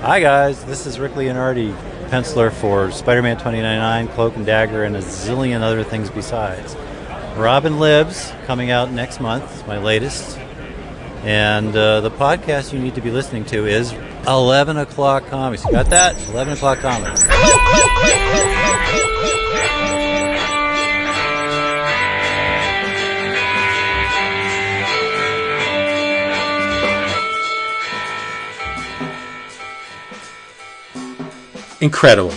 Hi guys, this is Rikke Leonardi, penciler for Spider-Man 2099, Cloak and Dagger, and a zillion other things besides. Robin Lives, coming out next month, my latest. And the podcast you need to be listening to is 11 O'Clock Comics. You got that? 11 O'Clock Comics. Incredible.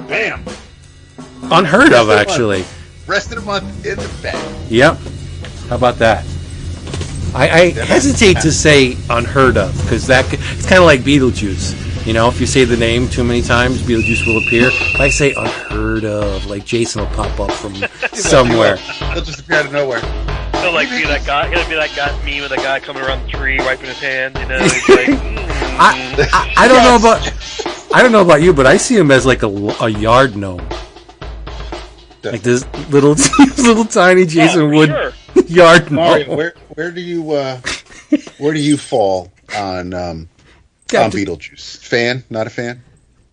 Bam. Unheard of, actually. Rest of the month in the bag. Yep. How about that? I hesitate to say unheard of, because it's kind of like Beetlejuice. You know, if you say the name too many times, Beetlejuice will appear. If I say unheard of, like Jason will pop up from somewhere. He'll just appear out of nowhere. He'll like be that guy. He'll be that guy meme of the guy coming around the tree, wiping his hand. You know, he's like. I don't know about you, but I see him as like a yard gnome, like this little tiny Jason Wood yard gnome. Mario, where do you fall on Beetlejuice? Fan? Not a fan?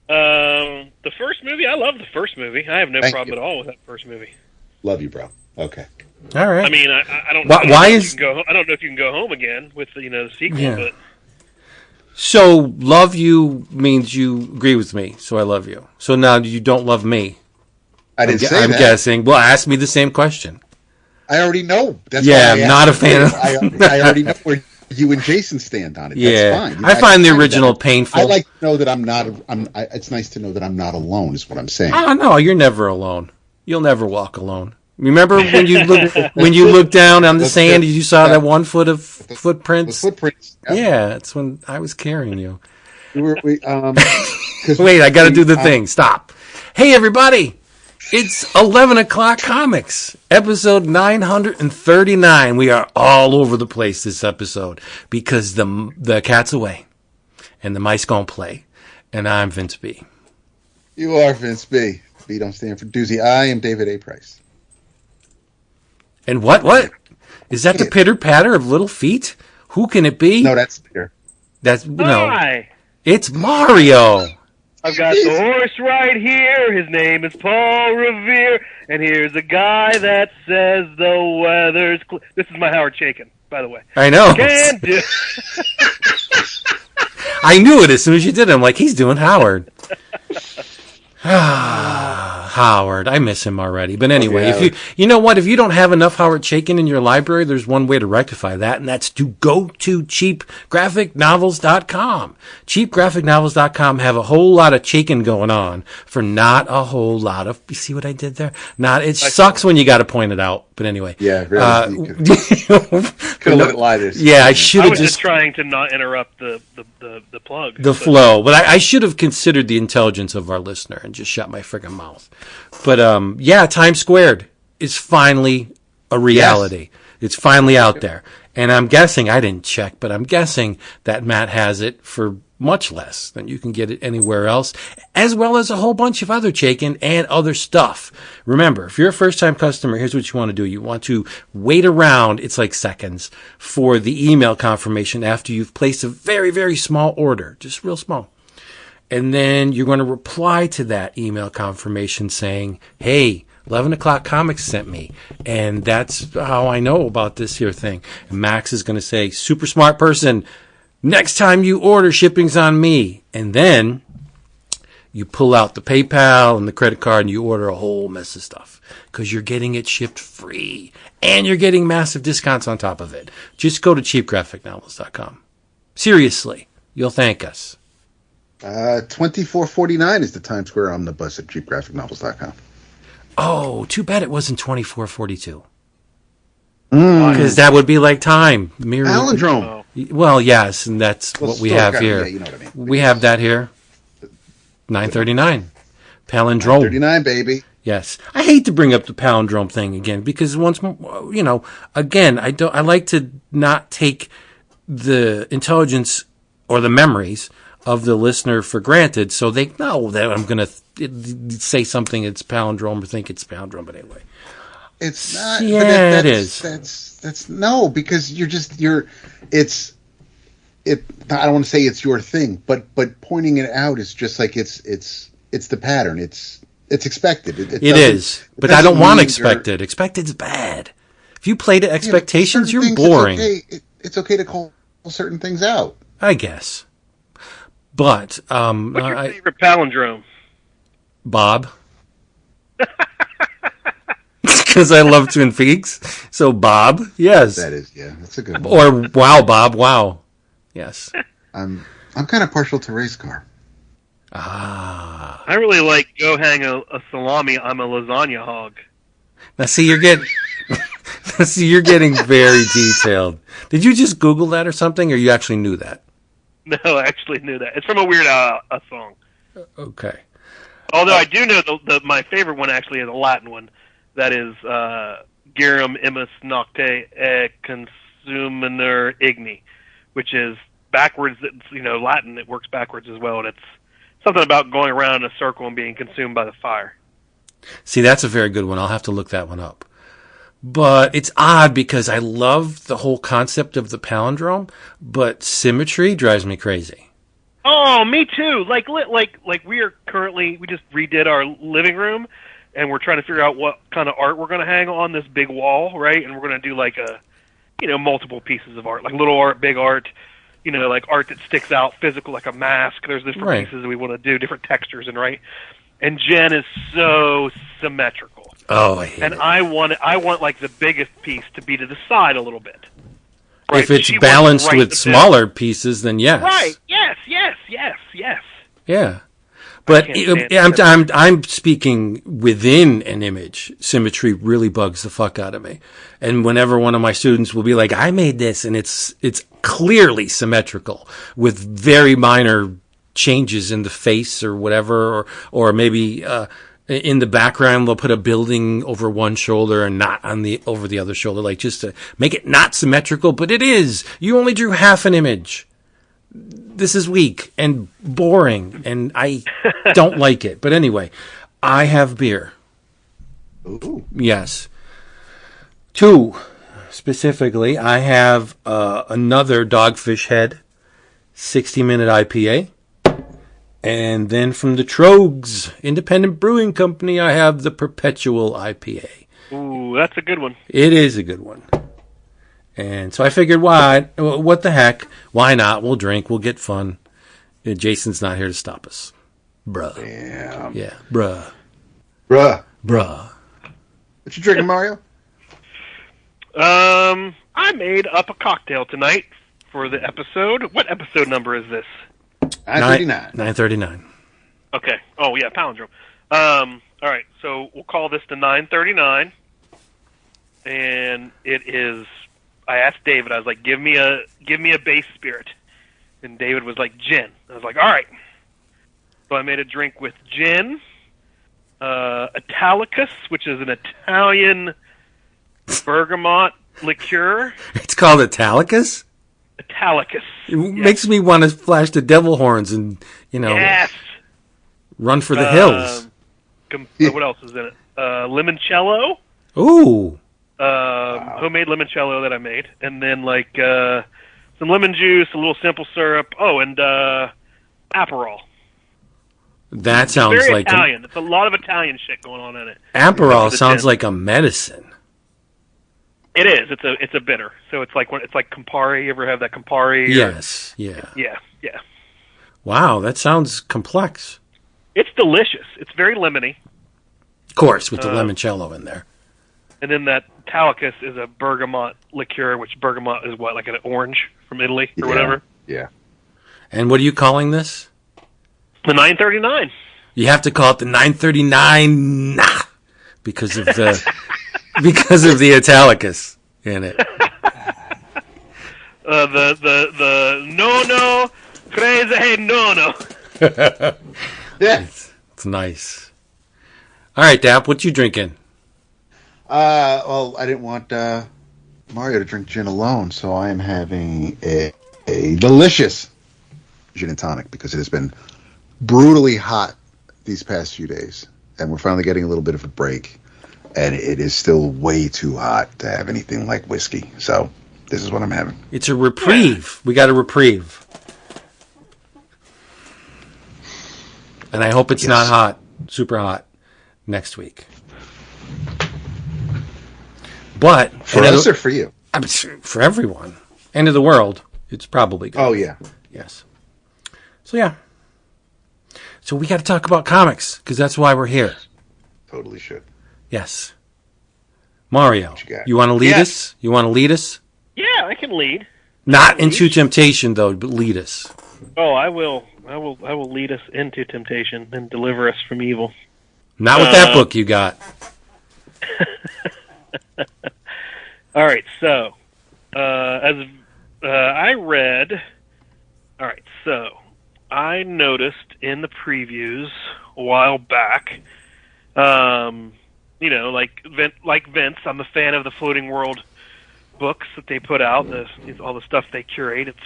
The first movie, I love the first movie. I have no problem at all with that first movie. Love you, bro. Okay. All right. I mean, I don't. Why I don't know is? if you can go home again with the sequel, Yeah. but. So, love you means you agree with me, so I love you. So now you don't love me. I didn't say that. I'm guessing. Well, ask me the same question. I already know. That's Yeah, why I'm not a fan of I already know where you and Jason stand on it. Yeah. That's fine. I find the original painful. I like to know that I'm not. It's nice to know that I'm not alone. Is what I'm saying. Oh, no, you're never alone. You'll never walk alone. Remember when you looked down on the sand and you saw that 1 foot of footprints? The footprints. Yeah, it's when I was carrying you. Wait, I got to do the thing. Stop. Hey, everybody. It's 11 O'Clock Comics, episode 939. We are all over the place this episode because the cat's away and the mice gonna play. And I'm Vince B. You are Vince B. B don't stand for doozy. I am David A. Price. And what? Is that the pitter-patter of little feet? Who can it be? No, that's Peter. That's, no. Hi. It's Mario. I've got the horse right here. His name is Paul Revere, and here's a guy that says the weather's. This is my Howard Chaykin, by the way. I know. Can do. I knew it as soon as you did it. I'm like, he's doing Howard. Howard, I miss him already. But anyway, if you know what, if you don't have enough Howard Chaykin in your library, there's one way to rectify that, and that's to go to cheapgraphicnovels.com. Cheapgraphicnovels.com have a whole lot of Chaykin going on for not a whole lot of. You see what I did there? It sucks when you got to point it out. But anyway, yeah, really. Could have let it lie this. Yeah, I should have I was just trying to not interrupt the plug. The flow. But I should have considered the intelligence of our listener and just shut my friggin' mouth. But yeah, Times Squared is finally a reality. Yes. It's finally out there. And I'm guessing, I didn't check, but I'm guessing that Matt has it for much less than you can get it anywhere else, as well as a whole bunch of other Chaykin and other stuff. Remember, if you're a first-time customer, here's what you want to do. You want to wait around, it's like seconds, for the email confirmation after you've placed a very, very small order, just real small. And then you're going to reply to that email confirmation saying, hey, 11 O'Clock Comics sent me. And that's how I know about this here thing. And Max is going to say, super smart person, next time you order, shipping's on me. And then you pull out the PayPal and the credit card and you order a whole mess of stuff because you're getting it shipped free and you're getting massive discounts on top of it. Just go to cheapgraphicnovels.com. Seriously, you'll thank us. $24.49 is the Times Square omnibus at cheapgraphicnovels.com. Oh, too bad it wasn't $24.42. Because that would be like time. Palindrome. Well, yes, and that's what we have here. Yeah, you know what I mean. We have that here. $9.39. Palindrome. $9.39, baby. Yes. I hate to bring up the palindrome thing again because once more, again, I like to not take the intelligence or the memories of the listener for granted, so they know that I'm going to say something it's palindrome or think it's palindrome. But anyway, it's not. Yeah, it is. That's no, because it's I don't want to say it's your thing, but pointing it out is just like it's the pattern. It's expected. It is, but I don't want expected. Expected's bad. If you play to expectations, you're boring. It's okay to call certain things out, I guess. But what's your favorite palindrome? Bob. Because I love Twin Peaks. So Bob, yes. That is, that's a good one. Or wow, Bob, wow. Yes. I'm kind of partial to race car. Ah. I really like go hang a salami. I'm a lasagna hog. Now see, you're getting very detailed. Did you just Google that or something, or you actually knew that? No, I actually knew that. It's from a Weird Al song. Okay. Although I do know my favorite one actually is a Latin one. That is Gerum imus nocte e consuminer igni, which is backwards. It's, Latin. It works backwards as well, and it's something about going around in a circle and being consumed by the fire. See, that's a very good one. I'll have to look that one up. But it's odd because I love the whole concept of the palindrome, but symmetry drives me crazy. Oh, me too. Like we just redid our living room, and we're trying to figure out what kind of art we're going to hang on this big wall, right? And we're going to do like multiple pieces of art, like little art, big art, like art that sticks out, physical, like a mask. There's different pieces that we want to do, different textures, and Jen is so symmetrical. Oh, I hate it. I want like the biggest piece to be to the side a little bit. Right? If it's balanced with smaller pieces, then yes. Right. Yes. Yeah. But I'm speaking within an image. Symmetry really bugs the fuck out of me. And whenever one of my students will be like, I made this, and it's clearly symmetrical with very minor changes in the face or whatever, or maybe in the background they'll put a building over one shoulder and not over the other shoulder, like just to make it not symmetrical, but it is. You only drew half an image. This is weak and boring, and I don't like it. But anyway, I have beer. Ooh. Yes. 2, specifically. I have another Dogfish Head 60-minute IPA. And then from the Trogs Independent Brewing Company, I have the Perpetual IPA. Ooh, that's a good one. It is a good one. And so I figured, what the heck? Why not? We'll drink. We'll get fun. And Jason's not here to stop us. Bruh. Damn. Yeah, bruh. What you drinking, Mario? I made up a cocktail tonight for the episode. What episode number is this? 939. 939. Okay. Oh, yeah, palindrome. All right, so we'll call this the 939. And it is... I asked David, I was like, give me a base spirit. And David was like, gin. I was like, all right. So I made a drink with gin, Italicus, which is an Italian bergamot liqueur. It's called Italicus? Italicus. It makes me want to flash the devil horns and, yes. Run for the hills. What else is in it? Limoncello. Ooh. Homemade limoncello that I made, and then some lemon juice, a little simple syrup. Oh, and Aperol. That sounds very like Italian. It's a lot of Italian shit going on in it. Aperol sounds like a medicine. It is. It's a bitter. So it's like Campari. You ever have that Campari? Yes. Yeah. Wow, that sounds complex. It's delicious. It's very lemony. Of course, with the limoncello in there. And then that Italicus is a bergamot liqueur, which bergamot is what, like an orange from Italy or whatever? Yeah. And what are you calling this? The 939. You have to call it the 939 because of the because of the Italicus in it. The no crazy no. Yeah. It's nice. All right, Dap, what you drinking? Well, I didn't want Mario to drink gin alone, so I am having a delicious gin and tonic because it has been brutally hot these past few days, and we're finally getting a little bit of a break, and it is still way too hot to have anything like whiskey. So This is what I'm having. It's a reprieve. We got a reprieve. And I hope it's not hot, super hot, next week. But for us or for you? For everyone. End of the world. It's probably good. Oh, yeah. Yes. So, yeah. So we got to talk about comics, because that's why we're here. Totally should. Yes. Mario, you want to lead us? You want to lead us? Yeah, I can lead. Not into temptation, though, but lead us. Oh, I will. I will lead us into temptation and deliver us from evil. Not with that book you got. All right, so as I read, all right, so I noticed in the previews a while back, you know, like Vince, I'm a fan of the Floating World books that they put out. All the stuff they curate, it's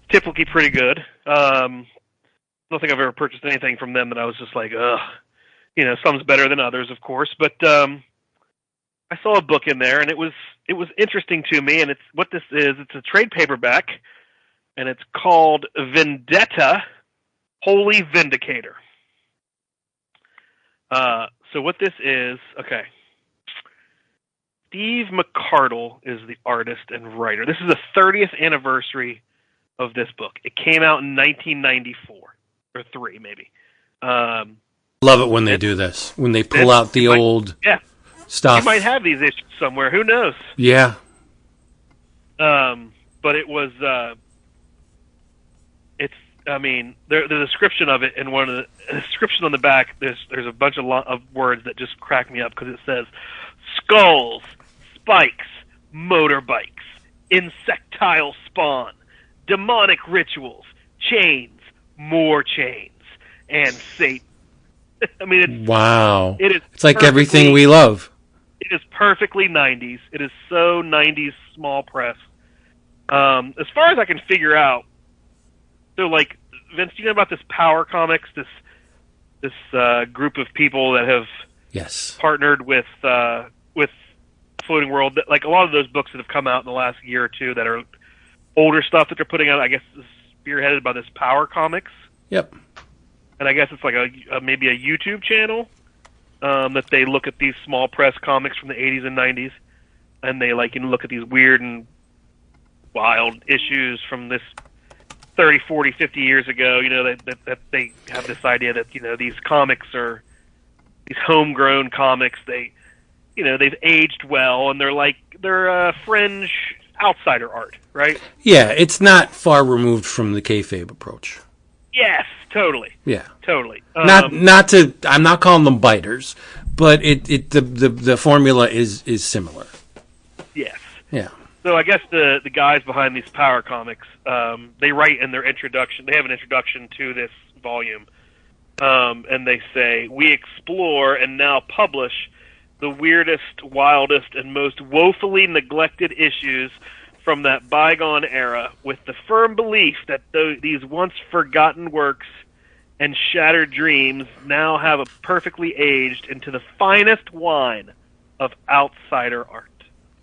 typically pretty good. I don't think I've ever purchased anything from them that I was just like, ugh. You know, some's better than others, of course, but I saw a book in there, and it was interesting to me, and it's what this is. It's a trade paperback, and it's called Vendetta, Holy Vindicator. So what this is, okay. Steve McArdle is the artist and writer. This is the 30th anniversary of this book. It came out in 1994, or 3 maybe. Love it when they do this. When they pull out the old stuff. You might have these issues somewhere. Who knows? Yeah. But it was, I mean, the description of it, and the description on the back, there's a bunch of words that just crack me up, because it says, skulls, spikes, motorbikes, insectile spawn, demonic rituals, chains, more chains, and Satan. I mean, wow. It's like everything we love. It is perfectly 90s. It is so 90s small press. As far as I can figure out, so like, Vince, do you know about this Power Comics, this group of people that have partnered with Floating World? Like, a lot of those books that have come out in the last year or two that are older stuff that they're putting out, I guess, is spearheaded by this Power Comics. Yep. And I guess it's like maybe a YouTube channel that they look at these small press comics from the 80s and 90s, and they look at these weird and wild issues from this 30, 40, 50 years ago. You know, that they have this idea that, you know, these comics are these homegrown comics. They've aged well, and they're fringe outsider art, right? Yeah, it's not far removed from the kayfabe approach. Yes, totally. Yeah, totally. I'm not calling them biters, but the formula is similar. Yes. Yeah. So I guess the guys behind these Power Comics, they write in their introduction. They have an introduction to this volume, and they say, "We explore and now publish the weirdest, wildest, and most woefully neglected issues from that bygone era, with the firm belief that these once forgotten works and shattered dreams now have a perfectly aged into the finest wine of outsider art."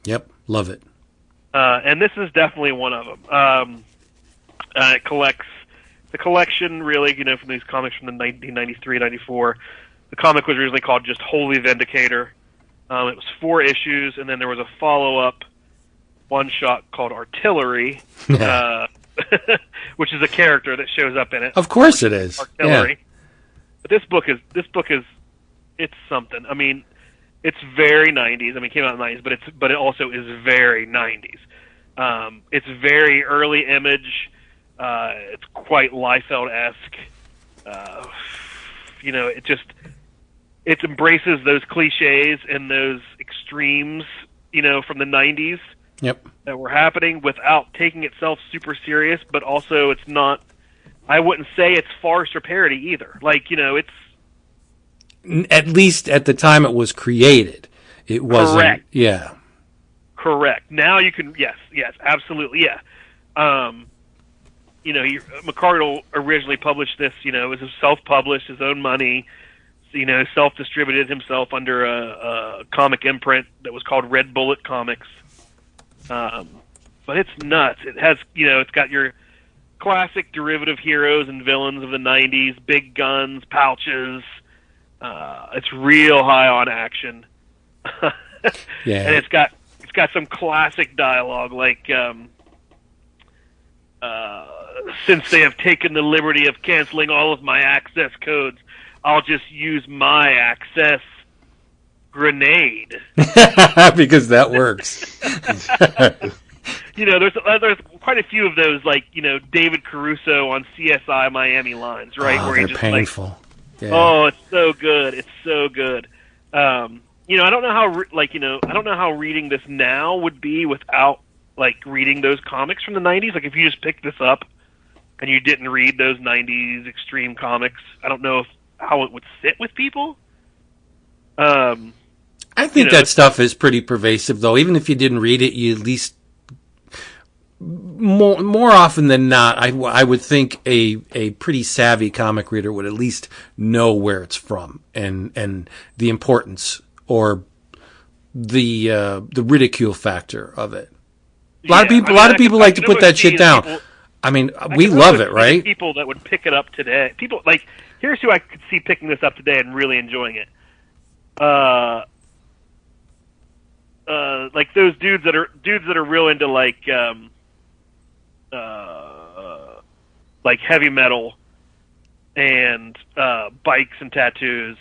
Yep, love it. And this is definitely one of them. It collects the collection, really, you know, from these comics from the 1993, 94. The comic was originally called just Holy Vindicator. It was 4 issues, and then there was a follow-up one-shot called Artillery, which is a character that shows up in it. Of course it is. Artillery. Yeah. But this book is it's something. I mean, it's very 90s. I mean, it came out in the 90s, but it also is very 90s. It's very early Image. It's quite Liefeld-esque. You know, it embraces those cliches and those extremes, you know, from the 90s. Yep. That were happening without taking itself super serious, but also it's not, I wouldn't say it's farce or parody either. Like, you know, it's... At least at the time it was created, it wasn't... Correct. Yeah. Correct. Now you can... Yes, absolutely, yeah. You know, McArdle originally published this, you know, it was self-published, his own money, you know, self-distributed himself under a comic imprint that was called Red Bullet Comics. but it's nuts. It has, it's got your classic derivative heroes and villains of the 90s, big guns, pouches. It's real high on action. Yeah. And it's got some classic dialogue like since they have taken the liberty of canceling all of my access codes, I'll just use my access grenade. Because that works. There's quite a few of those, like, David Caruso on CSI Miami lines, right? Oh, where they're just painful. Like, yeah. oh, it's so good. It's so good. I don't know how, I don't know how reading this now would be without, like, reading those comics from the 90s. Like, if you just picked this up and you didn't read those 90s extreme comics, I don't know how it would sit with people. I think that stuff is pretty pervasive, though. Even if you didn't read it, you at least more often than not, I would think a pretty savvy comic reader would at least know where it's from and the importance or the ridicule factor of it. A lot of people like to put that shit down. We love it, right? People that would pick it up today. People like, here's who I could see picking this up today and really enjoying it. Like those dudes that are real into like heavy metal and bikes and tattoos,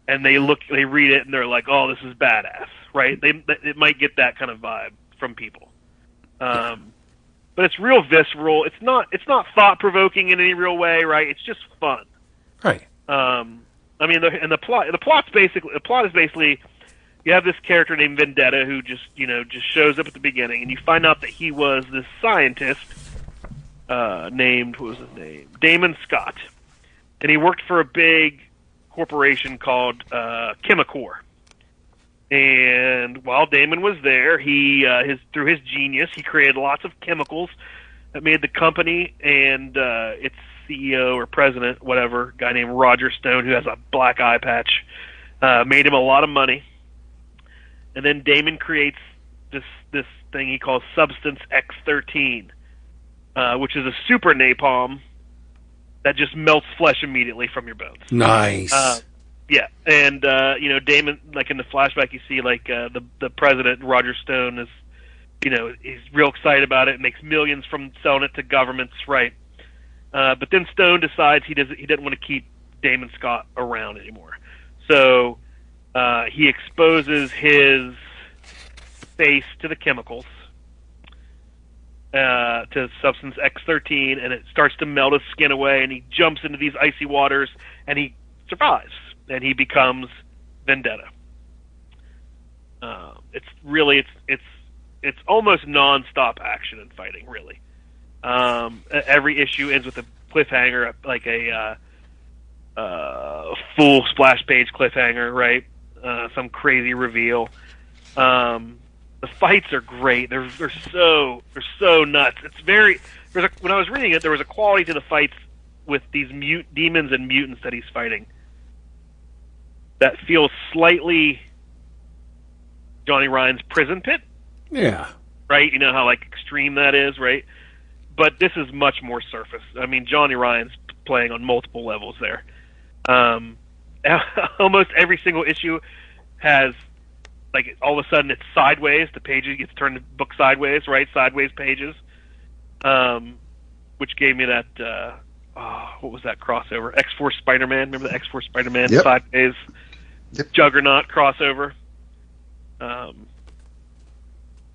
and they read it and they're like, oh, this is badass, right? It might get that kind of vibe from people. But it's real visceral. It's not thought provoking in any real way, right? It's just fun, right? The plot is basically you have this character named Vendetta who just shows up at the beginning, and you find out that he was this scientist named, what was his name? Damon Scott, and he worked for a big corporation called Chemicor. And while Damon was there, through his genius, he created lots of chemicals that made the company and its CEO or president, whatever, guy named Roger Stone, who has a black eye patch, made him a lot of money. And then Damon creates this thing he calls Substance X13, which is a super napalm that just melts flesh immediately from your bones. Nice. Yeah, and Damon, like in the flashback, you see like the president, Roger Stone, is he's real excited about it and makes millions from selling it to governments, right? But then Stone decides he didn't want to keep Damon Scott around anymore, so he exposes his face to the chemicals, to Substance X13, and it starts to melt his skin away, and he jumps into these icy waters, and he survives. And he becomes Vendetta. It's almost non-stop action and fighting, really. Every issue ends with a cliffhanger, like a full splash page cliffhanger, right? Some crazy reveal. The fights are great. They're so nuts. It's very. When I was reading it, there was a quality to the fights with these demons and mutants that he's fighting that feels slightly Johnny Ryan's Prison Pit. Yeah. Right? You know how like extreme that is, right? But this is much more surface. I mean, Johnny Ryan's playing on multiple levels there. Almost every single issue has, like, all of a sudden it's sideways. The pages gets turned to book sideways, right? Sideways pages. Which gave me that, what was that crossover? X-Force Spider-Man. Remember the X-Force Spider-Man sideways Juggernaut crossover?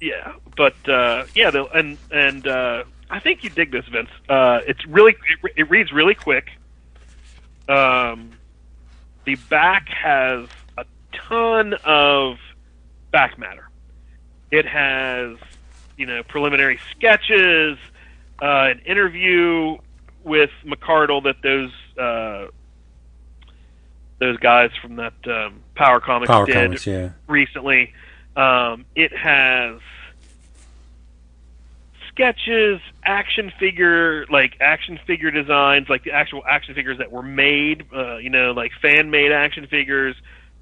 Yeah, but and I think you dig this, Vince. It reads really quick. The back has a ton of back matter. It has, preliminary sketches, an interview with McArdle that those guys from that Power Comics did recently. It has sketches, action figure designs, like the actual action figures that were made, like fan-made action figures,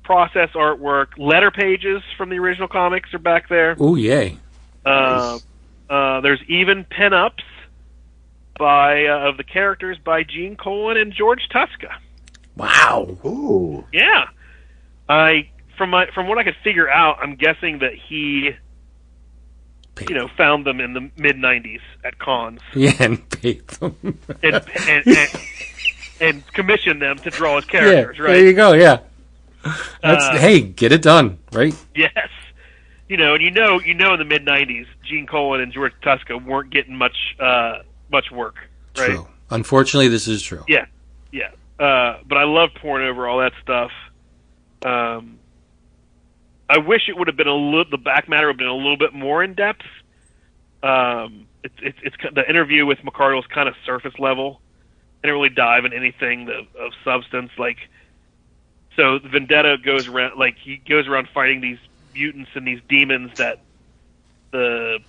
process artwork, letter pages from the original comics are back there. Oh, yay. Nice. There's even pinups by of the characters by Gene Colan and George Tuska. Wow. Ooh. Yeah. From what I could figure out, I'm guessing that he, found them in the mid '90s at cons. Yeah, and paid them. and commissioned them to draw his characters. Right. There you go. Yeah. Hey, get it done, right? Yes. And in the mid '90s, Gene Colan and George Tuska weren't getting much work. Right? True. Unfortunately, this is true. Yeah. Yeah. But I love pouring over all that stuff. I wish it would have been the back matter would have been a little bit more in depth. It's the interview with McArdle's kind of surface level. They didn't really dive in anything of substance. So Vendetta goes around fighting these mutants and these demons that the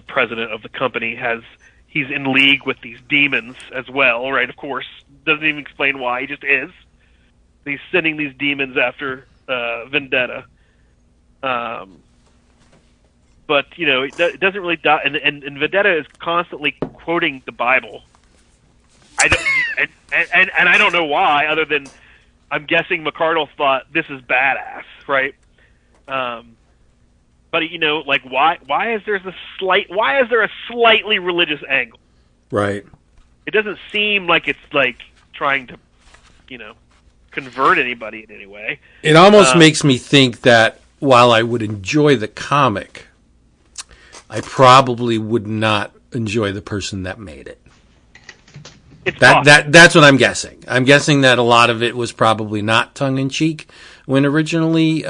president of the company has. He's in league with these demons as well, right? Of course, doesn't even explain why. He just is. He's sending these demons after Vendetta. But it doesn't really die, and Vendetta is constantly quoting the Bible. I don't know why, other than I'm guessing McArdle thought this is badass, right? But why is there a slightly religious angle? Right. It doesn't seem like it's trying to, convert anybody in any way. It almost makes me think that while I would enjoy the comic, I probably would not enjoy the person that made it. That's what I'm guessing. I'm guessing that a lot of it was probably not tongue-in-cheek when originally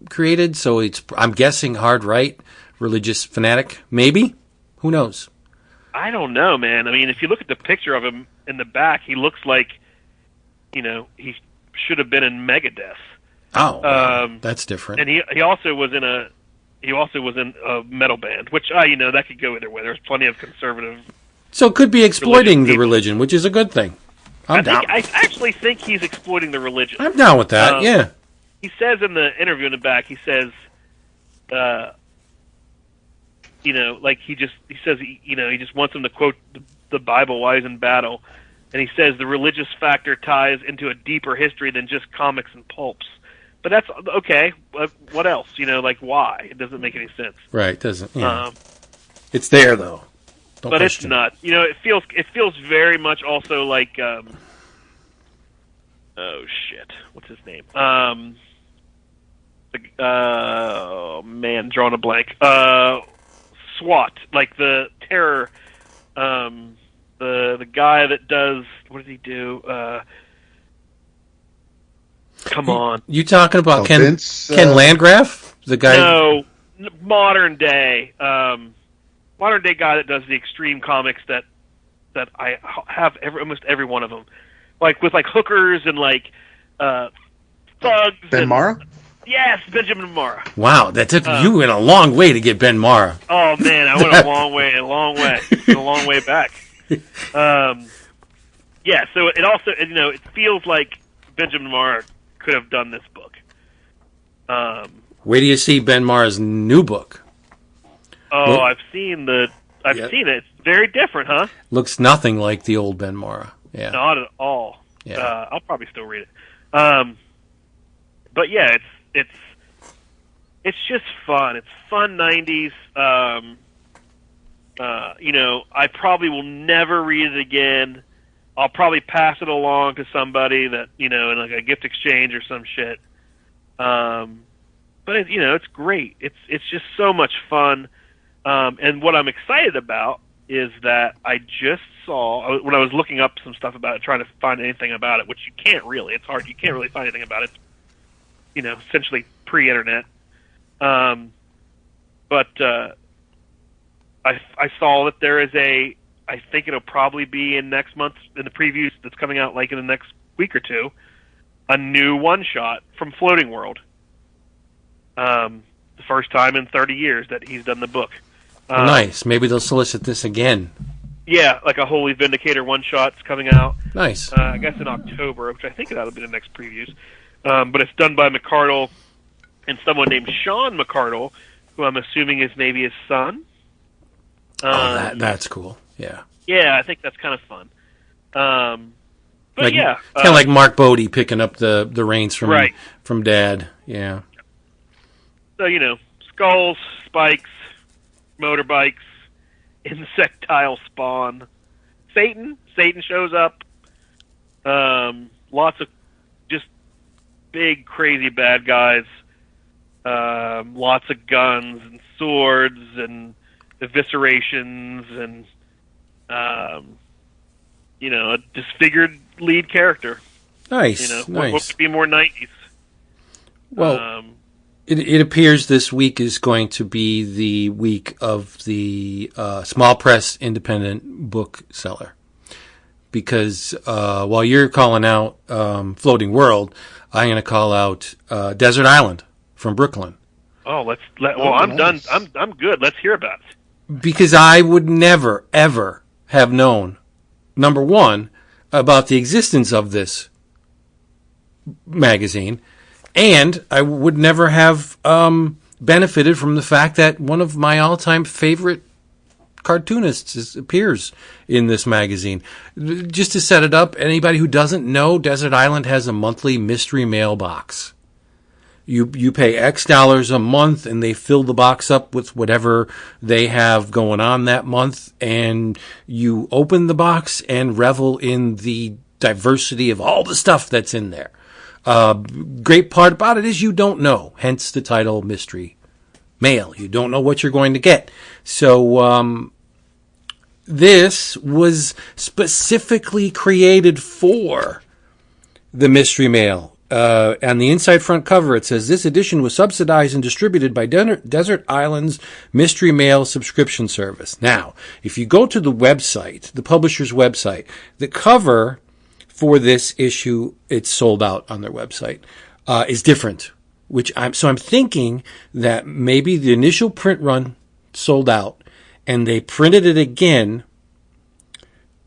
created, so I'm guessing hard right, religious fanatic, maybe? Who knows? I don't know, man. I mean, if you look at the picture of him in the back, he looks like, he should have been in Megadeth. Oh, that's different. And he also was in a metal band, which that could go either way. There's plenty of conservative. So it could be exploiting the religion, which is a good thing. I actually think he's exploiting the religion. I'm down with that. Yeah. He says in the interview in the back, he says, he just wants him to quote the Bible while he's in battle, and he says the religious factor ties into a deeper history than just comics and pulps. But that's okay. What else? Why? It doesn't make any sense. Right? Doesn't. Yeah. It's there though. Don't but question it's not. It feels very much also like. Oh shit! What's his name? Drawing a blank. SWAT, like the terror. The guy that does, what does he do? Come on. You talking about Ken Landgraf? The guy? No, modern day guy that does the extreme comics that I have almost every one of them, with hookers and thugs. Ben Mara? Yes, Benjamin Mara. Wow, that took you went a long way to get Ben Mara. Oh man, I went a long way back. Yeah, so it also it feels like Benjamin Mara could have done this book. Where do you see Ben Mara's new book? Oh, I've seen it. It's very different, huh? Looks nothing like the old Ben Mara. Yeah, not at all. Yeah, I'll probably still read it. But yeah, it's just fun. It's fun '90s. I probably will never read it again. I'll probably pass it along to somebody that in a gift exchange or some shit. But it's great. It's just so much fun. And what I'm excited about is that I just saw when I was looking up some stuff about it, trying to find anything about it, which you can't really. It's hard. You can't really find anything about it. Essentially pre-internet. But I saw that there is I think it'll probably be in next month in the previews that's coming out in the next week or two, a new one-shot from Floating World. The first time in 30 years that he's done the book. Nice. Maybe they'll solicit this again. Yeah, like a Holy Vindicator one-shot's coming out. Nice. I guess in October, which I think that'll be the next previews. But it's done by McArdle and someone named Sean McArdle, who I'm assuming is maybe his son. That's cool. Yeah. Yeah, I think that's kind of fun. But like, yeah, kind of like Mark Bodie picking up the reins from Dad. Yeah. So skulls, spikes, motorbikes, insectile spawn. Satan shows up. Lots of just big, crazy bad guys. Lots of guns and swords and eviscerations and a disfigured lead character. Nice. Nice. What could be more 90s? Well, it appears this week is going to be the week of the small press independent bookseller. Because while you're calling out Floating World, I'm going to call out Desert Island from Brooklyn. Oh, I'm nice. done. I'm good. Let's hear about it. Because I would never, ever have known, number one, about the existence of this magazine, and I would never have benefited from the fact that one of my all-time favorite cartoonists appears in this magazine. Just to set it up, anybody who doesn't know, Desert Island has a monthly mystery mailbox. You pay X dollars a month, and they fill the box up with whatever they have going on that month, and you open the box and revel in the diversity of all the stuff that's in there. Great part about it is you don't know, hence the title Mystery Mail. You don't know what you're going to get. So this was specifically created for the Mystery Mail. On the inside front cover, it says, this edition was subsidized and distributed by Desert Island's Mystery Mail subscription service. Now, if you go to the website, the publisher's website, the cover for this issue, it's sold out on their website, is different. I'm thinking that maybe the initial print run sold out, and they printed it again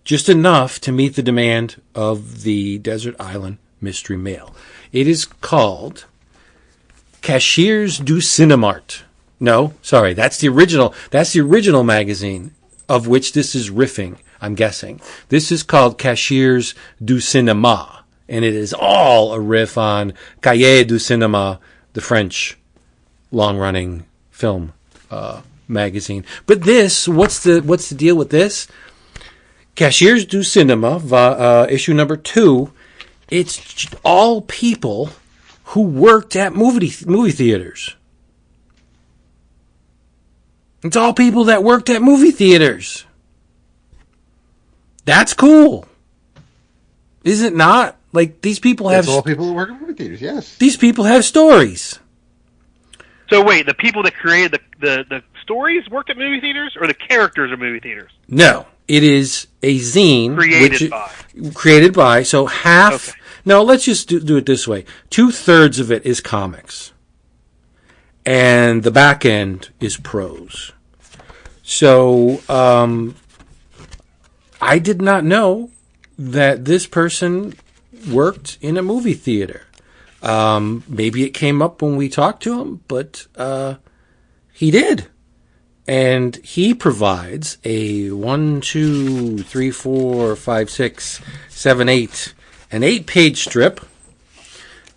just enough to meet the demand of the Desert Island Mystery Mail. It is called Cashiers du Cinéma. No, sorry, that's the original. That's the original magazine of which this is riffing, I'm guessing. This is called Cashiers du Cinéma, and it is all a riff on Cahiers du Cinéma, the French long-running film magazine. But this, what's the deal with this? Cashiers du Cinéma, issue number 2. It's all people who worked at movie theaters. It's all people that worked at movie theaters. That's cool. Is it not? Like, these people have... It's all people who work at movie theaters, yes. These people have stories. So wait, the people that created the stories worked at movie theaters, or the characters are movie theaters? No. It is a zine. Created by. So half... Okay. No, let's just do it this way. 2/3 of it is comics. And the back end is prose. So, I did not know that this person worked in a movie theater. Maybe it came up when we talked to him, but he did. And he provides a 1, 2, 3, 4, 5, 6, 7, 8, an 8-page strip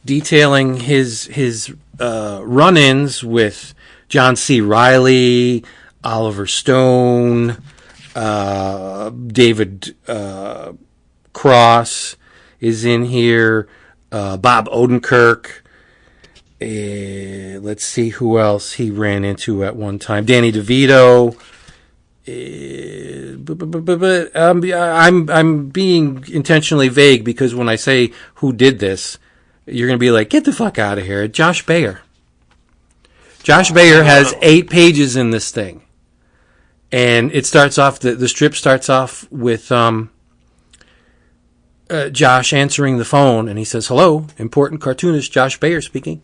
detailing his run-ins with John C. Reilly, Oliver Stone, David Cross is in here, Bob Odenkirk. Let's see who else he ran into at one time. Danny DeVito. I'm being intentionally vague because when I say who did this, you're going to be like, get the fuck out of here. Josh Bayer. Josh Bayer has 8 pages in this thing. And it starts off, the strip starts off with Josh answering the phone, and he says, hello, important cartoonist Josh Bayer speaking.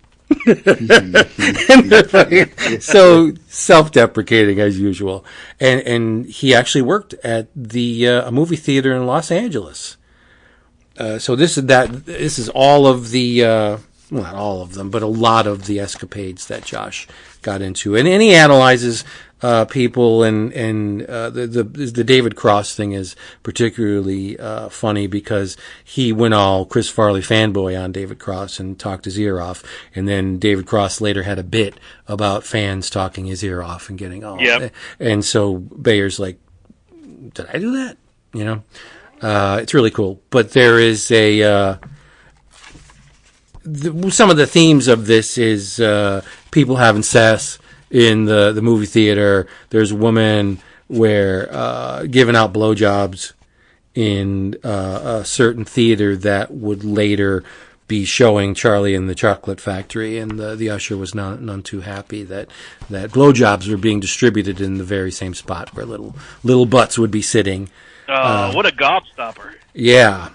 So self-deprecating as usual, and he actually worked at a movie theater in Los Angeles. So this is all of the not all of them, but a lot of the escapades that Josh got into. And he analyzes people, and the David Cross thing is particularly funny because he went all Chris Farley fanboy on David Cross and talked his ear off, and then David Cross later had a bit about fans talking his ear off and getting all. Yep. And so Bayer's like, did I do that? You know, it's really cool. But there is some of the themes of this is people having sex in the movie theater. There's a woman where giving out blowjobs in a certain theater that would later be showing Charlie and the Chocolate Factory, and the usher was none too happy that blowjobs were being distributed in the very same spot where little butts would be sitting. What a gobstopper! Yeah.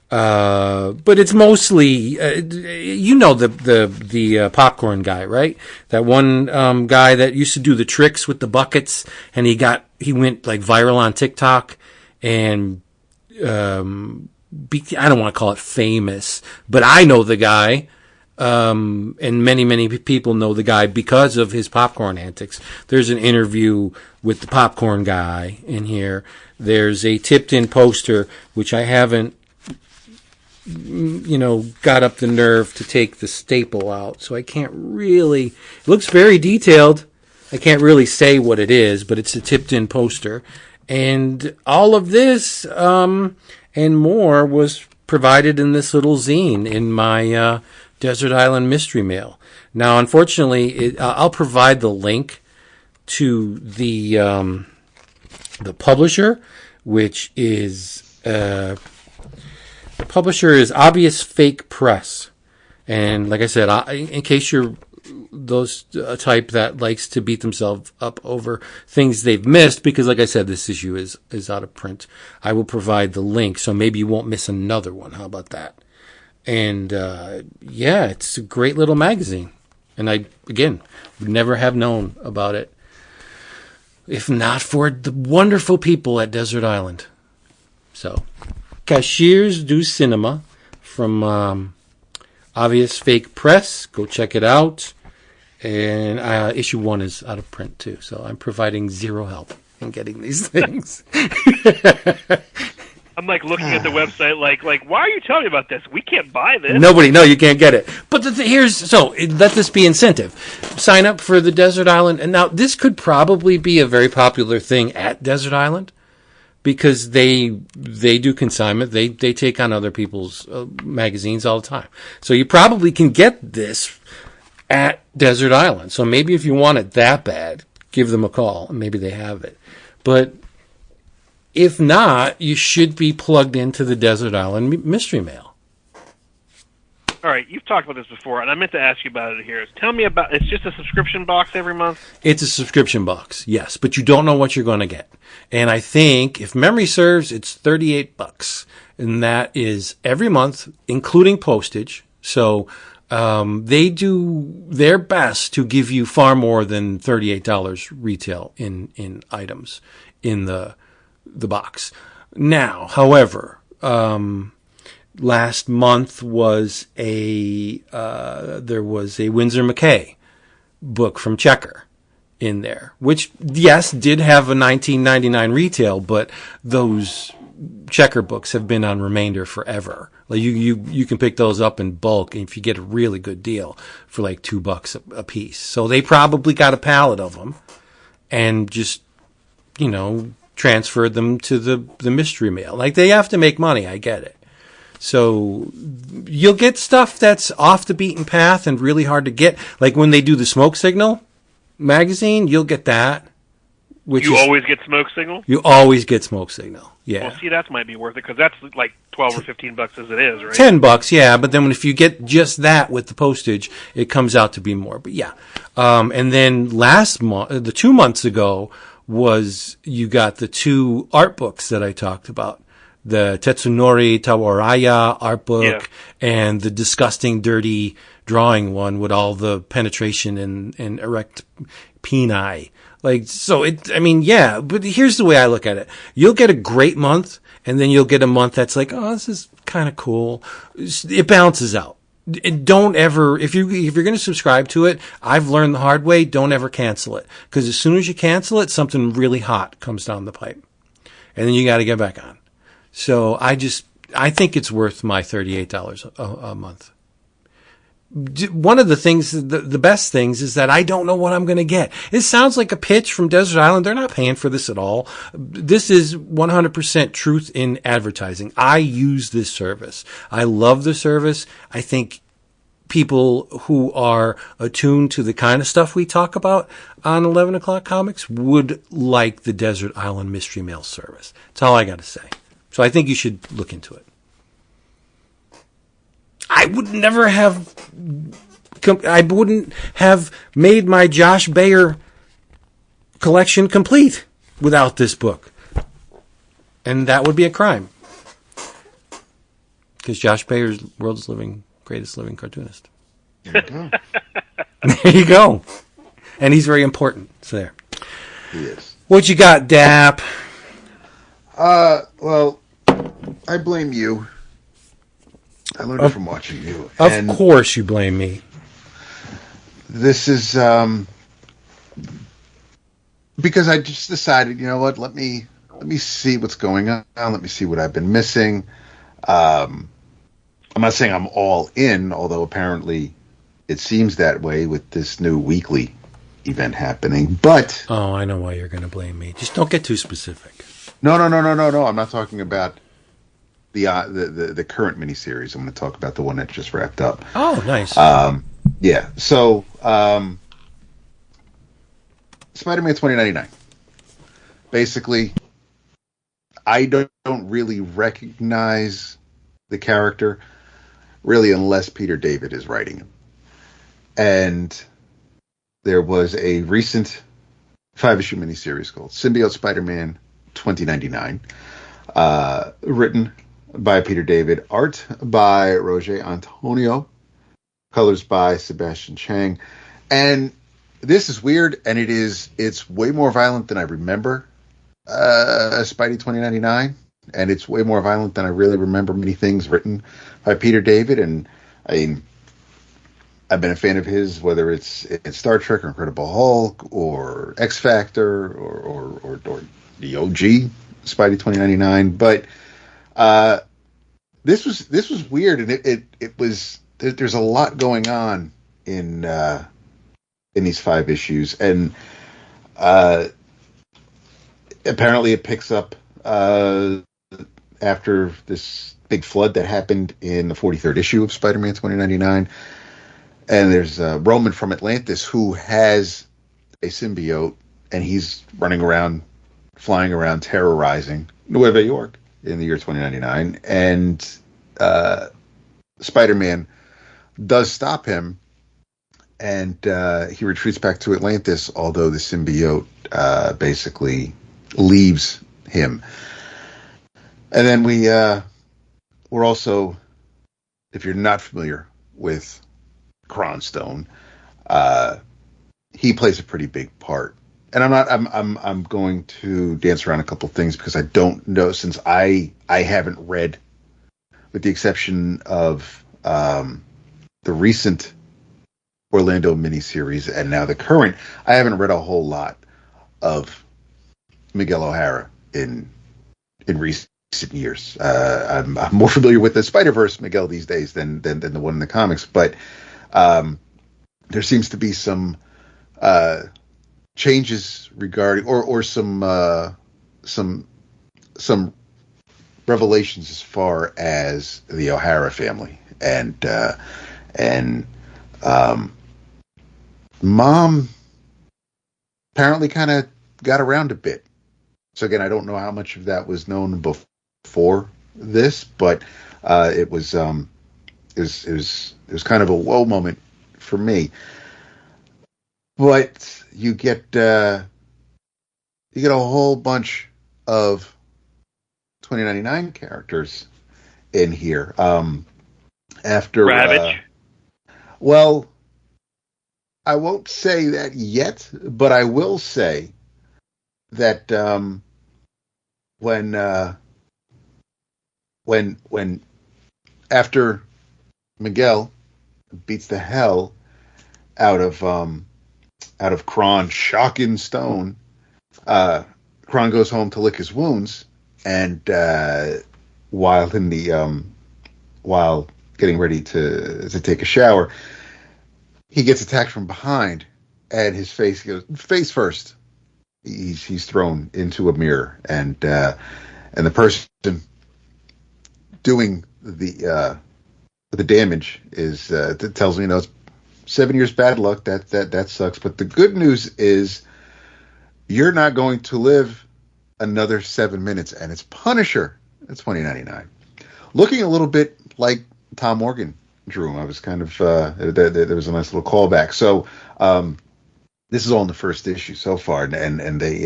But it's mostly, the popcorn guy, right? That one guy that used to do the tricks with the buckets, and he went like viral on TikTok, and I don't want to call it famous, but I know the guy, and many people know the guy because of his popcorn antics. There's an interview with the popcorn guy in here. There's a tipped-in poster, which I haven't got up the nerve to take the staple out, so I can't really. It looks very detailed. I can't really say what it is, but it's a tipped-in poster, and all of this and more was provided in this little zine in my Desert Island Mystery Mail. Now, unfortunately, I'll provide the link to the publisher, which is. The publisher is Obvious Fake Press. And like I said, in case you're those type that likes to beat themselves up over things they've missed, because like I said, this issue is out of print, I will provide the link, so maybe you won't miss another one. How about that? And it's a great little magazine. And I, again, would never have known about it if not for the wonderful people at Desert Island. So... Cashiers du Cinéma from Obvious Fake Press. Go check it out. And issue 1 is out of print too, so I'm providing zero help in getting these things. I'm like looking at the website, like, why are you telling me about this? We can't buy this. No, you can't get it. But let this be incentive. Sign up for the Desert Island, and now this could probably be a very popular thing at Desert Island. Because they do consignment, they take on other people's magazines all the time. So you probably can get this at Desert Island. So maybe if you want it that bad, give them a call, and maybe they have it. But if not, you should be plugged into the Desert Island Mystery Mail. All right, you've talked about this before, and I meant to ask you about it here. Tell me about. It's just a subscription box every month. It's a subscription box, yes, but you don't know what you're going to get. And I think, if memory serves, it's $38, and that is every month, including postage. So they do their best to give you far more than $38 retail in items in the box. Now, however. Last month was there was a Winsor McKay book from Checker in there, which yes did have a $19.99 retail, but those Checker books have been on remainder forever. Like you can pick those up in bulk, and if you get a really good deal for like $2 a piece. So they probably got a pallet of them, and just transferred them to the mystery mail. Like they have to make money, I get it. So you'll get stuff that's off the beaten path and really hard to get. Like when they do the Smoke Signal magazine, you'll get that. Always get Smoke Signal? You always get Smoke Signal, yeah. Well, see, that might be worth it, because that's like $12 or $15 as it is, right? $10, yeah, but then if you get just that with the postage, it comes out to be more. But yeah. And then last month, 2 months ago, you got the 2 art books that I talked about. The Tetsunori Tawaraya art book and the disgusting, dirty drawing one with all the penetration and erect peni. But here's the way I look at it. You'll get a great month, and then you'll get a month that's like, oh, this is kind of cool. It balances out. don't ever, if you're going to subscribe to it, I've learned the hard way, don't ever cancel it. Because as soon as you cancel it, something really hot comes down the pipe. And then you got to get back on. So I think it's worth my $38 a month. One of the things, the best things is that I don't know what I'm going to get. It sounds like a pitch from Desert Island. They're not paying for this at all. This is 100% truth in advertising. I use this service. I love the service. I think people who are attuned to the kind of stuff we talk about on 11 O'Clock Comics would like the Desert Island Mystery Mail service. That's all I got to say. So I think you should look into it. I wouldn't have made my Josh Bayer collection complete without this book. And that would be a crime. Because Josh Bayer's world's greatest living cartoonist. There you go. There you go. And he's very important. So there. He is. What you got, Dap? Well, I blame you. I learned it from watching you. Of course you blame me. This is because I just decided, you know what, let me see what's going on. Let me see what I've been missing. I'm not saying I'm all in, although apparently it seems that way with this new weekly event happening. But oh, I know why you're going to blame me. Just don't get too specific. No. I'm not talking about the current miniseries. I'm going to talk about the one that just wrapped up. Oh, nice. Yeah. So, Spider-Man 2099. Basically, I don't really recognize the character, really, unless Peter David is writing him. And there was a recent 5-issue miniseries called Symbiote Spider-Man 2099, written by Peter David, art by Rogé Antonio, colors by Sebastian Chang. And this is weird, and it's way more violent than I remember Spidey 2099, and it's way more violent than I really remember many things written by Peter David. And I mean, I've been a fan of his, whether it's Star Trek or Incredible Hulk or X Factor or the OG Spidey 2099, but this was weird, and it was there's a lot going on in these 5 issues, and apparently it picks up after this big flood that happened in the 43rd issue of Spider-Man 2099, and there's Roman from Atlantis who has a symbiote, and he's running around, flying around, terrorizing Nueva York in the year 2099, and Spider-Man does stop him, and he retreats back to Atlantis, although the symbiote basically leaves him. And then we're also, if you're not familiar with Cronstone, he plays a pretty big part. And I'm going to dance around a couple things because I don't know, since I haven't read, with the exception of the recent Orlando miniseries and now the current, I haven't read a whole lot of Miguel O'Hara in recent years. I'm more familiar with the Spider-Verse Miguel these days than the one in the comics, but there seems to be some changes regarding or some revelations as far as the O'Hara family, and Mom apparently kind of got around a bit. So again, I don't know how much of that was known before this, but it was kind of a whoa moment for me. But you get a whole bunch of 2099 characters in here. After Ravage. Well, I won't say that yet, but I will say that when after Miguel beats the hell out of Kron, shocking Stone. Kron goes home to lick his wounds, and while getting ready to take a shower, he gets attacked from behind, and his face goes face first. He's thrown into a mirror, and the person doing the damage is tells me, it's 7 years bad luck. That sucks. But the good news is you're not going to live another 7 minutes, and it's Punisher. It's 2099, looking a little bit like Tom Morgan drew him. I was kind of there was a nice little callback. So this is all in the first issue so far, and they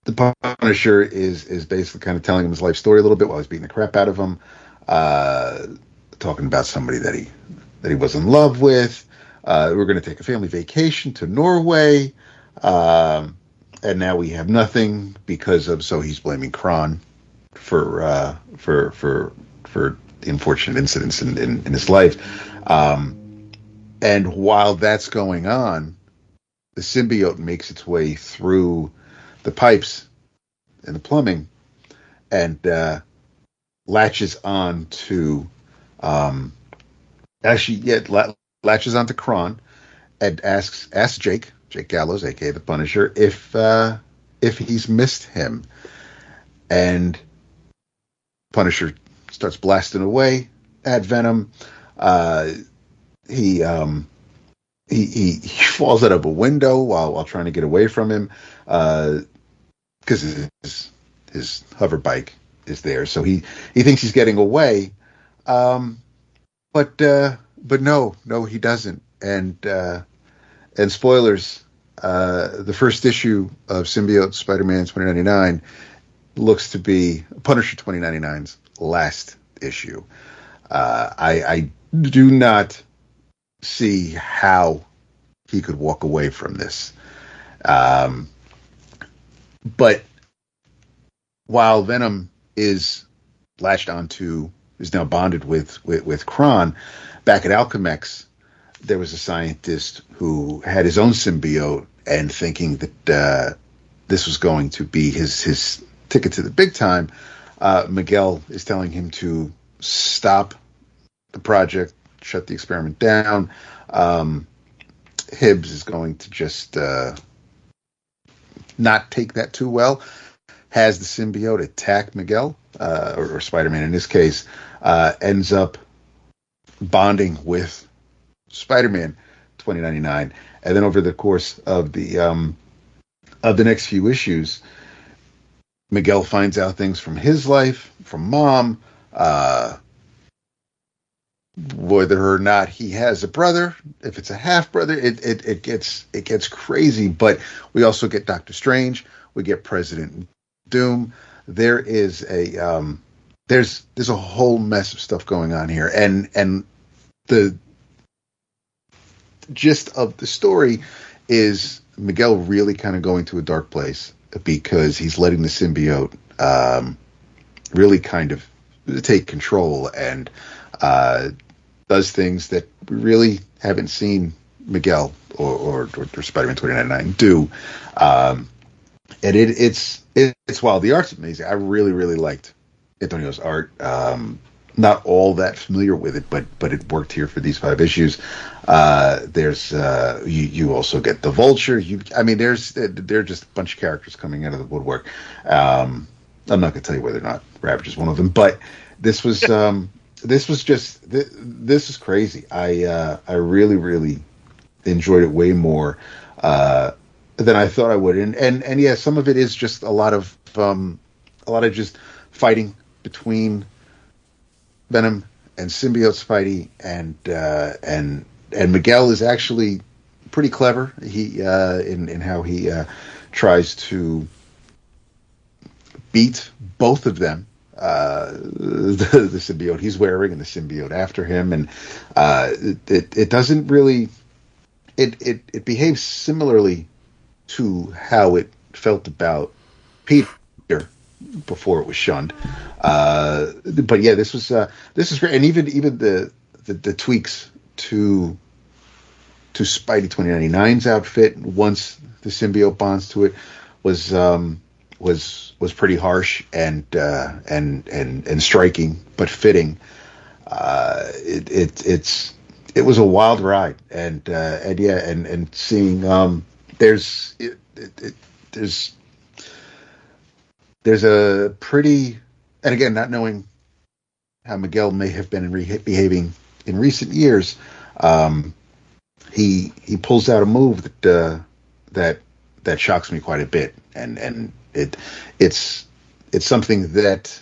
the Punisher is basically kind of telling him his life story a little bit while he's beating the crap out of him, talking about somebody that he was in love with. We're going to take a family vacation to Norway, and now we have nothing because of. So he's blaming Kron for the unfortunate incidents in his life. And while that's going on, the symbiote makes its way through the pipes and the plumbing and latches on to latches onto Kron and asks Jake Gallows, aka the Punisher, if he's missed him. And Punisher starts blasting away at Venom. He falls out of a window while trying to get away from him, because his hover bike is there. So he thinks he's getting away, but no, he doesn't. And spoilers, the first issue of Symbiote Spider-Man 2099 looks to be Punisher 2099's last issue. I do not see how he could walk away from this. But while Venom is now bonded with Kron, back at Alchemex, there was a scientist who had his own symbiote, and thinking that this was going to be his ticket to the big time, Miguel is telling him to stop the project, shut the experiment down. Hibbs is going to just not take that too well, has the symbiote attack Miguel, or Spider-Man in this case, ends up bonding with Spider-Man 2099. And then over the course of the next few issues, Miguel finds out things from his life, from Mom, whether or not he has a brother, if it's a half brother, it gets crazy. But we also get Doctor Strange, we get President Doom. There is there's a whole mess of stuff going on here, and the gist of the story is Miguel really kind of going to a dark place because he's letting the symbiote really kind of take control and does things that we really haven't seen Miguel or Spider-Man 2099 do. And it's wild. The art's amazing. I really, really liked Antonio's art. Not all that familiar with it, but it worked here for these 5 issues. There's you also get the Vulture. There are just a bunch of characters coming out of the woodwork. I'm not going to tell you whether or not Ravage is one of them, but this was this is crazy. I really, really enjoyed it way more than I thought I would. And yeah, some of it is just a lot of just fighting between Venom and Symbiote Spidey, and Miguel is actually pretty clever. He in how he tries to beat both of them, the symbiote he's wearing and the symbiote after him, and it doesn't really it behaves similarly to how it felt about Peter before it was shunned. But yeah, this is great, and even the tweaks to Spidey 2099's outfit once the symbiote bonds to it was pretty harsh and striking, but fitting. It was a wild ride, and seeing there's a pretty, and again, not knowing how Miguel may have been behaving in recent years, he pulls out a move that shocks me quite a bit, and it's something that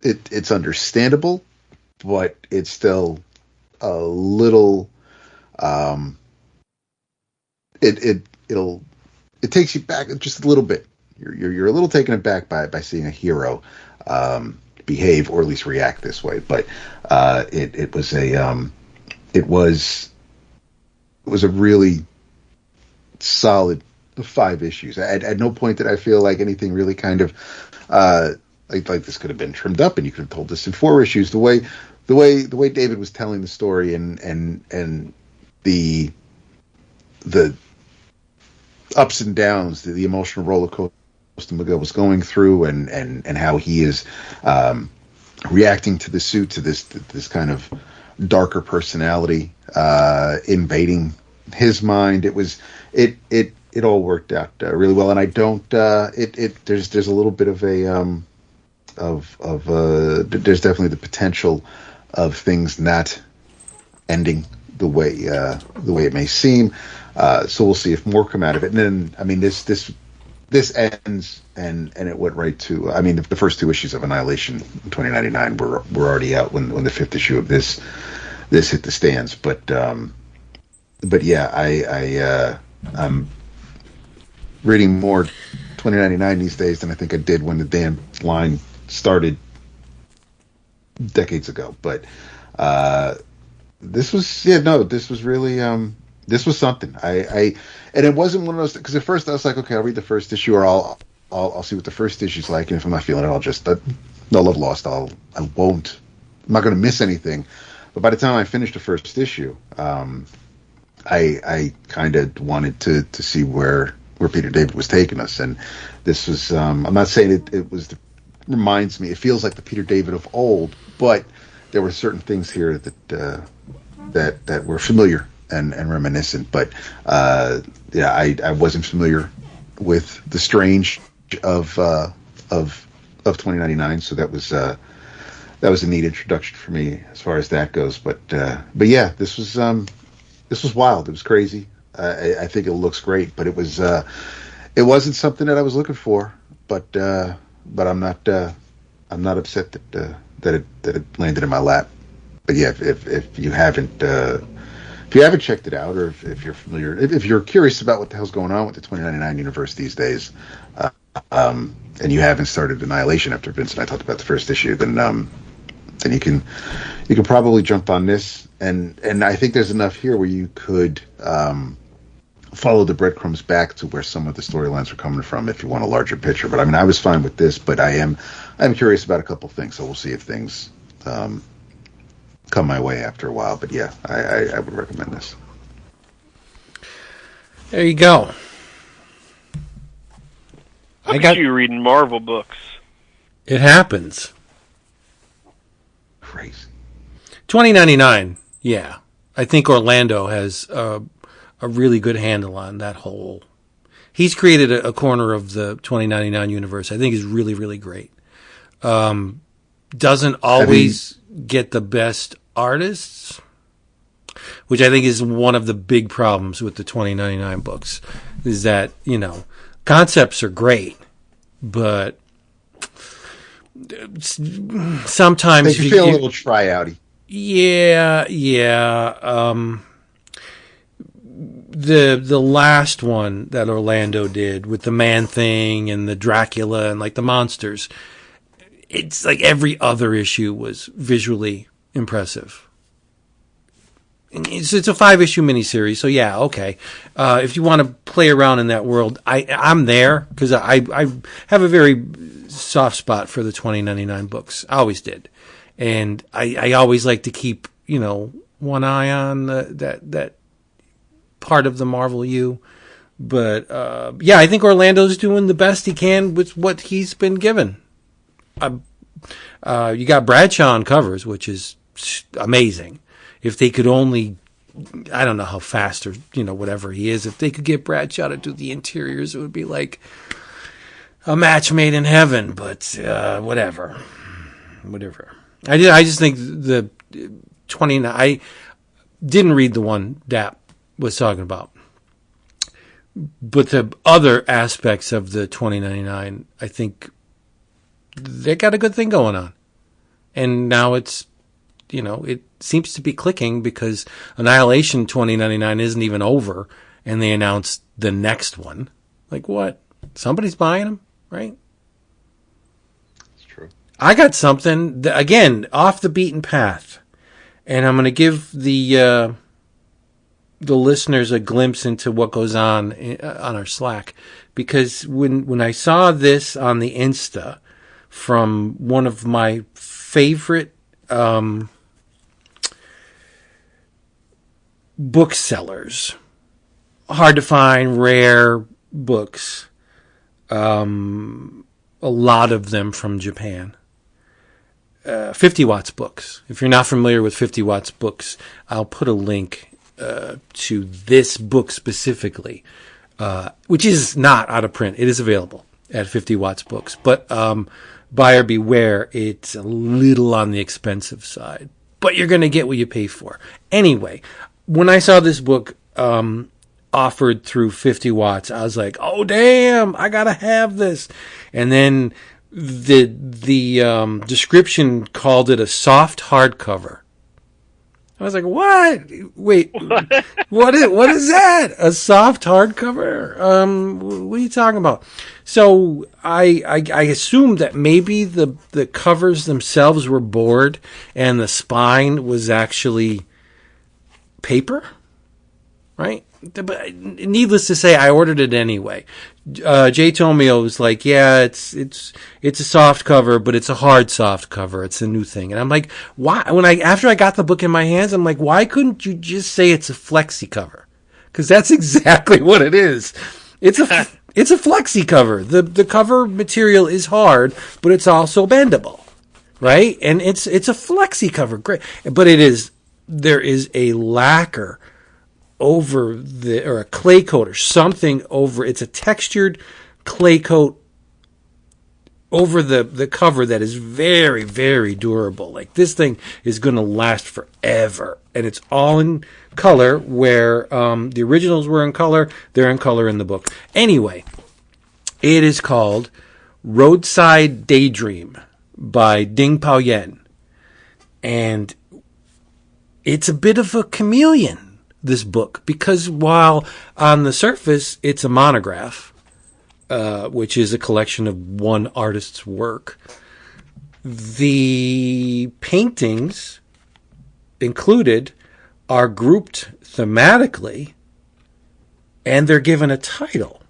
it's understandable, but it's still a little it takes you back just a little bit. You're a little taken aback by seeing a hero behave or at least react this way, but it was a really solid 5 issues. At no point did I feel like anything really kind of like this could have been trimmed up, and you could have told this in 4 issues. The way David was telling the story, and the ups and downs, the emotional roller coaster Miguel was going through, and how he is reacting to the suit, to this kind of darker personality invading his mind. It all worked out really well, and I don't. There's a little bit of a there's definitely the potential of things not ending the way it may seem. So we'll see if more come out of it. And then, I mean, this ends, and it went right to. I mean, the first 2 issues of Annihilation in 2099 were already out when the 5th issue of this hit the stands. But yeah, I'm reading more 2099 these days than I think I did when the damn line started decades ago. But this was really this was something. And it wasn't one of those, because at first I was like, okay, I'll read the first issue, or I'll see what the first issue's like, and if I'm not feeling it, I'll just no love lost. I'm not going to miss anything. But by the time I finished the first issue, I kind of wanted to see where Peter David was taking us, and this was. I'm not saying it was. Reminds me. It feels like the Peter David of old, but there were certain things here that were familiar and reminiscent. But I wasn't familiar with the Strange of 2099, so that was a neat introduction for me as far as that goes. But yeah, this was wild. It was crazy. I think it looks great, but it wasn't something that I was looking for. But I'm not upset that it landed in my lap. But yeah, if you haven't checked it out, or if you're familiar, if you're curious about what the hell's going on with the 2099 universe these days, and you haven't started Annihilation after Vince and I talked about the first issue, then you can probably jump on this, and I think there's enough here where you could follow the breadcrumbs back to where some of the storylines are coming from if you want a larger picture. But I mean, I was fine with this, but I'm curious about a couple things, so we'll see if things come my way after a while. But yeah, I would recommend this. There you go. I got you reading Marvel books. It happens. Crazy. 2099. Yeah, I think Orlando has a really good handle on that whole. He's created a corner of the 2099 universe. I think is really, really great. Doesn't always get the best artists, which I think is one of the big problems with the 2099 books, is that, concepts are great, but sometimes they can feel a little try-outy. Yeah. The last one that Orlando did with the Man-Thing and the Dracula and like the monsters, it's like every other issue was visually impressive. It's a 5-issue miniseries, so yeah, okay. If you want to play around in that world, I'm there because I have a very soft spot for the 2099 books. I always did, and I always like to keep one eye on that part of the Marvel U. But yeah, I think Orlando's doing the best he can with what he's been given. You got Bradshaw on covers, which is amazing. If they could only, I don't know how fast or, whatever he is, if they could get Bradshaw to do the interiors, it would be like a match made in heaven, but whatever. I just think the 29, I didn't read the one Dap was talking about. But the other aspects of the 2099, I think they got a good thing going on. And now it's, it seems to be clicking because Annihilation 2099 isn't even over, and they announced the next one. Like, what? Somebody's buying them, right? It's true. I got something, that, again, off the beaten path. And I'm going to give the listeners a glimpse into what goes on our Slack. Because when I saw this on the Insta from one of my favorite booksellers, hard to find, rare books, a lot of them from Japan, 50 Watts Books. If you're not familiar with 50 Watts Books, I'll put a link to this book specifically, which is not out of print. It is available at 50 Watts Books, but buyer beware, it's a little on the expensive side, but you're going to get what you pay for. Anyway, when I saw this book offered through 50 Watts, I was like, oh damn, I gotta have this. And then the description called it a soft hardcover. I was like, what? Wait, what is that? A soft hardcover? What are you talking about? So I assumed that maybe the covers themselves were board and the spine was actually paper, right? But needless to say, I ordered it anyway. Jay Tomio was like, yeah, it's a soft cover, but it's a hard soft cover. It's a new thing. And I'm like, why? After I got the book in my hands, I'm like, why couldn't you just say it's a flexi cover? Because that's exactly what it is. It's a flexi cover. The cover material is hard, but it's also bendable, right? And it's a flexi cover. Great. But there is a lacquer over or a clay coat or something over. It's a textured clay coat over the cover that is very, very durable. Like, this thing is going to last forever. And it's all in color, where the originals were in color. They're in color in the book. Anyway, it is called Roadside Daydream by Pao-yen. And it's a bit of a chameleon, this book, because while on the surface it's a monograph, which is a collection of one artist's work, the paintings included are grouped thematically, and they're given a title.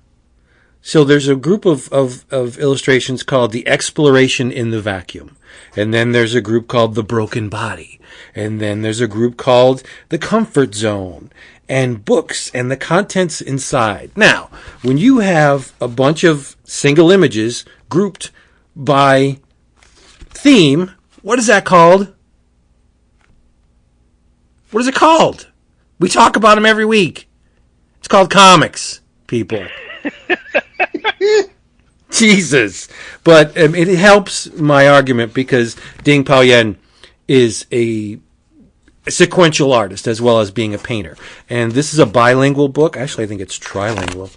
So there's a group of illustrations called The Exploration in the Vacuum. And then there's a group called The Broken Body. And then there's a group called The Comfort Zone. And books and the contents inside. Now, when you have a bunch of single images grouped by theme, what is that called? What is it called? We talk about them every week. It's called comics, people. Jesus. But it helps my argument because Pao-yen is a sequential artist as well as being a painter. And this is a bilingual book. Actually, I think it's trilingual.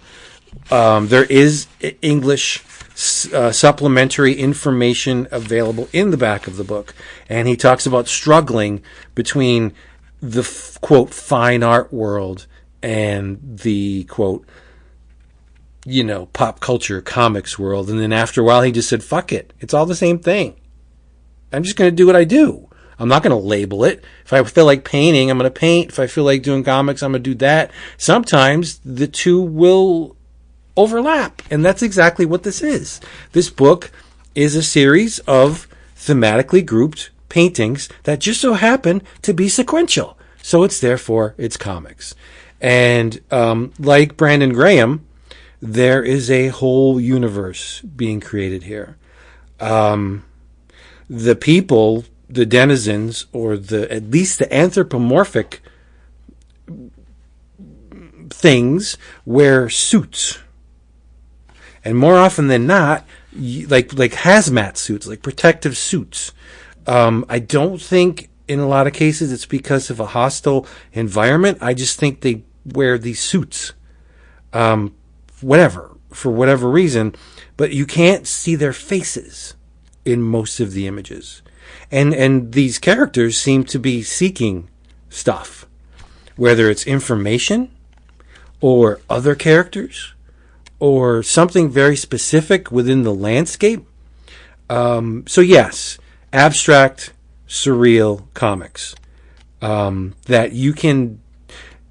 There is English supplementary information available in the back of the book. And he talks about struggling between the, quote, fine art world and the, quote, pop culture comics world. And then after a while, he just said, fuck it. It's all the same thing. I'm just going to do what I do. I'm not going to label it. If I feel like painting, I'm going to paint. If I feel like doing comics, I'm going to do that. Sometimes the two will overlap, and that's exactly what this is. This book is a series of thematically grouped paintings that just so happen to be sequential. So it's comics. And like Brandon Graham, there is a whole universe being created here. The people, the denizens, or at least the anthropomorphic things wear suits. And more often than not, like hazmat suits, like protective suits. I don't think in a lot of cases it's because of a hostile environment. I just think they wear these suits, for whatever reason. But you can't see their faces in most of the images. And these characters seem to be seeking stuff, whether it's information or other characters or something very specific within the landscape. So yes, abstract, surreal comics that you can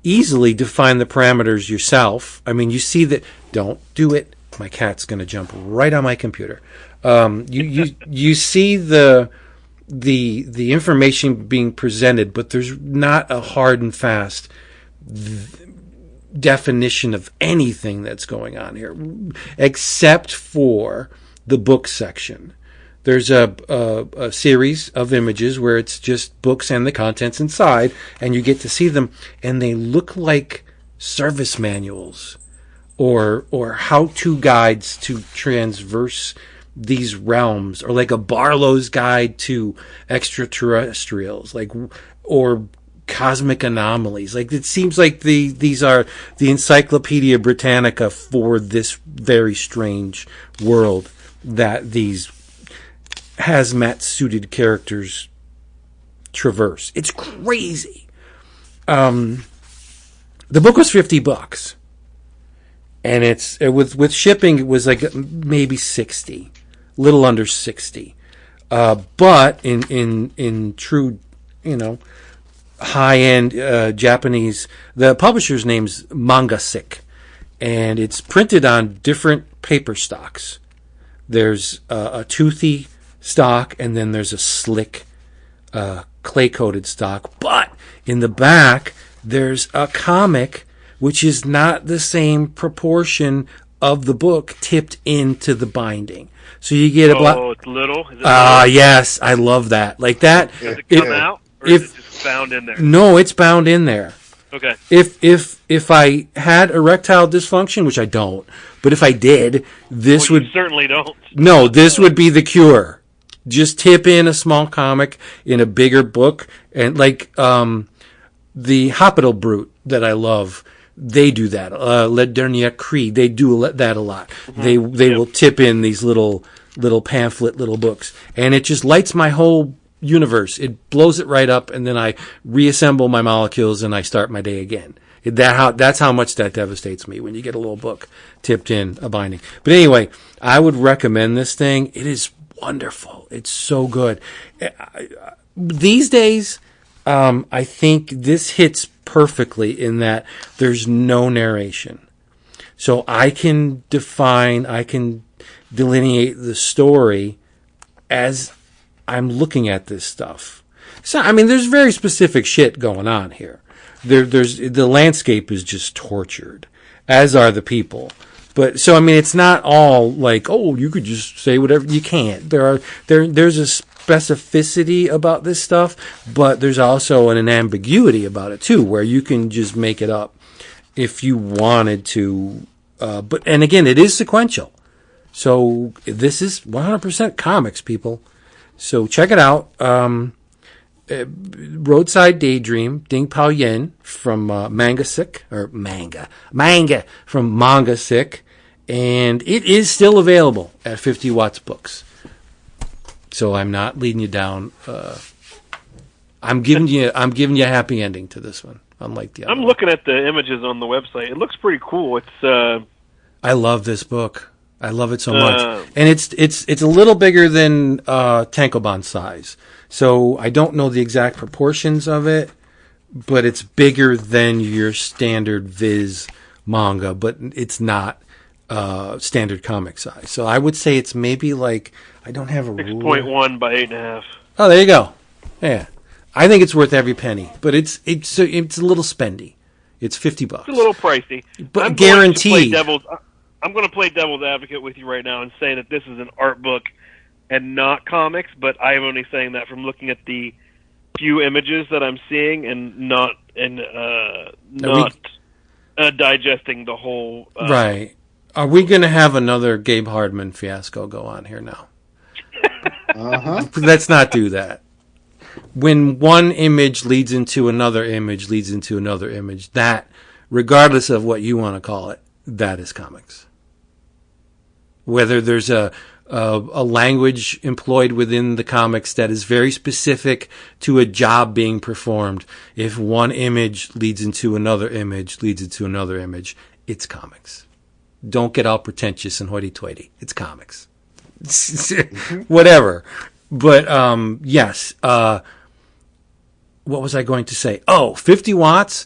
easily define the parameters yourself. I mean, you see that. Don't do it. My cat's going to jump right on my computer. You see the information being presented, but there's not a hard and fast definition of anything that's going on here, except for the book section. There's a series of images where it's just books and the contents inside, and you get to see them, and they look like service manuals or how-to guides to transverse these realms, or like a Barlow's guide to extraterrestrials, or cosmic anomalies. Like, it seems like these are the Encyclopedia Britannica for this very strange world that these hazmat suited characters traverse. It's crazy. The book was $50, and with shipping it was like maybe 60, little under 60. But in true, high end Japanese, the publisher's name's Mangasick, and it's printed on different paper stocks. There's a toothy stock, and then there's a slick clay-coated stock. But in the back, there's a comic which is not the same proportion of the book tipped into the binding. So you get it's little? Is it little? Yes, I love that. Like that. Does it come out, or is it just bound in there? No, it's bound in there. Okay. If I had erectile dysfunction, which I don't, but if I did, this would... You certainly don't. No, this would be the cure. Just tip in a small comic in a bigger book, and like the Hospital Brute that I love, they do that. Le Dernier Cri, they do that a lot. Mm-hmm. They will tip in these little pamphlet little books, and it just lights my whole universe. It blows it right up, and then I reassemble my molecules and I start my day again. That's how much that devastates me when you get a little book tipped in a binding. But anyway, I would recommend this thing. It is wonderful. It's so good. These days, I think this hits perfectly in that there's no narration. So I can delineate the story as I'm looking at this stuff. So, I mean, there's very specific shit going on here. There's the landscape is just tortured, as are the people. But so, I mean, it's not all like, oh, you could just say whatever. You can't. There's a specificity about this stuff, but there's also an ambiguity about it too, where you can just make it up if you wanted to. And again, it is sequential. So this is 100% comics, people. So check it out. Roadside Daydream, Ding Pao-yen from Mangasick, or manga from Mangasick, and it is still available at 50 Watts Books. So I'm not leading you down. I'm giving you a happy ending to this one, unlike the other. I'm looking at the images on the website. It looks pretty cool. It's I love this book. I love it so much, and it's a little bigger than Tankobon size. So I don't know the exact proportions of it, but it's bigger than your standard Viz manga, but it's not standard comic size. So I would say it's maybe like, I don't have a 6.1 by 8.5. Oh, there you go. Yeah, I think it's worth every penny, but it's a little spendy. It's $50. It's a little pricey, but I'm guaranteed. I'm going to play devil's advocate with you right now and say that this is an art book and not comics, but I am only saying that from looking at the few images that I'm seeing and not digesting the whole. Right. Are we going to have another Gabe Hardman fiasco go on here now? Let's not do that. When one image leads into another image, that, regardless of what you want to call it, that is comics. Whether there's a language employed within the comics that is very specific to a job being performed, if one image leads into another image, it's comics. Don't get all pretentious and hoity-toity. It's comics. Whatever. But, yes. What was I going to say? 50 watts.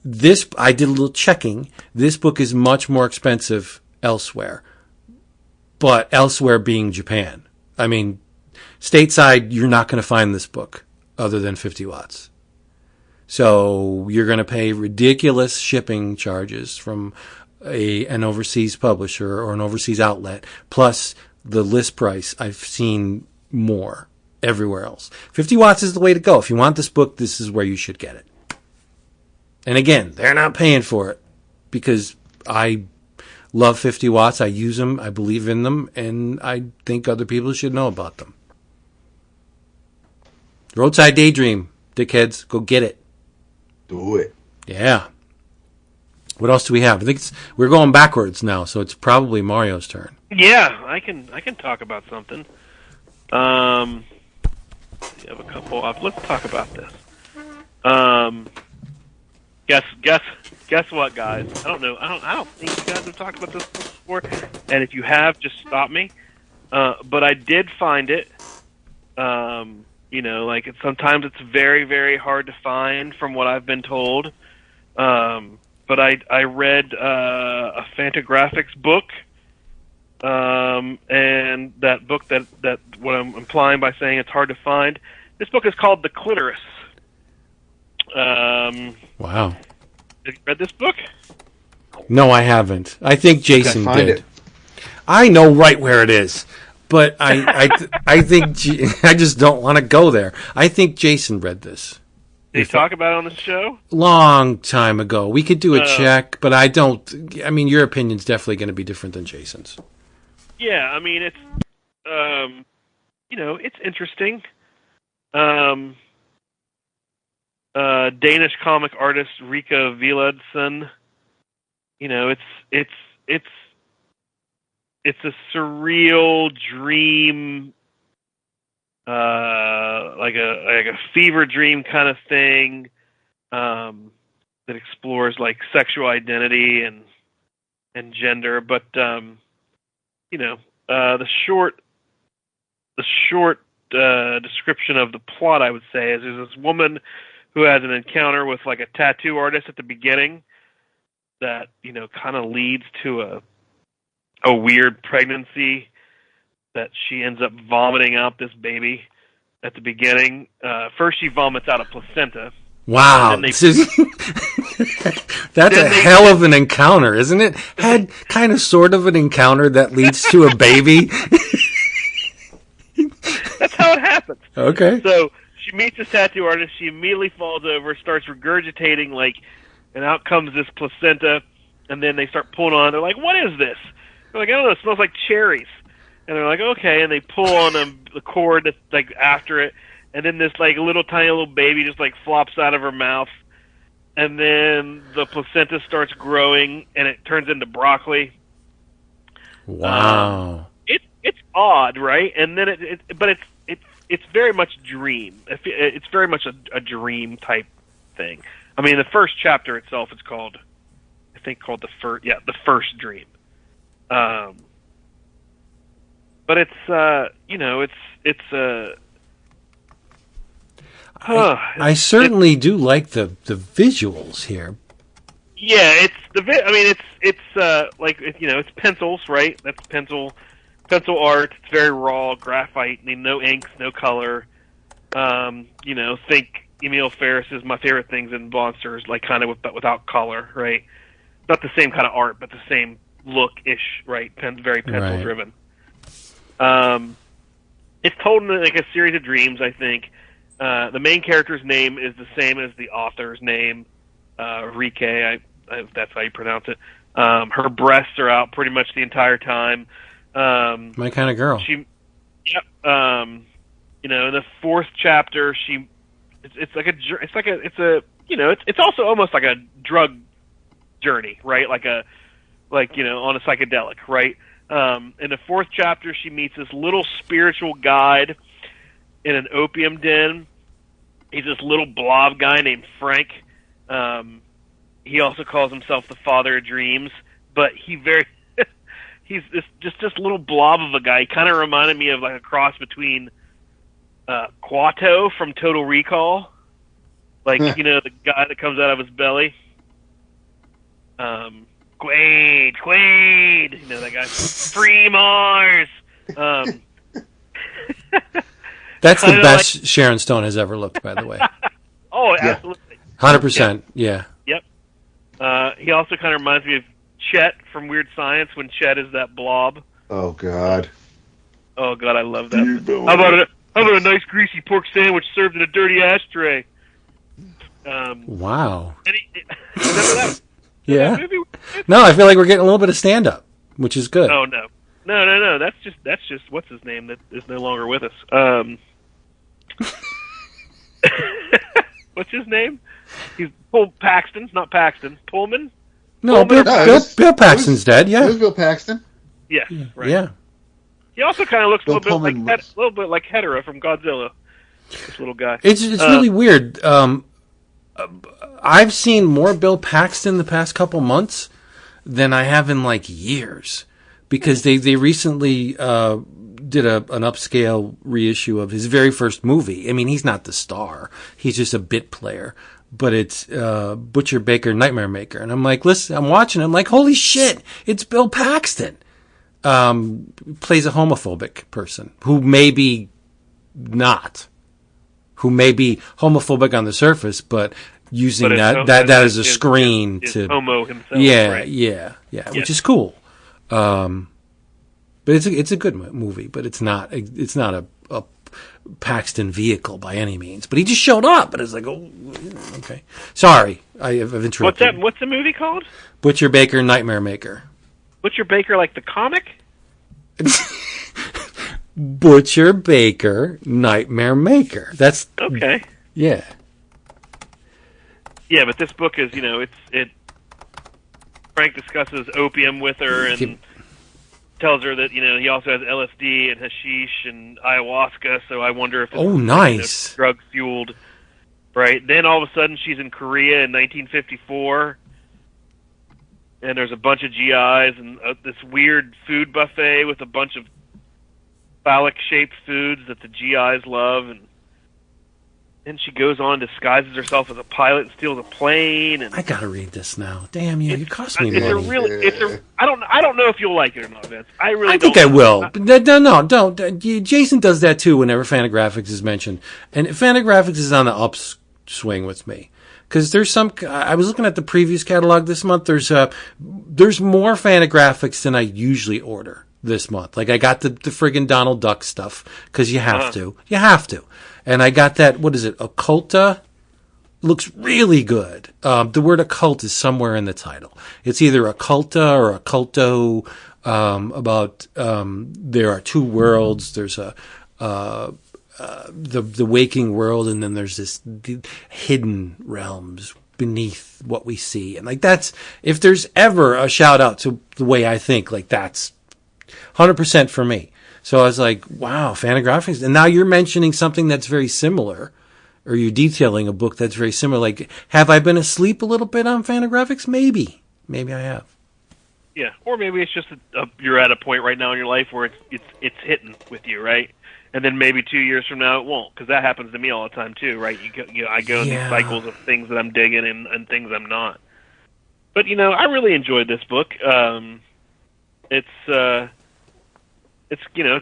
I did a little checking. This book is much more expensive elsewhere. But elsewhere being Japan. I mean, stateside, you're not going to find this book other than 50 watts. So you're going to pay ridiculous shipping charges from an overseas publisher or an overseas outlet, plus the list price. I've seen more everywhere else. 50 watts is the way to go. If you want this book, this is where you should get it. And again, they're not paying for it because I love 50 watts. I use them. I believe in them. And I think other people should know about them. Roadside Daydream, dickheads. Go get it. Do it. Yeah. What else do we have? I think we're going backwards now, so it's probably Mario's turn. Yeah, I can talk about something. You have a couple of. Let's talk about this. Guess what, guys? I don't know. I don't think you guys have talked about this before. And if you have, just stop me. But I did find it. Sometimes it's very, very hard to find, from what I've been told. But I read a Fantagraphics book. And that book that what I'm implying by saying it's hard to find. This book is called The Clitoris. Wow. Have you read this book? No, I haven't. I think Jason did. It. I know right where it is, but I think I just don't want to go there. I think Jason read this. Did you talk about it on the show? Long time ago. We could do a check, but I don't. I mean, your opinion's definitely going to be different than Jason's. Yeah, I mean, it's it's interesting. Danish comic artist Rikke Villadsen. It's a surreal dream, like a fever dream kind of thing, that explores like sexual identity and gender. But the short description of the plot, I would say, is there's this woman who has an encounter with like a tattoo artist at the beginning that, kind of leads to a weird pregnancy that she ends up vomiting out this baby at the beginning. First she vomits out a placenta. Wow. That's a hell of an encounter, isn't it? Had kind of sort of an encounter that leads to a baby. That's how it happens. Okay. So she meets this tattoo artist. She immediately falls over, starts regurgitating, and out comes this placenta. And then they start pulling on. They're like, "What is this?" They're like, "I don't know. It smells like cherries." And they're like, "Okay." And they pull on the cord that's like after it. And then this like little tiny little baby just like flops out of her mouth. And then the placenta starts growing, and it turns into broccoli. Wow. It's odd, right? And then it's very much dream. It's very much a dream type thing. I mean, the first chapter itself is called the first dream. but it's I certainly do like the visuals here. Yeah, it's like it's pencils, right? That's pencil art. It's very raw, graphite. No inks, no color. Think Emil Ferris is my favorite things in monsters, like kind of without color, right? Not the same kind of art, but the same look-ish, right? Very pencil driven. It's told in like a series of dreams, I think. The main character's name is the same as the author's name, Rikke. That's how you pronounce it. Her breasts are out pretty much the entire time. My kind of girl. In the fourth chapter, it's also almost like a drug journey, right? On a psychedelic, right? In the fourth chapter, she meets this little spiritual guide in an opium den. He's this little blob guy named Frank. He also calls himself the father of dreams, but he's this little blob of a guy. He kind of reminded me of like a cross between Quato from Total Recall, the guy that comes out of his belly. Quaid, that guy. Free Mars. That's the best Sharon Stone has ever looked, by the way. Oh, absolutely. 100%, yeah. Yep. He also kind of reminds me of Chet from Weird Science when Chet is that blob. Oh, God. Oh, God, I love that. How about a nice greasy pork sandwich served in a dirty ashtray? Wow. Remember that? Yeah. That movie? No, I feel like we're getting a little bit of stand-up, which is good. Oh, no. No. That's just what's his name that is no longer with us. What's his name? He's Paxton, not Paxton. Pullman? No, Bill Paxton's dead. Yeah, it was Bill Paxton. Yes, right. Yeah. He also kind of looks a little bit like Hedera from Godzilla. This little guy. It's really weird. I've seen more Bill Paxton the past couple months than I have in like years, because they recently did an upscale reissue of his very first movie. I mean, he's not the star; he's just a bit player. But it's Butcher Baker Nightmare Maker, and I'm like, listen, I'm watching. I'm like, holy shit, it's Bill Paxton. Plays a homophobic person who may be homophobic on the surface, but using that as a screen to homo himself. Yeah, which is cool. But it's a good movie, but it's not a Paxton vehicle by any means. But he just showed up, and it's like, oh, okay. Sorry, I've interrupted. What's the movie called? Butcher Baker Nightmare Maker. Butcher Baker, like the comic? Butcher Baker Nightmare Maker. That's okay. Yeah. Yeah, but this book is, Frank discusses opium with her and tells her that, he also has LSD and hashish and ayahuasca, so I wonder if it's nice. Drug fueled. Right. Then all of a sudden she's in Korea in 1954. And there's a bunch of GIs and this weird food buffet with a bunch of phallic-shaped foods that the GIs love. And then she goes on, disguises herself as a pilot, and steals a plane. And I gotta read this now. Damn you! You cost me money. I don't know if you'll like it or not, Vince. I think I will. No, don't. Jason does that too whenever Fantagraphics is mentioned, and Fantagraphics is on the upswing with me. Because there's I was looking at the previous catalog this month. There's more Fantagraphics than I usually order this month. Like I got the friggin' Donald Duck stuff because you have to, and I got that. What is it? Occulta. Looks really good. The word occult is somewhere in the title. It's either occulta or occulto. About there are two worlds. There's the waking world, and then there's this hidden realms beneath what we see. And like that's, if there's ever a shout out to the way I think, like that's 100% for me. So I was like, wow, Fantagraphics. And now you're mentioning something that's very similar, or you're detailing a book that's very similar. Like, have I been asleep a little bit on Fantagraphics? Maybe I have. Yeah, or maybe it's just you're at a point right now in your life where it's hitting with you, right? And then maybe 2 years from now it won't, because that happens to me all the time too, right? I go in these cycles of things that I'm digging and things I'm not. But I really enjoyed this book. It's got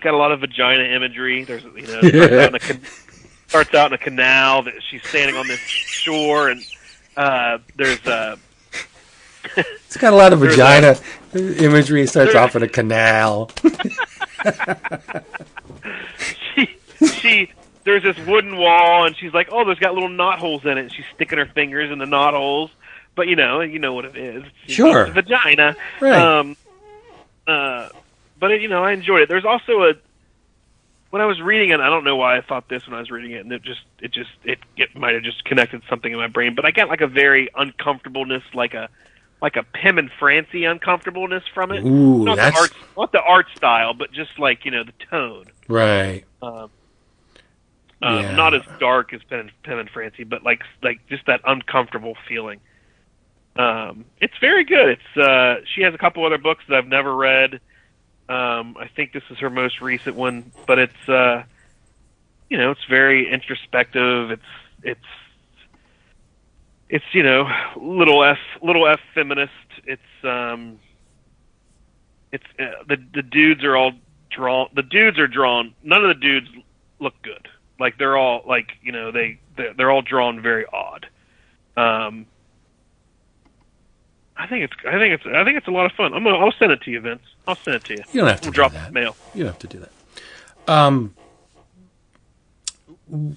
a lot of vagina imagery. There's starts out in a canal that she's standing on this shore, and there's it's got a lot of vagina imagery. It starts off in a canal. There's this wooden wall, and she's like, "Oh, there's got little knot holes in it." And she's sticking her fingers in the knot holes, but you know what it is. Sure, it's a vagina. Right. But I enjoyed it. There's also when I was reading it, I don't know why I thought this when I was reading it, and it might have just connected something in my brain. But I got like a very uncomfortableness, like a Pim and Francie uncomfortableness from it. Ooh, not the art style, but just like the tone. Right. Not as dark as Pim and Francie, but like just that uncomfortable feeling. It's very good. It's she has a couple other books that I've never read. I think this is her most recent one, but it's it's very introspective. It's little f feminist. It's the dudes are all drawn. The dudes are drawn. None of the dudes look good. Like they're all like they're all drawn very odd. I think it's a lot of fun. I'll send it to you, Vince. I'll send it to you. You don't have to drop that. Mail. You don't have to do that.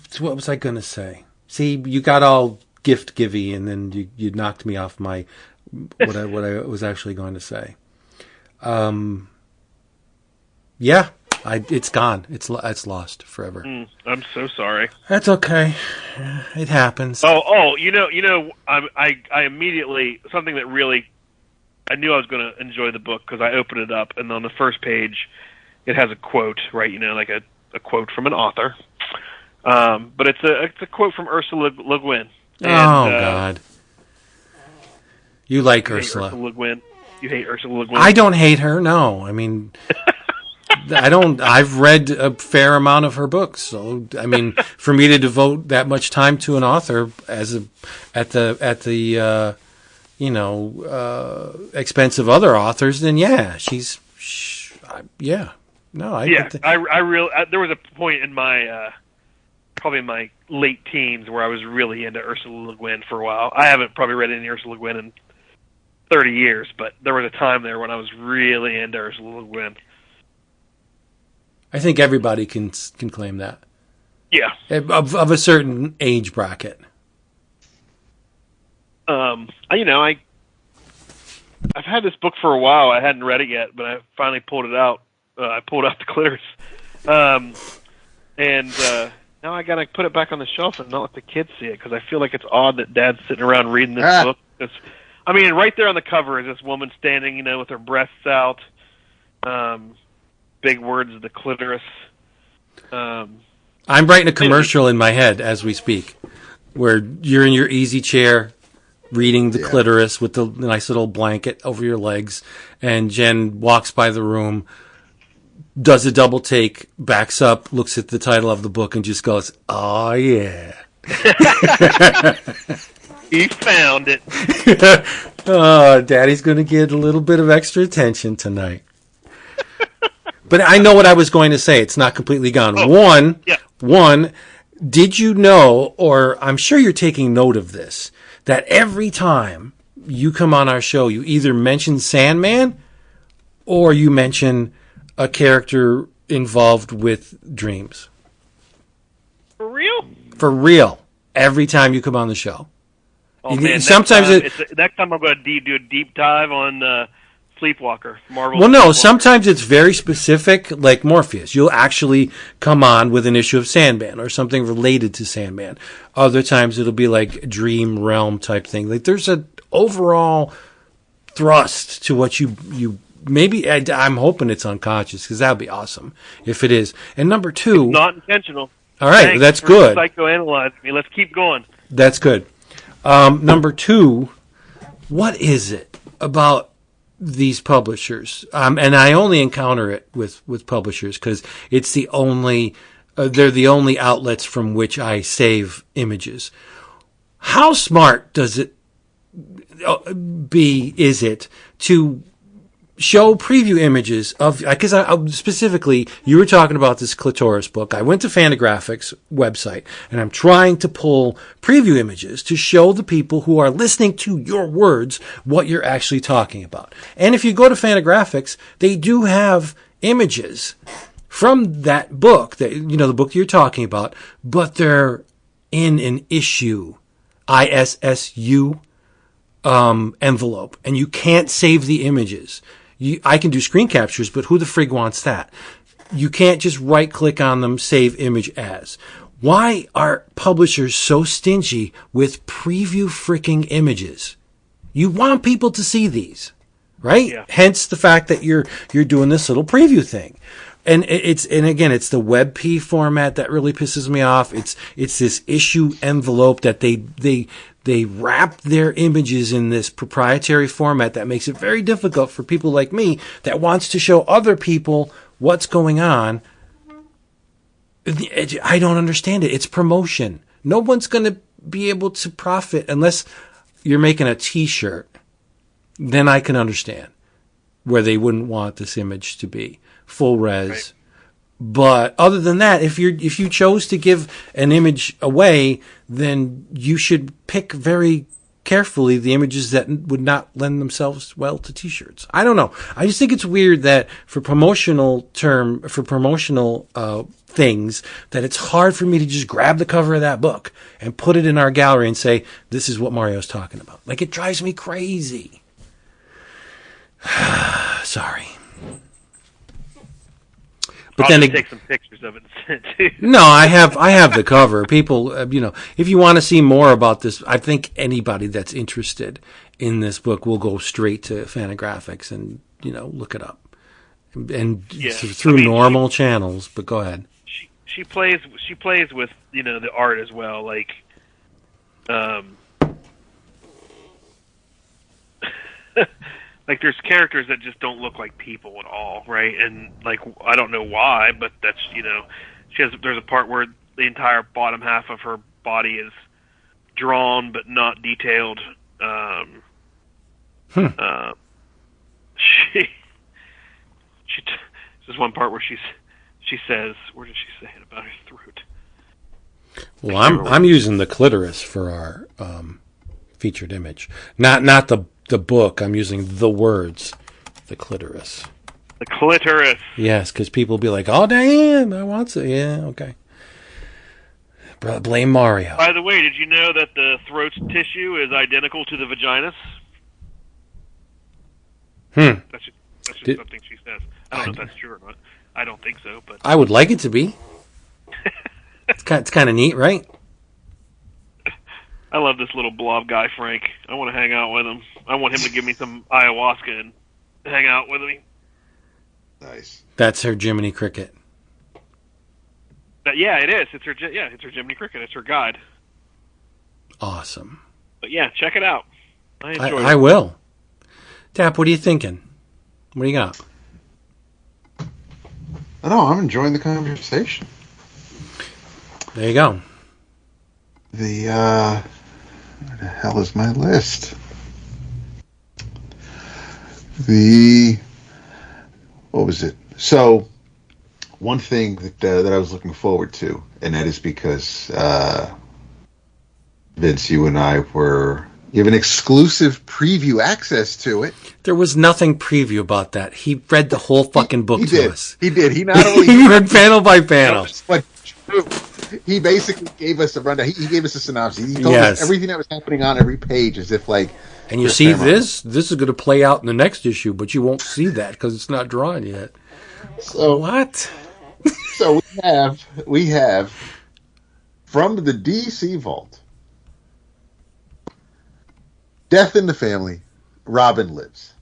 So what was I going to say? See, you got all gift-givey, and then you knocked me off my what I was actually going to say. Yeah, it's gone. It's lost forever. I'm so sorry. That's okay. It happens. Oh, I immediately, something that really, I knew I was going to enjoy the book because I opened it up, and on the first page, it has a quote, right? Like a quote from an author. But it's a quote from Ursula Le Guin. And, God. You like Ursula. Ursula Le Guin. You hate Ursula Le Guin? I don't hate her, no. I mean... I've read a fair amount of her books, so I mean, for me to devote that much time to an author at the expense of other authors, then yeah, there was a point in my probably in my late teens where I was really into Ursula Le Guin for a while. I haven't probably read any Ursula Le Guin in 30 years, but there was a time there when I was really into Ursula Le Guin. I think everybody can claim that. Yeah. Of a certain age bracket. I've had this book for a while. I hadn't read it yet, but I finally pulled it out. I pulled out the Clitoris. And now I got to put it back on the shelf and not let the kids see it, because I feel like it's odd that Dad's sitting around reading this book. Right there on the cover is this woman standing, with her breasts out. Big words, the clitoris. I'm writing a commercial in my head as we speak, where you're in your easy chair reading the clitoris with the nice little blanket over your legs, and Jen walks by the room, does a double take, backs up, looks at the title of the book, and just goes, "Oh yeah." He found it. Oh, Daddy's going to get a little bit of extra attention tonight. But I know what I was going to say. It's not completely gone. One, did you know, or I'm sure you're taking note of this, that every time you come on our show, you either mention Sandman or you mention a character involved with dreams. For real? For real. Every time you come on the show. Oh, man, sometimes next time I'm going to do a deep dive on... Sleepwalker, Marvel. Well, no, Sleepwalker. sometimes it's very specific, like Morpheus. You'll actually come on with an issue of Sandman or something related to Sandman. Other times it'll be like Dream Realm type thing. Like there's an overall thrust to what you maybe. I'm hoping it's unconscious, because that would be awesome if it is. And number two, it's not intentional. All right, Thanks that's for good. Psychoanalyzing me. Let's keep going. That's good. Number two, what is it about these publishers, and I only encounter it with publishers because it's the only they're the only outlets from which I save images. How smart is it to show preview images of, because specifically you were talking about this Clitoris book. I went to Fantagraphics website and I'm trying to pull preview images to show the people who are listening to your words what you're actually talking about. And if you go to Fantagraphics, they do have images from that book, that, you know, the book you're talking about, but they're in an issue, ISSU envelope, and you can't save the images. I can do screen captures, but who the frig wants that? You can't just right click on them, save image as. Why are publishers so stingy with preview freaking images? You want people to see these, right? Yeah. Hence the fact that you're doing this little preview thing. And it's the WebP format that really pisses me off. It's this issue envelope that they wrap their images in this proprietary format that makes it very difficult for people like me that wants to show other people what's going on. I don't understand it. It's promotion. No one's going to be able to profit unless you're making a T-shirt. Then I can understand where they wouldn't want this image to be full res. Right. But other than that, if you chose to give an image away, then you should pick very carefully the images that would not lend themselves well to T-shirts. I don't know. I just think it's weird that for promotional things, that it's hard for me to just grab the cover of that book and put it in our gallery and say, this is what Mario's talking about. Like, it drives me crazy. Sorry. But I'll then just take some pictures of it and send it to you. No, I have the cover. People, if you want to see more about this, I think anybody that's interested in this book will go straight to Fantagraphics and, look it up. And through normal channels, but go ahead. She plays with, the art as well, like like there's characters that just don't look like people at all, right? And like I don't know why, but that's there's a part where the entire bottom half of her body is drawn but not detailed. There's one part where she says, where does she say it about her throat? Well, I'm using the Clitoris for our featured image, not the book. I'm using the words, the Clitoris. The Clitoris. Yes, because people will be like, "Oh, damn, I want to." Yeah, okay. Blame Mario. By the way, did you know that the throat tissue is identical to the vaginas? That's just something she says. I don't know if that's true or not. I don't think so, but I would like it to be. It's kind of neat, right? I love this little blob guy, Frank. I want to hang out with him. I want him to give me some ayahuasca and hang out with me. Nice. That's her Jiminy Cricket. Yeah, it is. It's her Jiminy Cricket. It's her guide. Awesome. But yeah, check it out. I enjoy it. I will. Tap, what are you thinking? What do you got? I know, I'm enjoying the conversation. There you go. Where the hell is my list? What was it? So, one thing that I was looking forward to, and that is because Vince, you and I you have an exclusive preview access to it. There was nothing preview about that. He read the whole fucking book to us. He did. He not only he read panel by panel. But he basically gave us a rundown. He gave us a synopsis. He told us everything that was happening on every page, as if like. And you see, this is going to play out in the next issue, but you won't see that because it's not drawn yet. So what? So we have from the DC Vault, Death in the Family, Robin Lives.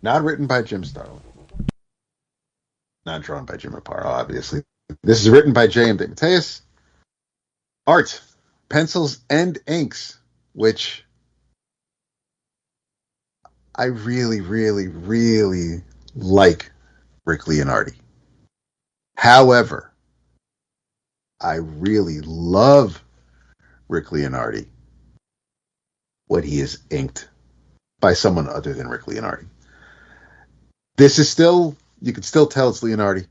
Not written by Jim Starlin. Not drawn by Jim Aparo, obviously. This is written by J.M. DeMatteis. Art, pencils and inks, which I really, really, really like Rick Leonardi. However, I really love Rick Leonardi when he is inked by someone other than Rick Leonardi. This is still, you can still tell it's Leonardi.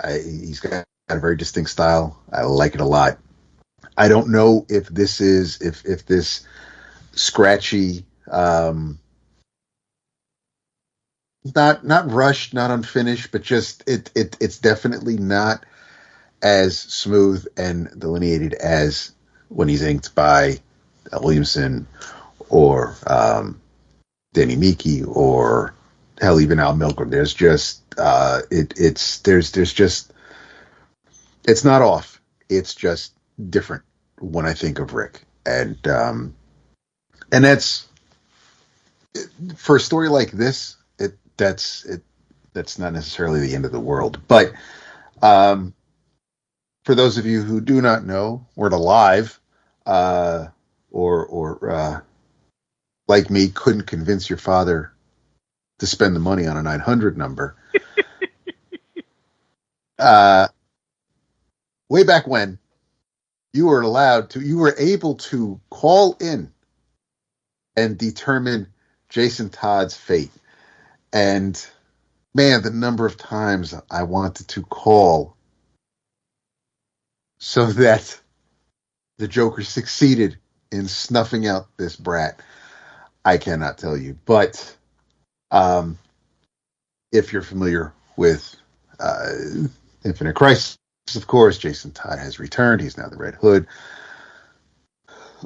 He's got a very distinct style. I like it a lot. I don't know if this is, if this scratchy, not rushed, not unfinished, but just it's definitely not as smooth and delineated as when he's inked by Williamson or Danny Miki or hell, even Al Milgrom. There's just it's not off. It's just different when I think of Rick, and that's for a story like this. That's not necessarily the end of the world, but for those of you who do not know, weren't alive, or like me, couldn't convince your father to spend the money on a 900 number. Way back when, you were able to call in and determine Jason Todd's fate. And man, the number of times I wanted to call so that the Joker succeeded in snuffing out this brat, I cannot tell you. But if you're familiar with Infinite Crisis, of course, Jason Todd has returned. He's now the Red Hood.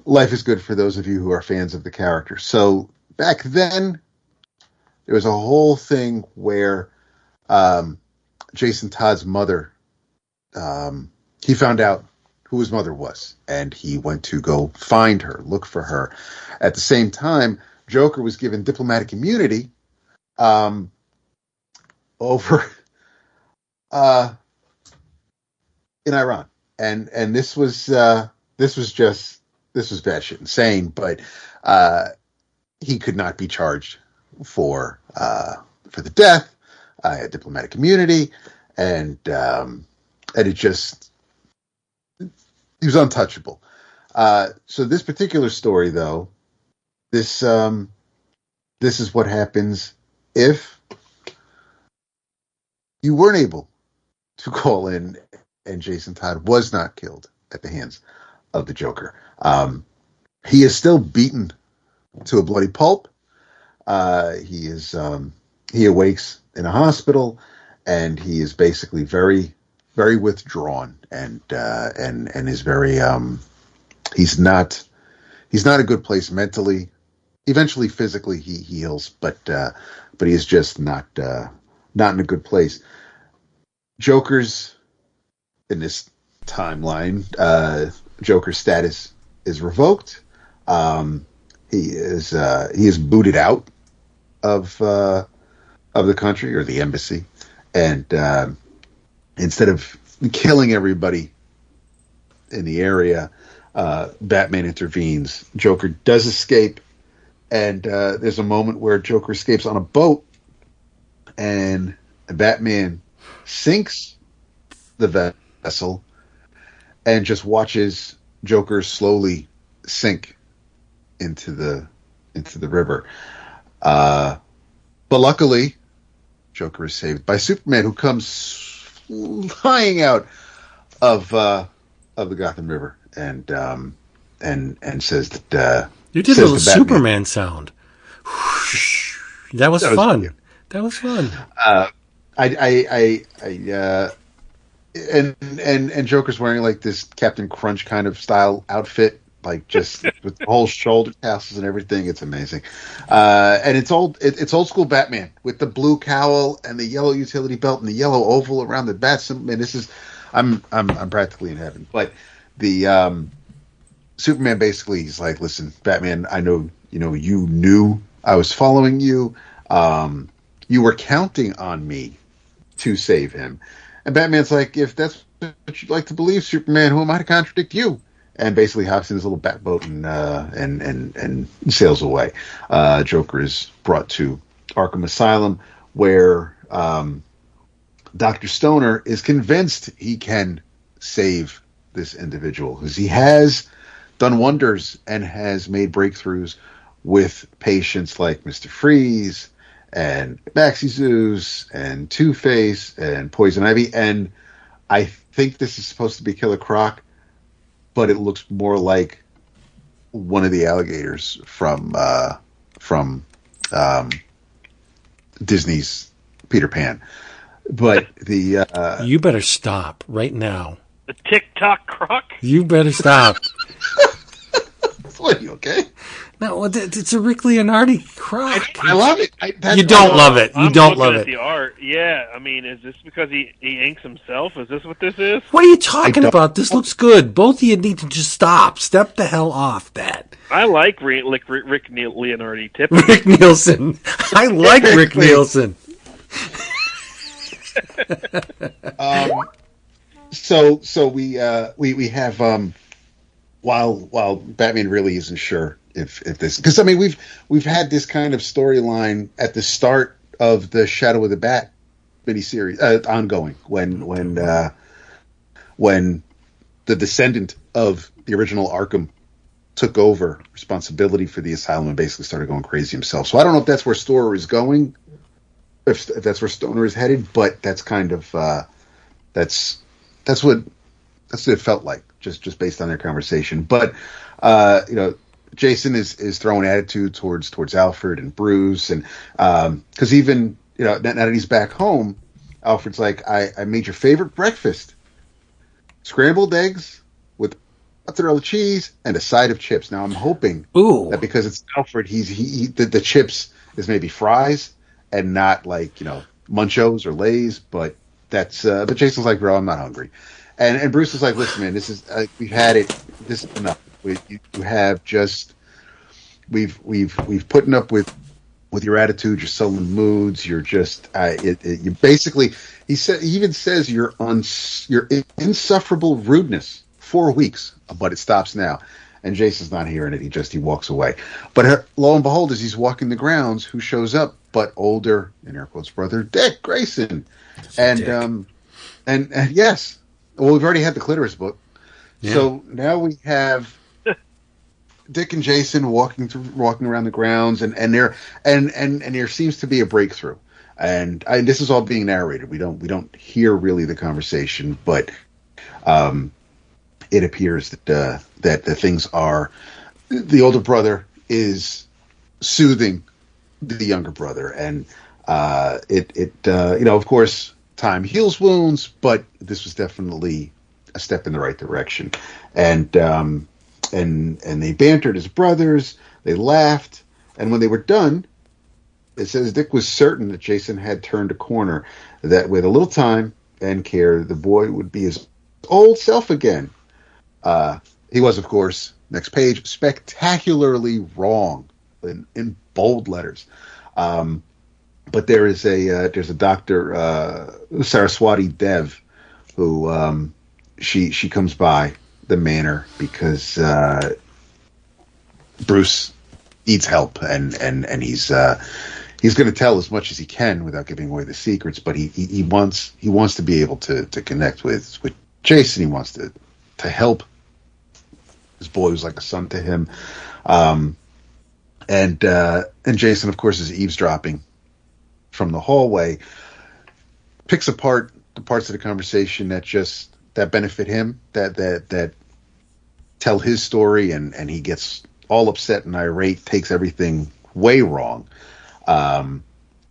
Life is good for those of you who are fans of the character. So back then, there was a whole thing where Jason Todd's mother, he found out who his mother was, and he went to go find her, look for her. At the same time, Joker was given diplomatic immunity over in Iran, and this was batshit insane, but he could not be charged for the death. I had diplomatic immunity, and it just, he was untouchable. So this particular story, though, this is what happens if you weren't able to call in and Jason Todd was not killed at the hands of the Joker. He is still beaten to a bloody pulp. He awakes in a hospital, and he is basically very, very withdrawn, and is very he's not a good place mentally. Eventually, physically, he heals, but he is just not in a good place. Joker's in this timeline, Joker's status is revoked. He is booted out of the country or the embassy, and instead of killing everybody in the area, Batman intervenes. Joker does escape, and there's a moment where Joker escapes on a boat, and Batman sinks the vessel and just watches Joker slowly sink into the river. But luckily, Joker is saved by Superman, who comes flying out of the Gotham River and says that you did a little Superman sound. That was fun. Weird. That was fun. And Joker's wearing like this Captain Crunch kind of style outfit, like just with the whole shoulder tassels and everything. It's amazing. And it's old school Batman with the blue cowl and the yellow utility belt and the yellow oval around the bat symbol. Man, this is, I'm practically in heaven. But the Superman basically, he's like, listen, Batman, I know, you knew I was following you. You were counting on me to save him. And Batman's like, if that's what you'd like to believe, Superman, who am I to contradict you? and basically hops in his little bat boat and sails away. Joker is brought to Arkham Asylum, where Dr. Stoner is convinced he can save this individual, because he has done wonders and has made breakthroughs with patients like Mr. Freeze and Maxie Zeus and Two-Face and Poison Ivy. And I think this is supposed to be Killer Croc, but it looks more like one of the alligators from Disney's Peter Pan. But the you better stop right now. The TikTok Croc? You better stop. What, are you okay? No, it's a Rick Leonardi Croc. I love it. You don't love it. You don't love it. The art, yeah. I mean, is this because he inks himself? Is this what this is? What are you talking about? This looks good. Both of you need to just stop. Step the hell off that. I like Rick Leonardi. Rick Nielsen. I like Rick Nielsen. So we have while Batman really isn't sure if this, because I mean we've had this kind of storyline at the start of the Shadow of the Bat miniseries ongoing when the descendant of the original Arkham took over responsibility for the asylum and basically started going crazy himself. So I don't know if that's where Stoner is going, if that's where Stoner is headed, but that's kind of that's what it felt like, just based on their conversation. But Jason is throwing attitude towards Alfred and Bruce, and because even now that he's back home, Alfred's like, I made your favorite breakfast: scrambled eggs with mozzarella cheese and a side of chips. Now I'm hoping that because it's Alfred, the chips is maybe fries and not like Munchos or Lay's, but but Jason's like, bro, I'm not hungry. And Bruce is like, listen, man, this is we've had it. This is enough. You have just we've putting up with your attitude, your sullen moods. You're just you basically. He even says your insufferable rudeness. 4 weeks, but it stops now. And Jason's not hearing it. He walks away. But lo and behold, as he's walking the grounds, who shows up but older, in air quotes, brother Dick Grayson. And yes. Well, we've already had the Clitoris book. Yeah. So now we have Dick and Jason walking around the grounds, and there seems to be a breakthrough. And this is all being narrated. We don't hear really the conversation, but it appears that the things are, the older brother is soothing the younger brother, and of course, time heals wounds, but this was definitely a step in the right direction. And they bantered as brothers. They laughed, and when they were done, it says Dick was certain that Jason had turned a corner, that with a little time and care, the boy would be his old self again. He was, of course, next page, spectacularly wrong in bold letters. But there's a Dr. Saraswati Dev who she comes by the manor because Bruce needs help, and he's going to tell as much as he can without giving away the secrets. But he wants to be able to connect with Jason. He wants to help his boy, who's like a son to him. And Jason, of course, is eavesdropping from the hallway, picks apart the parts of the conversation that benefit him, that tell his story, and he gets all upset and irate, takes everything way wrong,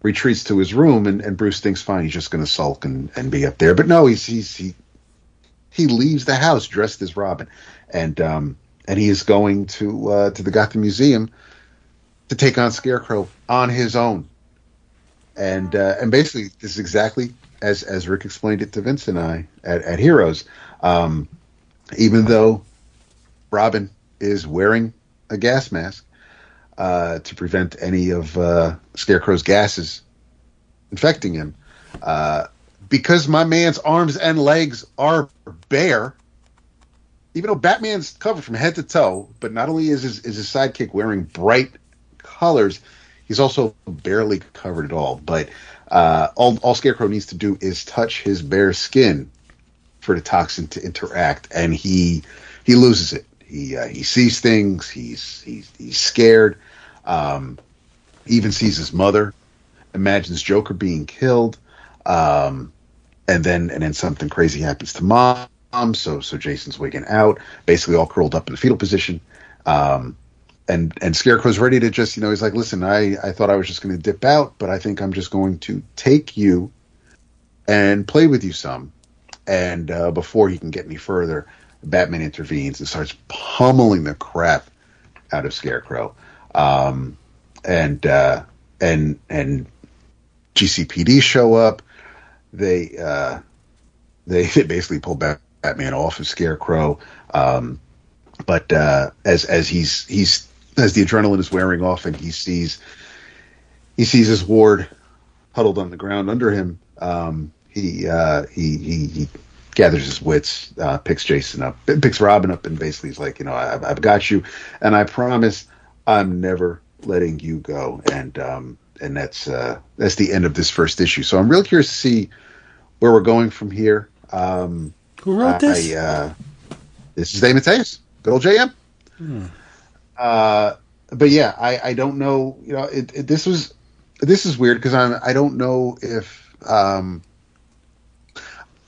retreats to his room, and Bruce thinks fine, he's just going to sulk and be up there. But no, he leaves the house dressed as Robin, and he is going to the Gotham Museum to take on Scarecrow on his own. And basically, this is exactly as Rick explained it to Vince and I at Heroes. Even though Robin is wearing a gas mask to prevent any of Scarecrow's gases infecting him, because my man's arms and legs are bare, even though Batman's covered from head to toe, but not only is his sidekick wearing bright colors, he's also barely covered at all. But all Scarecrow needs to do is touch his bare skin for the toxin to interact, and he loses it. He sees things. He's scared. He even sees his mother. Imagines Joker being killed. And then something crazy happens to Mom. So Jason's wigging out, basically all curled up in the fetal position. And Scarecrow's ready to just, he's like, listen, I thought I was just going to dip out, but I think I'm just going to take you and play with you some. And before he can get any further, Batman intervenes and starts pummeling the crap out of Scarecrow. And GCPD show up. They basically pull Batman off of Scarecrow. But as the adrenaline is wearing off and he sees his ward huddled on the ground under him, he gathers his wits, picks Robin up, and basically is like, I've got you, and I promise I'm never letting you go. And that's the end of this first issue. So I'm real curious to see where we're going from here. Who wrote this? This is Dave Mateus, good old JM. But yeah, I don't know. This is weird because I don't know if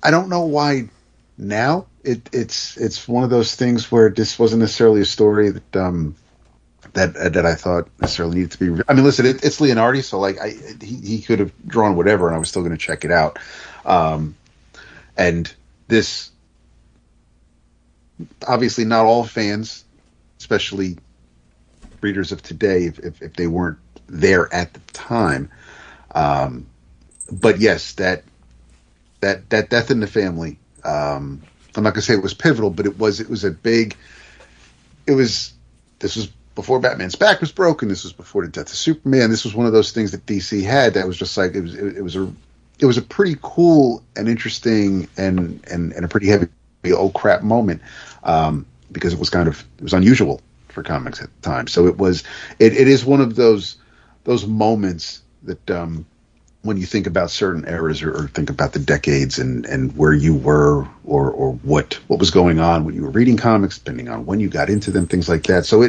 I don't know why now. It's one of those things where this wasn't necessarily a story that I thought necessarily needed to be. I mean, listen, it's Leonardi, so like he could have drawn whatever, and I was still going to check it out. And this, obviously, not all fans, especially readers of today, if they weren't there at the time. But yes, that death in the family. I'm not going to say it was pivotal, but it was a big. This was before Batman's back was broken. This was before the death of Superman. This was one of those things that DC had that was just like it was a pretty cool and interesting and a pretty heavy oh crap moment, because it was unusual for comics at the time. So it is one of those moments that when you think about certain eras or think about the decades and where you were or what was going on when you were reading comics, depending on when you got into them, things like that. So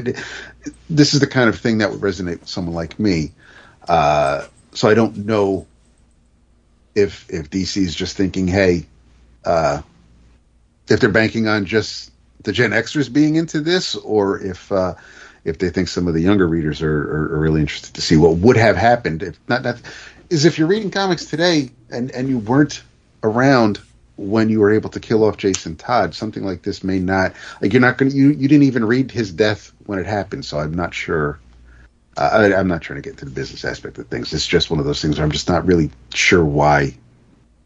this is the kind of thing that would resonate with someone like me. So I don't know if DC is just thinking, hey, if they're banking on just the Gen Xers being into this, or if they think some of the younger readers are really interested to see what would have happened. If you're reading comics today and you weren't around when you were able to kill off Jason Todd, something like this may not, like you didn't even read his death when it happened. So I'm not sure. I'm not trying to get into the business aspect of things. It's just one of those things where I'm just not really sure why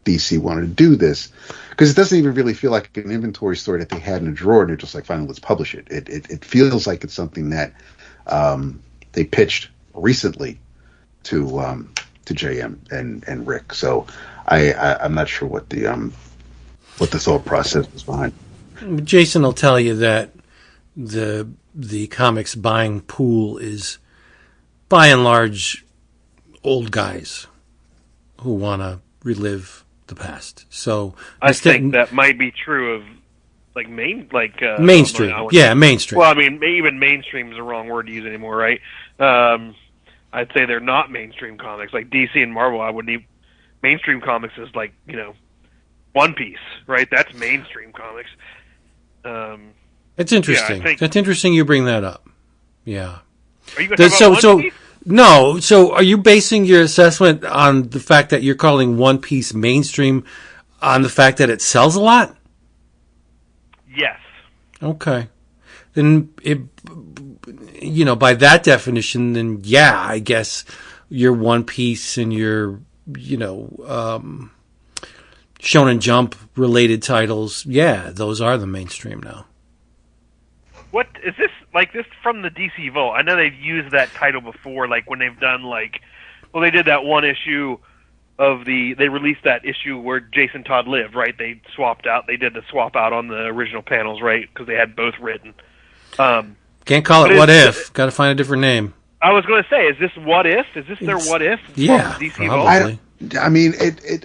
DC wanted to do this, because it doesn't even really feel like an inventory story that they had in a drawer and they're just like, fine, let's publish it. It feels like it's something that they pitched recently to JM and Rick. So I'm not sure what the thought process was behind. Jason will tell you that the comics buying pool is by and large old guys who want to relive the past. So I think that might be true of mainstream. Mainstream. Well, I mean, even mainstream is the wrong word to use anymore, right? I'd say they're not mainstream comics like DC and Marvel. I wouldn't even. Mainstream comics is like One Piece, right? That's mainstream comics. It's interesting. Yeah, That's interesting you bring that up. Yeah. Are you going to talk about One Piece? No. So are you basing your assessment on the fact that you're calling One Piece mainstream on the fact that it sells a lot? Yes. Okay. Then by that definition, then yeah, I guess your One Piece and your, Shonen Jump related titles, yeah, those are the mainstream now. What is this from the DC Vault? I know they've used that title before, like when they've done they did that one issue they released that issue where Jason Todd lived, right? They did the swap out on the original panels, right? Because they had both written. Can't call it What If. Got to find a different name. I was going to say, is this What If? Is this their What If? Yeah, DC probably. I mean,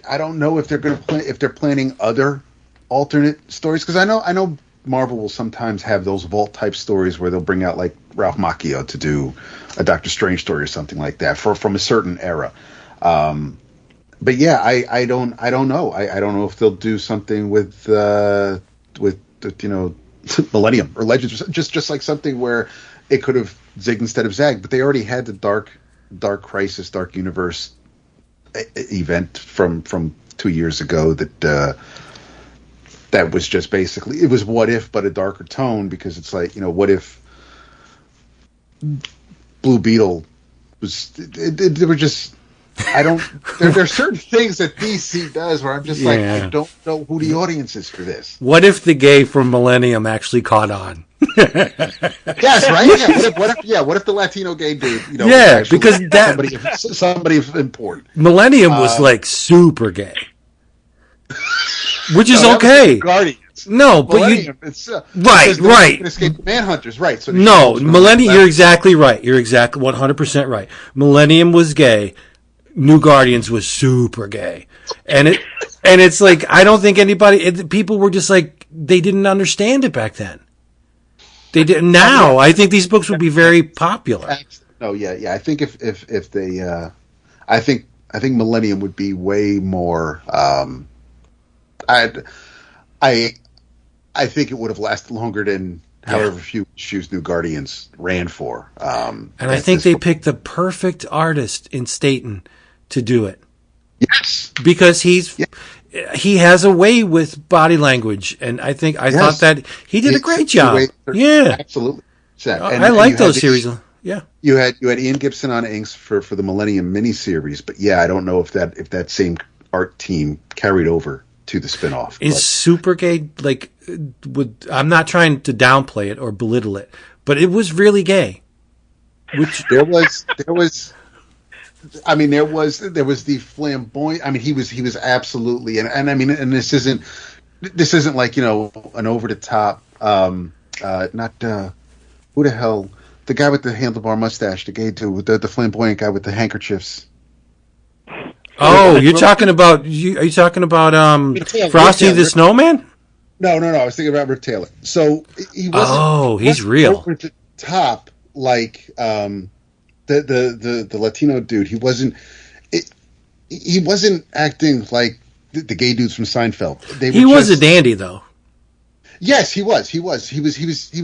I don't know if they're going to if they're planning other alternate stories, because I know Marvel will sometimes have those vault type stories where they'll bring out like Ralph Macchio to do a Doctor Strange story or something like that from a certain era. But yeah, I don't know. I don't know if they'll do something with Millennium or Legends, or just like something where it could have zigged instead of zagged. But they already had the Dark Crisis, Dark Universe event from 2 years ago that was just basically, it was What If but a darker tone, because it's like, what if Blue Beetle was they were just, I don't there are certain things that DC does where I'm just like, I don't know who the audience is for this. What if the gay from Millennium actually caught on? Yes, right? Yeah, what if the Latino gay dude, because that somebody important. Millennium was like super gay. Which is okay. Guardians. No, but Millennium, it's right. Escape the Manhunters, right? So no, Millennium. You're exactly right. You're exactly 100% right. Millennium was gay. New Guardians was super gay, and it's like, I don't think people were just like, they didn't understand it back then. They did. Now I think these books would be very popular. No, yeah. I think if they, I think Millennium would be way more. I think it would have lasted longer than however few issues New Guardians ran for. And I think they picked the perfect artist in Staten to do it. Yes, because he has a way with body language, and I thought that he did a great job. Absolutely. I like those series. Yeah, you had Ian Gibson on inks for the Millennium miniseries, but I don't know if that same art team carried over to the spinoff. Is super gay, like, I'm not trying to downplay it or belittle it, but it was really gay. Which there was. I mean, there was the flamboyant. I mean, he was absolutely, and I mean, and this isn't like, an over the top. Not who the hell, the guy with the handlebar mustache, the gay dude, the flamboyant guy with the handkerchiefs. Oh, you're talking about? Are you talking about Frosty the Snowman? No. I was thinking about Rick Taylor. So he wasn't. Oh, he's real. Over the top, like the Latino dude. He wasn't. He wasn't acting like the gay dudes from Seinfeld. He was a dandy, though. Yes, he was. He was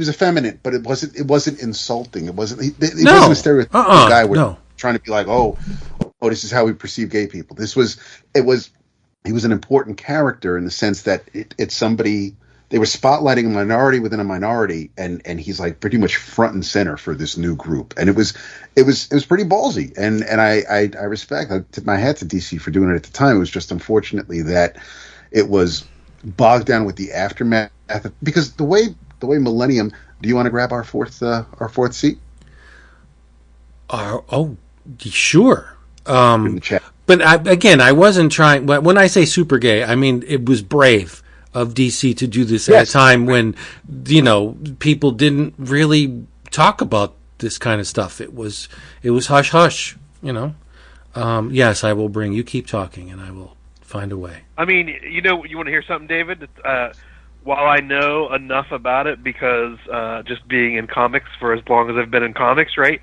effeminate, but it wasn't insulting. It wasn't. He wasn't a stereotypical guy trying to be like, oh, this is how we perceive gay people. He was an important character in the sense that it's somebody, they were spotlighting a minority within a minority, and he's like pretty much front and center for this new group. And it was pretty ballsy. And I respect, I tip my hat to DC for doing it at the time. It was just unfortunately that it was bogged down with the aftermath, because the way Millennium, do you want to grab our fourth seat? Sure. In the chat. But I wasn't trying. When I say super gay, I mean it was brave of DC to do this at a time when people didn't really talk about this kind of stuff. It was hush hush. Yes, I will bring. You keep talking, and I will find a way. I mean, you want to hear something, David? While I know enough about it, because just being in comics for as long as I've been in comics, right?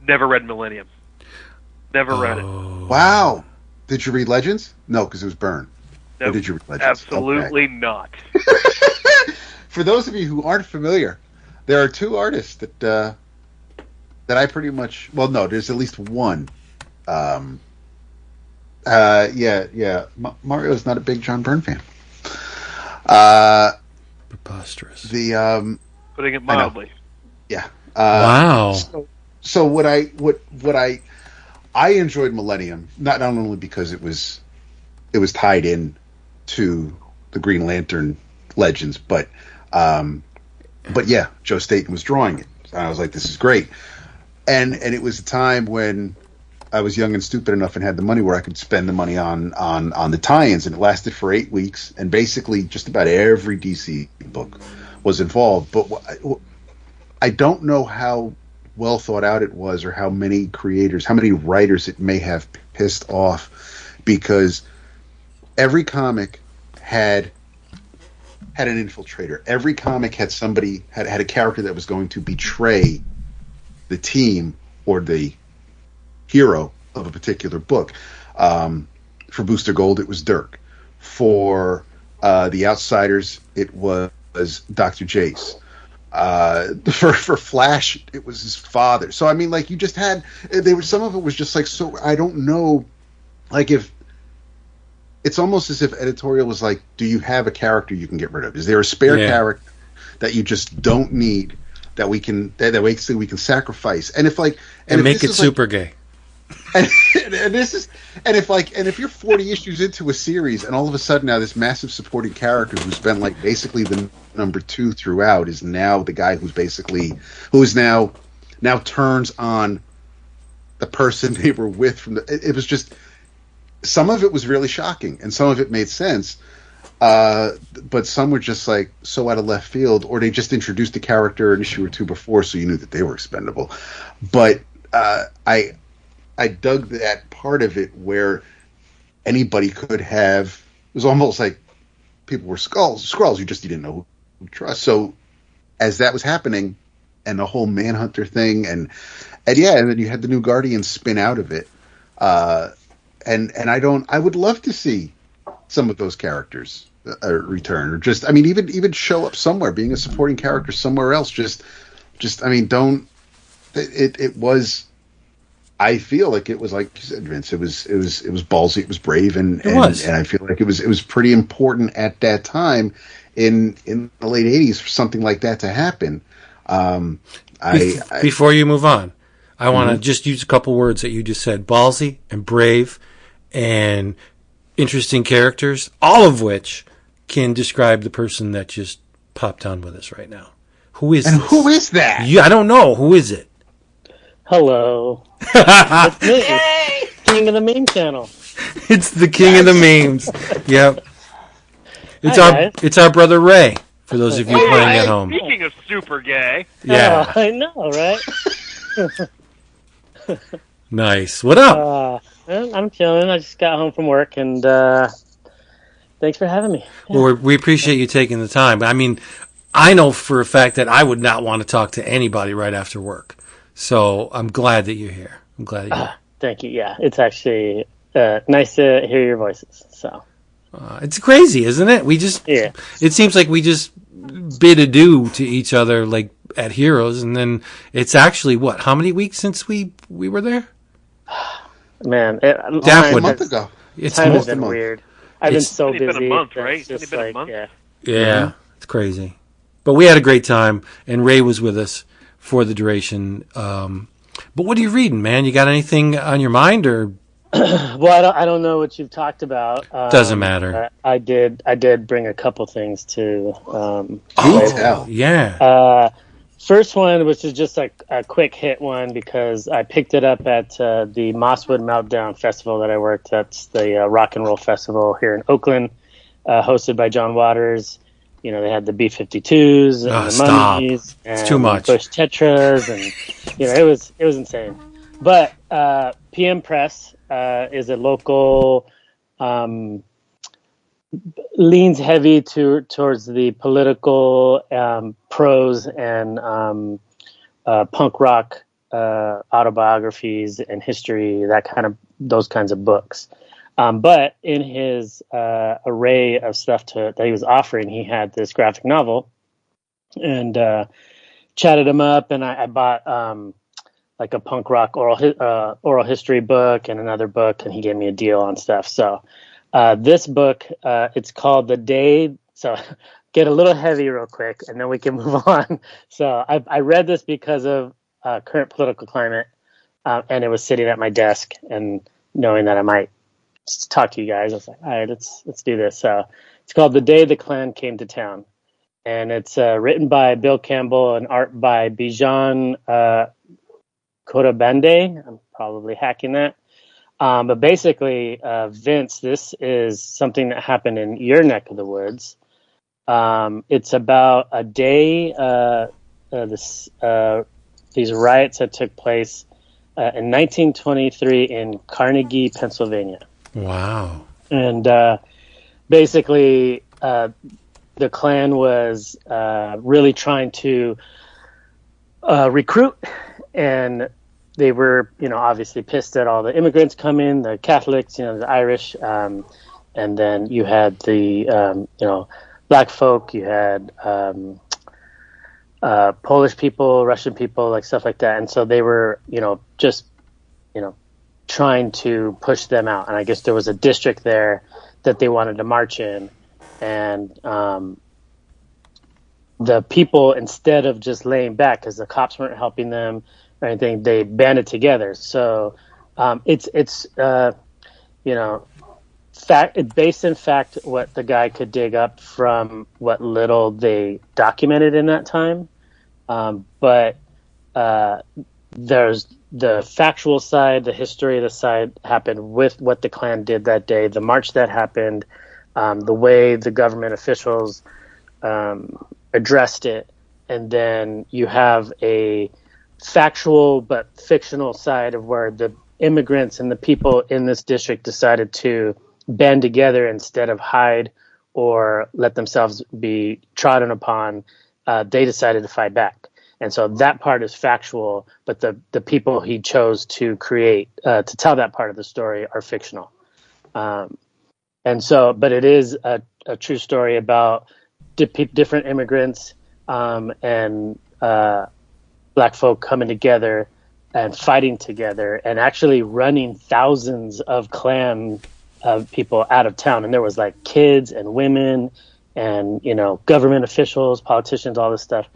Never read Millennium. Never read it. Wow. Did you read Legends? No, because it was Byrne. No, did you read Legends? Absolutely not. For those of you who aren't familiar, there are two artists that I pretty much, well, no, there's at least one. Mario is not a big John Byrne fan. Preposterous. Putting it mildly. Yeah. Wow. So what I enjoyed Millennium, not only because it was tied in to the Green Lantern Legends, but yeah, Joe Staten was drawing it. And I was like, this is great. And it was a time when I was young and stupid enough and had the money where I could spend the money on the tie-ins, and it lasted for 8 weeks. And basically, just about every DC book was involved. But I don't know how well thought out it was, or how many creators, how many writers it may have pissed off, because every comic had an infiltrator. Every comic had somebody had a character that was going to betray the team or the hero of a particular book. For Booster Gold, it was Dirk. For the Outsiders, it was Dr. Jace. For Flash, it was his father. So I mean, like, you just had some of it was just like, so I don't know, like, if it's almost as if editorial was like, do you have a character you can get rid of? Is there a spare character that you just don't need, that we can basically we can sacrifice? And if like, and make it super gay. And if you're 40 issues into a series, and all of a sudden now this massive supporting character who's been like basically the number 2 throughout is now the guy who's now turns on the person they were with from it was just, some of it was really shocking and some of it made sense, but some were just like so out of left field, or they just introduced a character an issue or 2 before so you knew that they were expendable. But I dug that part of it where anybody could have, it was almost like people were Skrulls, you didn't know who to trust. So as that was happening, and the whole Manhunter thing, and then you had the New Guardians spin out of it, and I would love to see some of those characters return, or just, I mean, even show up somewhere, being a supporting character somewhere else. Just I mean, it was. I feel like it was, like you said, Vince. It was ballsy. It was brave, and I feel like it was pretty important at that time in the late '80s for something like that to happen. Before you move on, I want to just use a couple words that you just said: ballsy and brave, and interesting characters, all of which can describe the person that just popped on with us right now. Who is? And this? Who is that? I don't know. Who is it? Hello. It's me. Yay! King of the Meme Channel. It's the king of the memes. Yep. It's our brother Ray, for those of you playing at home. Speaking of super gay. Yeah. I know, right? Nice. What up? I'm chilling. I just got home from work, and thanks for having me. Yeah. Well, we appreciate you taking the time. I mean, I know for a fact that I would not want to talk to anybody right after work. So I'm glad that you're here. Thank you. Yeah, it's actually nice to hear your voices. So it's crazy, isn't it? It seems like we just bid adieu to each other, like at Heroes, and then it's actually how many weeks since we were there? Man, a month ago. Time has been weird. I've been so busy. It's been a month, right? It's just been like, a month. Yeah. Yeah, It's crazy. But we had a great time, and Ray was with us for the duration. But what are you reading, man? You got anything on your mind, or? Well, I don't know what you've talked about. Doesn't matter. I did bring a couple things to. Yeah. First one, which is just a quick hit one, because I picked it up at the Mosswood Meltdown Festival that I worked at. It's the rock and roll festival here in Oakland, hosted by John Waters. You know, they had the B-52s and the Mummies and it's too much. Bush Tetras, and it was insane. But PM Press is a local, leans heavy towards the political prose and punk rock autobiographies and history, those kinds of books. But in his array of stuff that he was offering, he had this graphic novel, and chatted him up, and I bought like a punk rock oral history book and another book, and he gave me a deal on stuff. So this book, it's called The Day. So get a little heavy real quick, and then we can move on. So I read this because of current political climate, and it was sitting at my desk, and knowing that I might talk to you guys, I was like, all right, let's do this. So it's called The Day the Klan Came to Town, and it's written by Bill Campbell and art by Bizhan Khodabandeh. I'm probably hacking that. But basically, Vince, this is something that happened in your neck of the woods. It's about a day. These riots that took place in 1923 in Carnegie, Pennsylvania. Wow. And basically, the Klan was really trying to recruit, and they were, obviously pissed at all the immigrants coming, the Catholics, the Irish, and then you had the, black folk, you had Polish people, Russian people, like stuff like that. And so they were, just, trying to push them out. And I guess there was a district there that they wanted to march in. And the people, instead of just laying back, because the cops weren't helping them or anything, they banded together. So it's based in fact what the guy could dig up from what little they documented in that time. But there's the factual side, the history of the side happened with what the Klan did that day, the march that happened, the way the government officials addressed it, and then you have a factual but fictional side of where the immigrants and the people in this district decided to band together instead of hide or let themselves be trodden upon. They decided to fight back. And so that part is factual, but the people he chose to create to tell that part of the story are fictional. And so, but it is a true story about different immigrants and black folk coming together and fighting together and actually running thousands of Klan people out of town. And there was like kids and women and, government officials, politicians, all this stuff.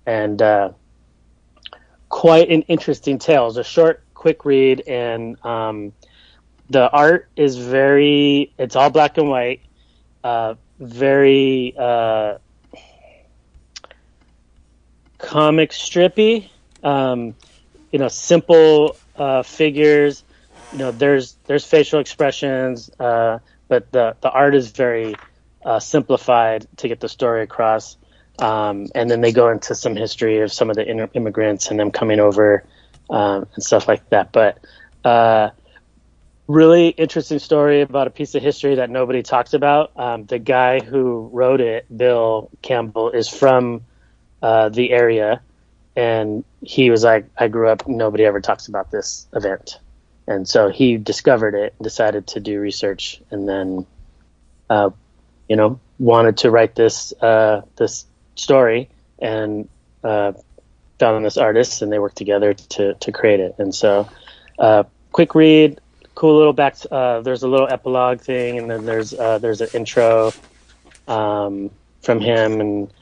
And quite an interesting tale. It's a short, quick read, and the art is it's all black and white, very comic strippy, simple figures. There's facial expressions, but the art is very simplified to get the story across. And then they go into some history of some of the immigrants and them coming over and stuff like that. But really interesting story about a piece of history that nobody talks about. The guy who wrote it, Bill Campbell, is from the area. And he was like, I grew up, nobody ever talks about this event. And so he discovered it, decided to do research, and then, wanted to write this story, and found this artist, and they worked together to create it. And so quick read, cool little there's a little epilogue thing, and then there's an intro from him, and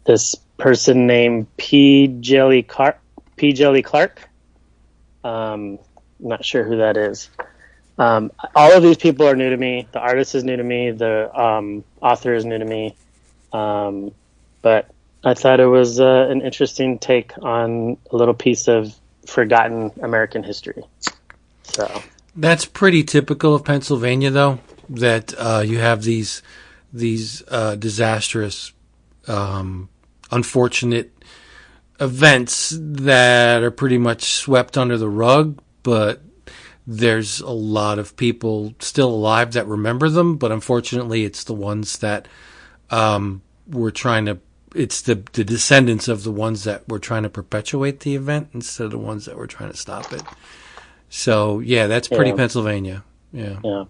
this person named P. Jelly Clark. Not sure who that is. All of these people are new to me. The artist is new to me. The author is new to me. But I thought it was an interesting take on a little piece of forgotten American history. So that's pretty typical of Pennsylvania, though, that you have these disastrous, unfortunate events that are pretty much swept under the rug, but there's a lot of people still alive that remember them. But unfortunately, it's the ones that it's the descendants of the ones that were trying to perpetuate the event instead of the ones that were trying to stop it. So yeah, that's pretty Pennsylvania. Yeah.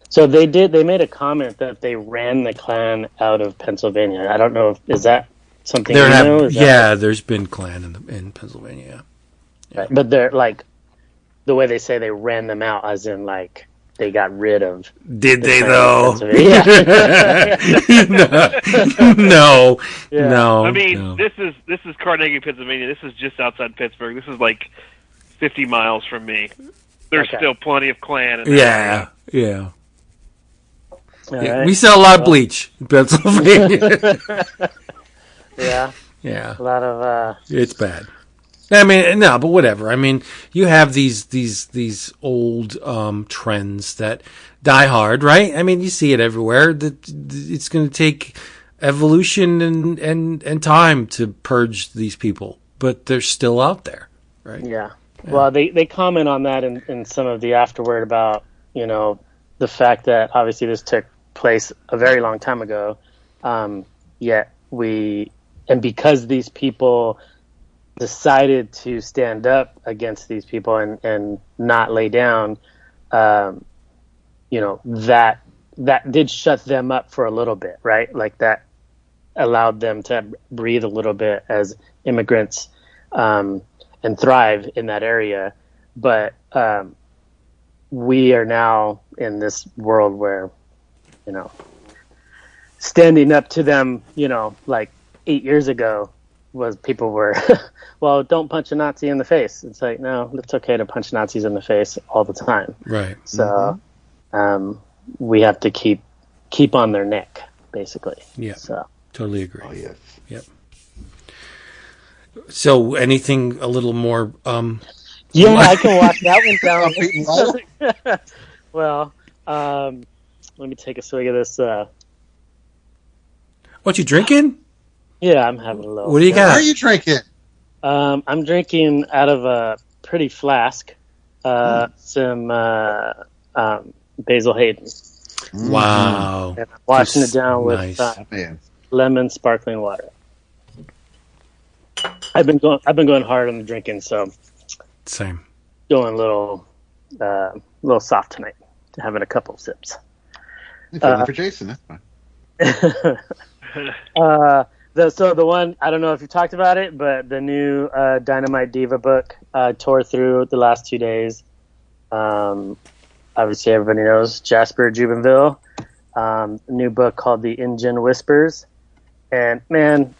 So they made a comment that they ran the Klan out of Pennsylvania. I don't know is that something you know? There's been Klan in Pennsylvania. Yeah. Right. But they're like the way they say they ran them out, as in like they got rid of. Did they though? No. I mean, this is Carnegie, Pennsylvania. This is just outside Pittsburgh. This is like 50 miles from me. There's still plenty of Klan. Yeah. Right. We sell a lot of bleach in Pennsylvania. Yeah. Yeah. A lot of. It's bad. I mean, no, but whatever. I mean, you have these old trends that die hard, right? I mean, you see it everywhere. It's going to take evolution and time to purge these people, but they're still out there, right? Yeah. Well, they comment on that in some of the afterword about, the fact that obviously this took place a very long time ago, yet because these people decided to stand up against these people and not lay down, that did shut them up for a little bit, right? Like that allowed them to breathe a little bit as immigrants and thrive in that area. But we are now in this world where, standing up to them, like 8 years ago was people were, well, don't punch a Nazi in the face. It's like, no, it's okay to punch Nazis in the face all the time. Right. So we have to keep on their neck, basically. Yeah. So totally agree. Oh, yes. Yep. So anything a little more yeah, I can walk that one down. Well, let me take a swig of this. What you drinking? Yeah, I'm having a little. What do you got? What are you drinking? I'm drinking out of a pretty flask. Some Basil Hayden. Wow. And I'm washing it down with nice. lemon sparkling water. I've been going hard on the drinking, so Same. going a little soft tonight. Having a couple of sips. For Jason, that's fine. The one, I don't know if you talked about it, but the new Dynamite Diva book tore through the last 2 days. Obviously, everybody knows Jasper Jubenvill. A new book called The Engine Whispers. And man,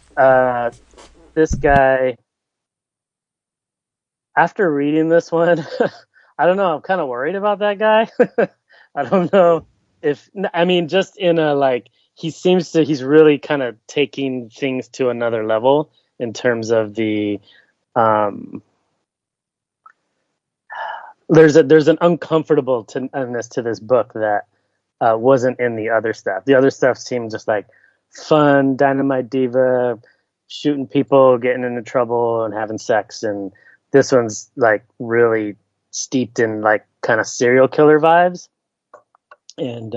this guy, after reading this one, I don't know, I'm kind of worried about that guy. I don't know just in a, like, he's really kind of taking things to another level in terms of the, there's an uncomfortableness to this book that wasn't in the other stuff. The other stuff seemed just like fun, Dynamite Diva, shooting people, getting into trouble, and having sex. And this one's like really steeped in like kind of serial killer vibes. And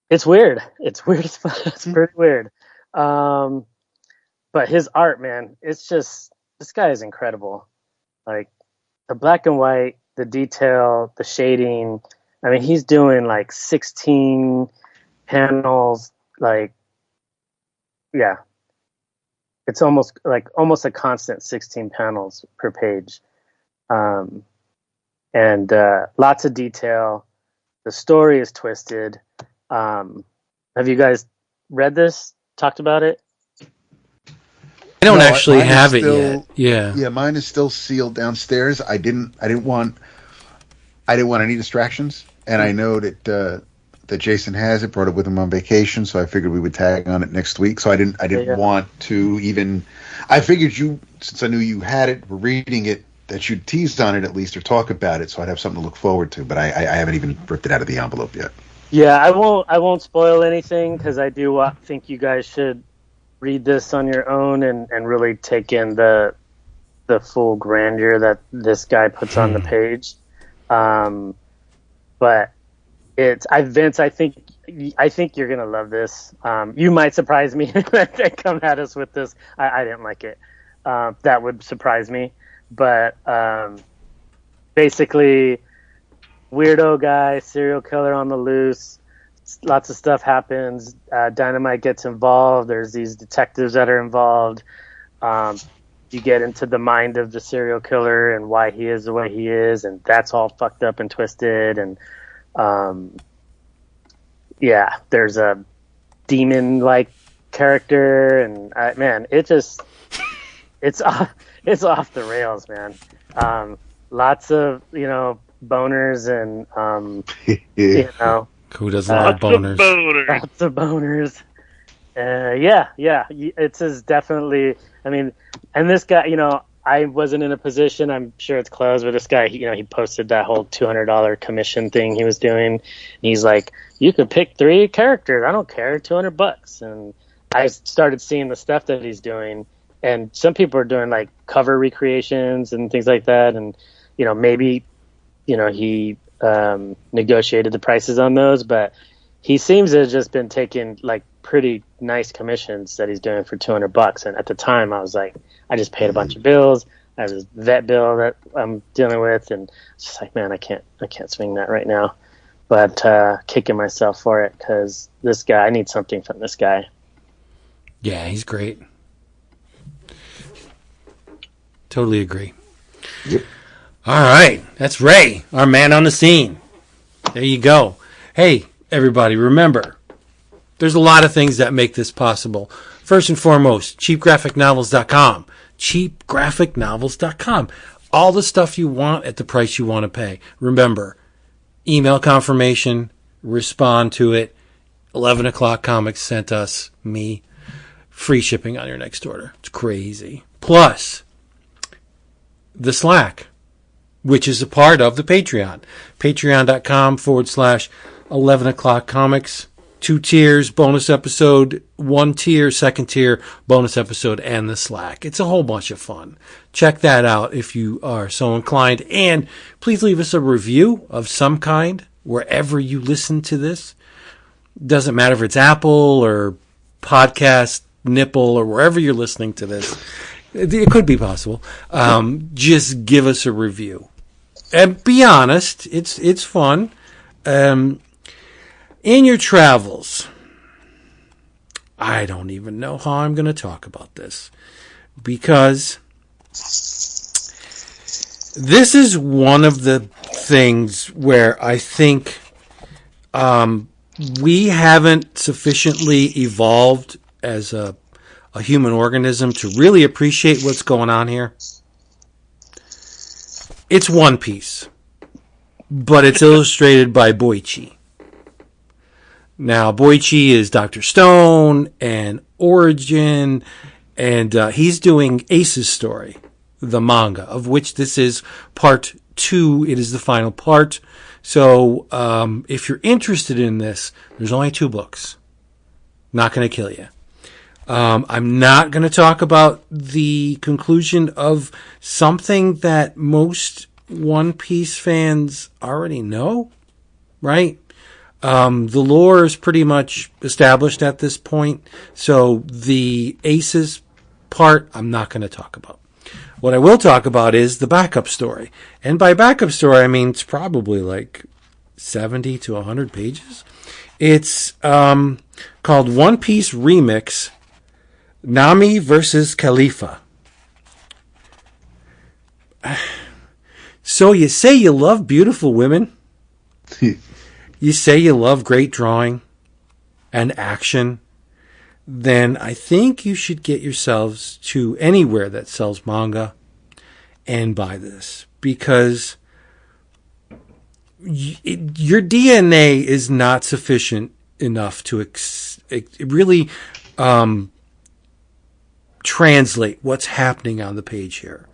it's weird. It's weird as fuck. It's pretty weird. But his art, man, it's just, this guy is incredible. Like the black and white, the detail, the shading. I mean, he's doing like 16 panels. Like, yeah, it's almost a constant 16 panels per page. And lots of detail. The story is twisted. Have you guys read this? Talked about it? I don't actually have it yet. Yeah, mine is still sealed downstairs. I didn't want any distractions, and I know that Jason has it. Brought it with him on vacation, so I figured we would tag on it next week. So I didn't want to even. I figured since I knew you had it, were reading it, that you'd teased on it at least or talk about it, so I'd have something to look forward to. But I haven't even ripped it out of the envelope yet. Yeah, I won't spoil anything because I do think you guys should read this on your own and really take in the full grandeur that this guy puts on the page. But Vince, I think you're gonna love this. You might surprise me and come at us with this. I didn't like it. That would surprise me. But basically, weirdo guy, serial killer on the loose. Lots of stuff happens. Dynamite gets involved. There's these detectives that are involved. You get into the mind of the serial killer and why he is the way he is, and that's all fucked up and twisted. And there's a demon-like character, and man, it's off the rails, man. Lots of boners and who doesn't love boners? Lots of boners. Yeah. It's as definitely. I mean, and this guy, I wasn't in a position. I'm sure it's closed, but this guy, he posted that whole $200 commission thing he was doing. And he's like, "You could pick 3 characters. I don't care, $200." And I started seeing the stuff that he's doing, and some people are doing like cover recreations and things like that. And maybe he negotiated the prices on those, but he seems to have just been taking like pretty nice commissions that he's doing for $200. And at the time I was like, I just paid a bunch of bills. I have a vet bill that I'm dealing with, and it's just like, man, I can't swing that right now. But kicking myself for it, because this guy, I need something from this guy. Yeah, he's great. Totally agree. Yep. All right, that's Ray, our man on the scene. There you go. Hey, everybody, remember, there's a lot of things that make this possible. First and foremost, cheapgraphicnovels.com. Cheapgraphicnovels.com. All the stuff you want at the price you want to pay. Remember, email confirmation, respond to it. 11 o'clock comics sent us, me, free shipping on your next order. It's crazy. Plus, the Slack, which is a part of the Patreon. Patreon.com/11 o'clock comics. 2 tiers, bonus episode, 1 tier, 2nd tier, bonus episode, and the Slack. It's a whole bunch of fun. Check that out if you are so inclined. And please leave us a review of some kind wherever you listen to this. Doesn't matter if it's Apple or Podcast Nipple or wherever you're listening to this. It could be possible. Just give us a review. And be honest, it's fun. In your travels, I don't even know how I'm going to talk about this, because this is one of the things where I think we haven't sufficiently evolved as a human organism to really appreciate what's going on here. It's One Piece, but it's illustrated by Boichi. Now, Boichi is Dr. Stone and Origin, and he's doing Ace's story, the manga, of which this is part 2. It is the final part. So if you're interested in this, there's only 2 books. Not going to kill you. I'm not going to talk about the conclusion of something that most One Piece fans already know, right? The lore is pretty much established at this point, so the Aces part I'm not going to talk about. What I will talk about is the backup story. And by backup story, I mean it's probably like 70 to 100 pages. It's called One Piece Remix, Nami versus Khalifa. So you say you love beautiful women? You say you love great drawing and action? Then I think you should get yourselves to anywhere that sells manga and buy this, because your DNA is not sufficient enough to really translate what's happening on the page here.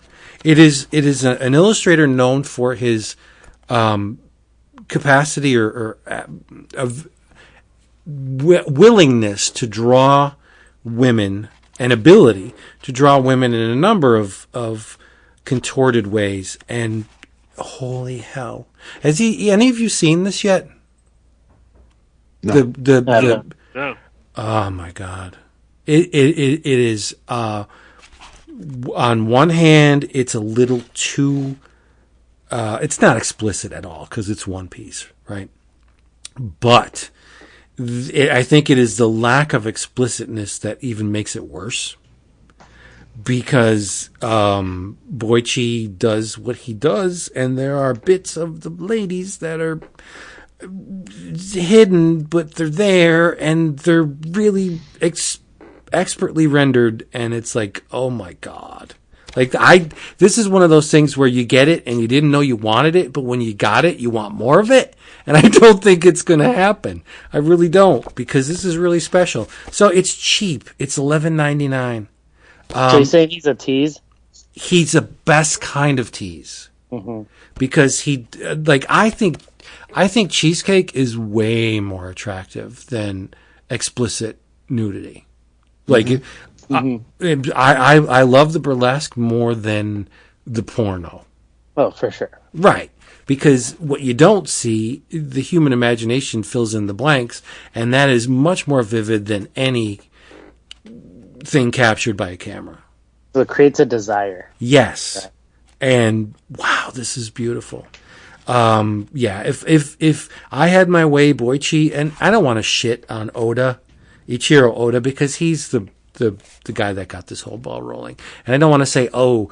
It is an illustrator known for his capacity or of willingness to draw women and ability to draw women in a number of contorted ways. And holy hell, has any of you seen this yet? No. No. Oh my God. It is, on one hand, it's a little too, it's not explicit at all because it's One Piece, right? But I think it is the lack of explicitness that even makes it worse, because Boichi does what he does, and there are bits of the ladies that are hidden, but they're there, and they're really expertly rendered, and it's like, oh my God. Like this is one of those things where you get it and you didn't know you wanted it, but when you got it, you want more of it. And I don't think it's going to happen. I really don't, because this is really special. So it's cheap. It's $11.99. So you're saying he's a tease? He's the best kind of tease, because I think cheesecake is way more attractive than explicit nudity. I love the burlesque more than the porno. Oh, for sure. Right. Because what you don't see, the human imagination fills in the blanks, and that is much more vivid than any thing captured by a camera. So it creates a desire. Yes. Right. And wow, this is beautiful. If I had my way, Boichi, and I don't want to shit on Ichiro Oda, because he's the guy that got this whole ball rolling. And I don't want to say, oh,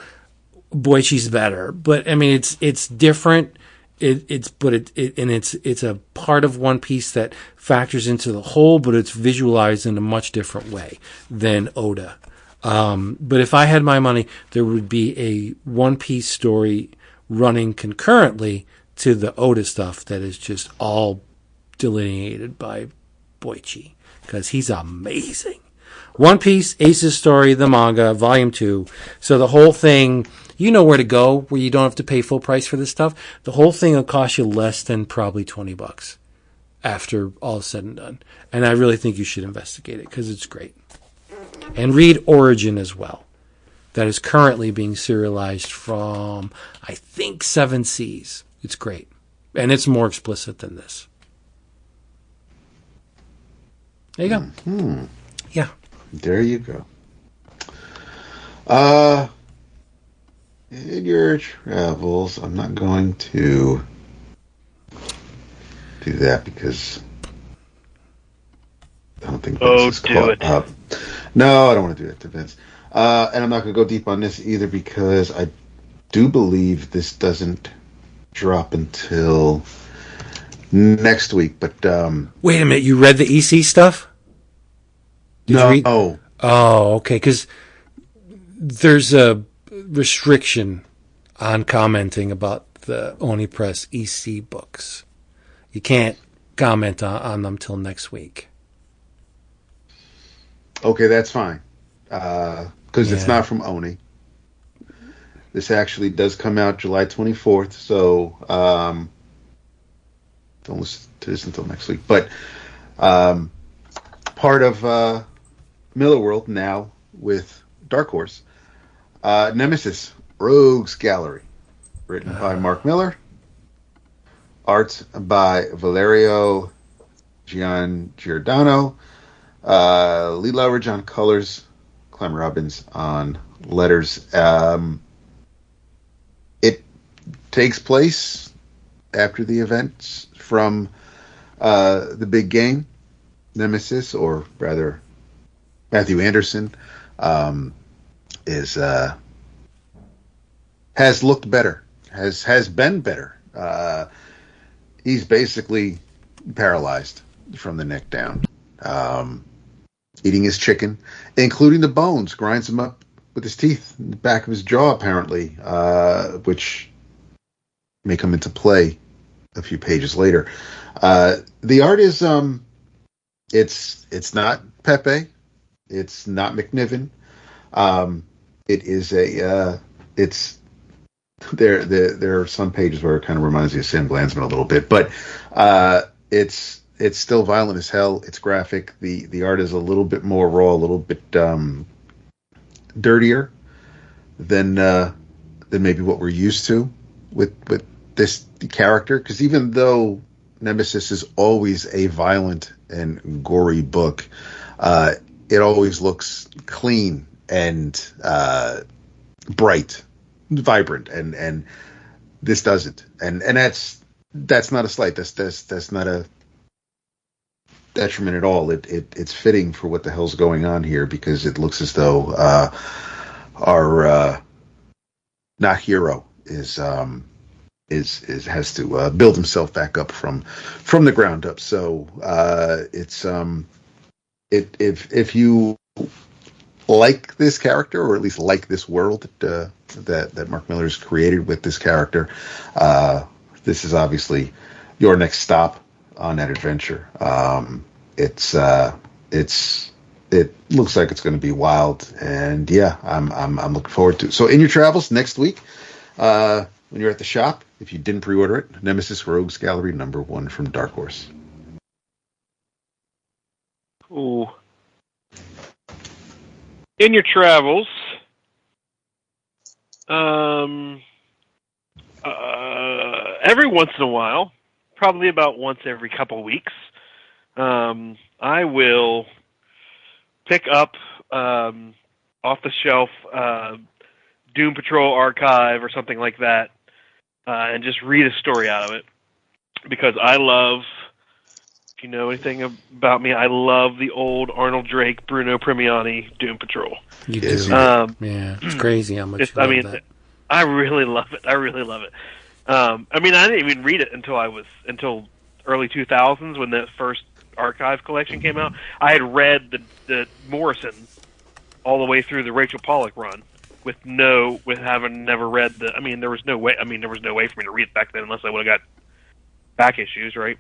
Boichi's better, but I mean, it's different. It's a part of One Piece that factors into the whole, but it's visualized in a much different way than Oda. But if I had my money, there would be a One Piece story running concurrently to the Oda stuff that is just all delineated by Boichi, because he's amazing. One Piece, Ace's Story, the manga, Volume 2. So the whole thing, you know where to go, where you don't have to pay full price for this stuff. The whole thing will cost you less than probably $20 after all is said and done. And I really think you should investigate it, because it's great. And read Origin as well. That is currently being serialized from, I think, 7 Seas. It's great. And it's more explicit than this. There you go. Mm-hmm. Yeah. There you go. In your travels, I'm not going to do that because I don't think Vince is caught up. No, I don't want to do that to Vince. And I'm not going to go deep on this either, because I do believe this doesn't drop until next week. But wait a minute, you read the EC stuff? No. Oh, okay, because there's a restriction on commenting about the Oni Press EC books. You can't comment on them till next week. Okay, that's fine. Because it's not from Oni. This actually does come out July 24th, so don't listen to this until next week. But part of Miller World now with Dark Horse. Nemesis, Rogues Gallery. Written by Mark Miller. Art by Valerio Giordano. Lee Loveridge on colors. Clem Robbins on letters. It takes place after the events from the big game. Nemesis, or rather Matthew Anderson, has looked better, has been better. He's basically paralyzed from the neck down. Eating his chicken, including the bones, grinds them up with his teeth in the back of his jaw, apparently, which may come into play a few pages later. The art is it's not Pepe, it's not McNiven. It is it's there are some pages where it kind of reminds me of Sam Glanzman a little bit, but it's still violent as hell. It's graphic. The art is a little bit more raw, a little bit dirtier than maybe what we're used to with this character. Because even though Nemesis is always a violent and gory book, it always looks clean and bright, vibrant, and this doesn't. And that's not a slight. That's not a detriment at all. It's fitting for what the hell's going on here, because it looks as though our not hero is has to build himself back up from the ground up. So it's if you like this character, or at least like this world that Mark Miller's created with this character, this is obviously your next stop on that adventure. It looks like it's going to be wild, and yeah, I'm looking forward to it. So in your travels next week, when you're at the shop, if you didn't pre-order it, Nemesis Rogues Gallery #1 from Dark Horse. Ooh. In your travels, every once in a while, probably about once every couple weeks, I will pick up off the shelf Doom Patrol Archive or something like that, and just read a story out of it, because I love. If you know anything about me, I love the old Arnold Drake, Bruno Premiani Doom Patrol. You do. Yeah, it's crazy how much you love that. I really love it. I didn't even read it until early 2000s when the first archive collection came out. I had read the Morrison all the way through the Rachel Pollack run with having never read there was no way for me to read it back then unless I would have got back issues, right?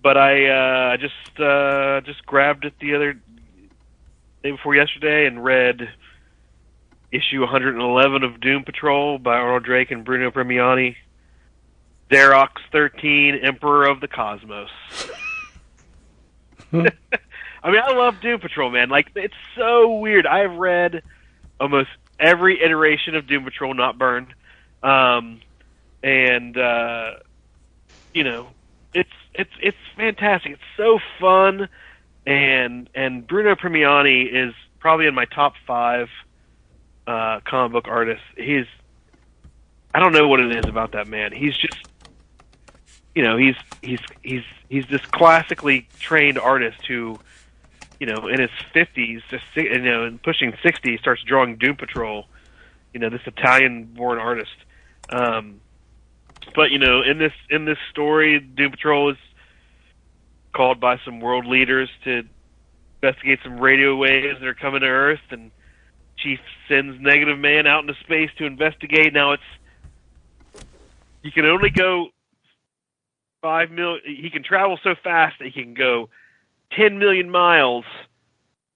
But I just grabbed it the other day before yesterday and read issue 111 of Doom Patrol by Arnold Drake and Bruno Premiani. Xerox 13, Emperor of the Cosmos. I love Doom Patrol, man. Like, it's so weird. I've read almost every iteration of Doom Patrol not burned. It's fantastic. It's so fun, and Bruno Premiani is probably in my top 5 comic book artists. I don't know what it is about that man. He's just, he's this classically trained artist who, in his 50s, and pushing 60, starts drawing Doom Patrol. This Italian-born artist. But in this story, Doom Patrol is called by some world leaders to investigate some radio waves that are coming to Earth, and Chief sends Negative Man out into space to investigate. Now he can only go 5 million. He can travel so fast that he can go 10 million miles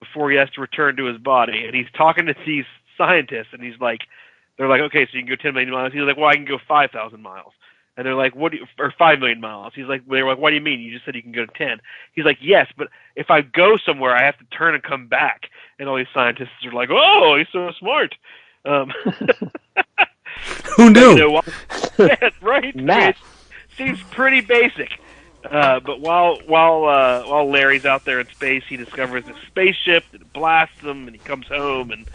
before he has to return to his body. And he's talking to these scientists, and they're like, okay, so you can go 10 million miles. He's like, well, I can go 5,000 miles. And they're like, or 5 million miles. They're like, what do you mean? You just said you can go to 10. He's like, yes, but if I go somewhere, I have to turn and come back. And all these scientists are like, oh, he's so smart. Who knew? Yeah, right? It seems pretty basic. But while Larry's out there in space, he discovers a spaceship that blasts him, and he comes home, and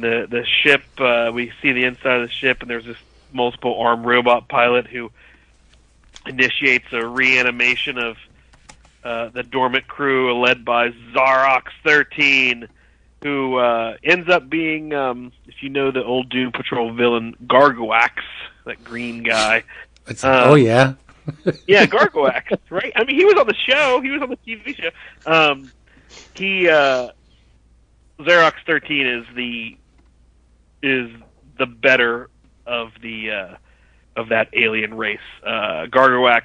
the ship, we see the inside of the ship, and there's this multiple armed robot pilot who initiates a reanimation of the dormant crew led by Xerox 13, who ends up being, if you know the old Doom Patrol villain, Gargoax, that green guy. Oh, yeah. Yeah, Gargoax, right? He was on the show. He was on the TV show. Xerox 13 is the better of that alien race. Gargoax,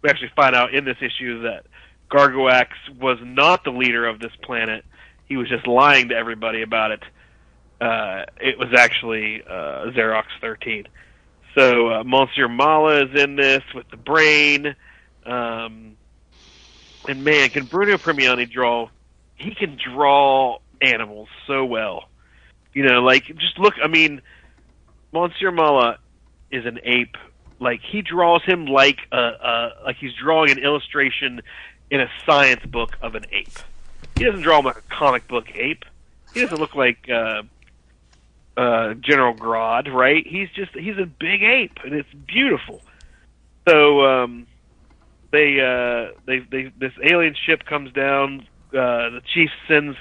we actually find out in this issue that Gargoax was not the leader of this planet. He was just lying to everybody about it. It was actually Xerox 13. So Monsieur Mala is in this with the brain. And man, can Bruno Premiani draw? He can draw animals so well. Just look, Monsieur Mala is an ape. Like, he draws him like he's drawing an illustration in a science book of an ape. He doesn't draw him like a comic book ape. He doesn't look like General Grodd, right? He's a big ape, and it's beautiful. So this alien ship comes down. The chief sends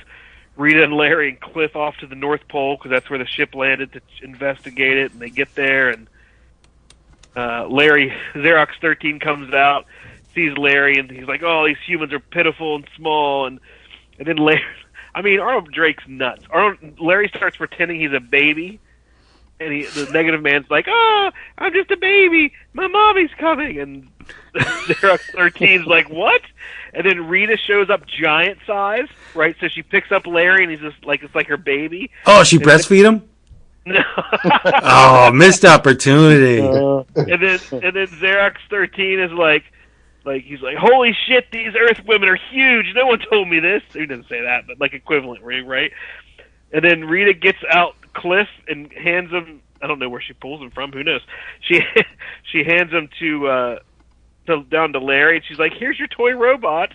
Rita and Larry and Cliff off to the North Pole because that's where the ship landed to investigate it. And they get there, and Xerox 13 comes out, sees Larry, and he's like, "Oh, these humans are pitiful and small." And And then Larry, I mean, Arnold Drake's nuts. Larry starts pretending he's a baby, and the negative man's like, "Oh, I'm just a baby. My mommy's coming." And Xerox 13's like, "What?" And then Rita shows up giant size, right? So she picks up Larry, and he's just like, it's like her baby. Oh, she breastfeed him? No. Oh, missed opportunity. And then Xerox 13 is like he's like, "Holy shit, these Earth women are huge. No one told me this." He doesn't say that, but like equivalent, right? And then Rita gets out Cliff and hands him. I don't know where she pulls him from. Who knows? She hands him down to Larry, and she's like, "Here's your toy robot."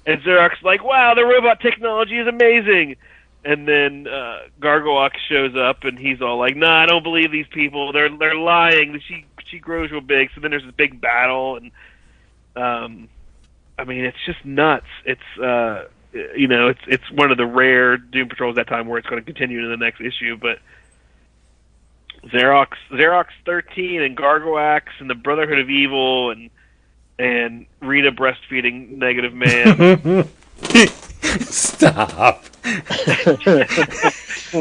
And Xerox is like, "Wow, the robot technology is amazing." And then Gargoyle shows up, and he's all like, "Nah, I don't believe these people. They're lying. She grows real big." So then there's this big battle, and I mean, it's just nuts. It's it's one of the rare Doom Patrols that time where it's going to continue to the next issue. But Xerox 13 and Gargoax and the Brotherhood of Evil and Rita breastfeeding Negative Man. Stop.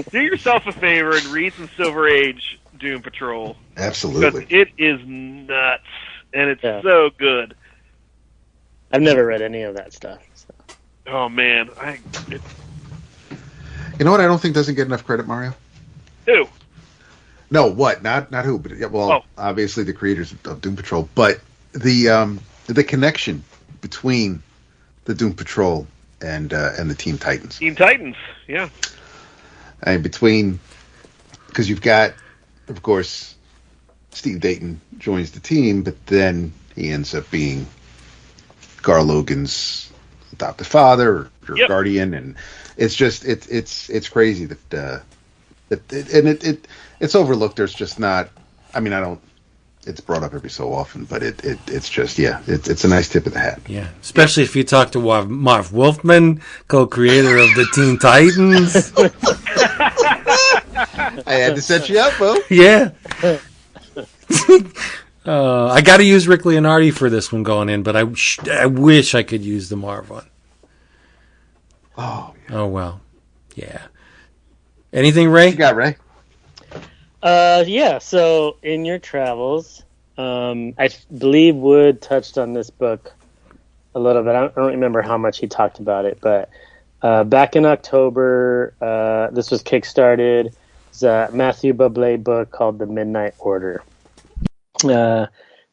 Do yourself a favor and read some Silver Age Doom Patrol. Absolutely. Because it is nuts, and it's so good. I've never read any of that stuff. So. Oh, man. You know what I don't think doesn't get enough credit, Mario? Who? No, what? Not who, but obviously the creators of Doom Patrol, but the connection between the Doom Patrol and the Teen Titans. Teen Titans, yeah. And because you've got, of course, Steve Dayton joins the team, but then he ends up being Gar Logan's adopted father or guardian, and it's just it's crazy that it's overlooked. There's just not. I mean, it's brought up every so often, but it's just it's a nice tip of the hat. Yeah, especially if you talk to Marv Wolfman, co-creator of the Teen Titans. I had to set you up, Bo. Yeah. I got to use Rick Leonardi for this one going in, but I wish I could use the Marv one. Oh. Yeah. Oh well. Yeah. Anything, Ray? What you got, Ray? Yeah, so in your travels, I believe Wood touched on this book a little bit. I don't remember how much he talked about it, but back in October, this was kickstarted. It's a Mathieu Bablet book called The Midnight Order.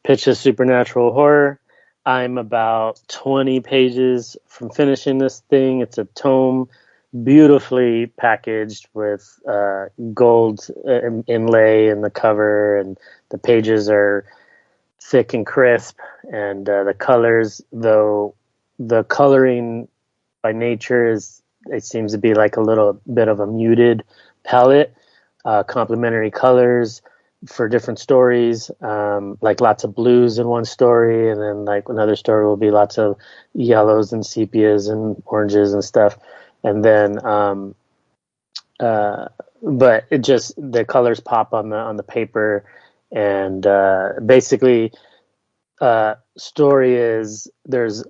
Pitch a supernatural horror. I'm about 20 pages from finishing this thing. It's a tome, beautifully packaged with gold inlay in the cover, and the pages are thick and crisp, and the colors, though the coloring by nature it seems to be like a little bit of a muted palette, complementary colors for different stories, like lots of blues in one story, and then like another story will be lots of yellows and sepias and oranges and stuff. And then, but it just, the colors pop on the paper, and basically, story is there's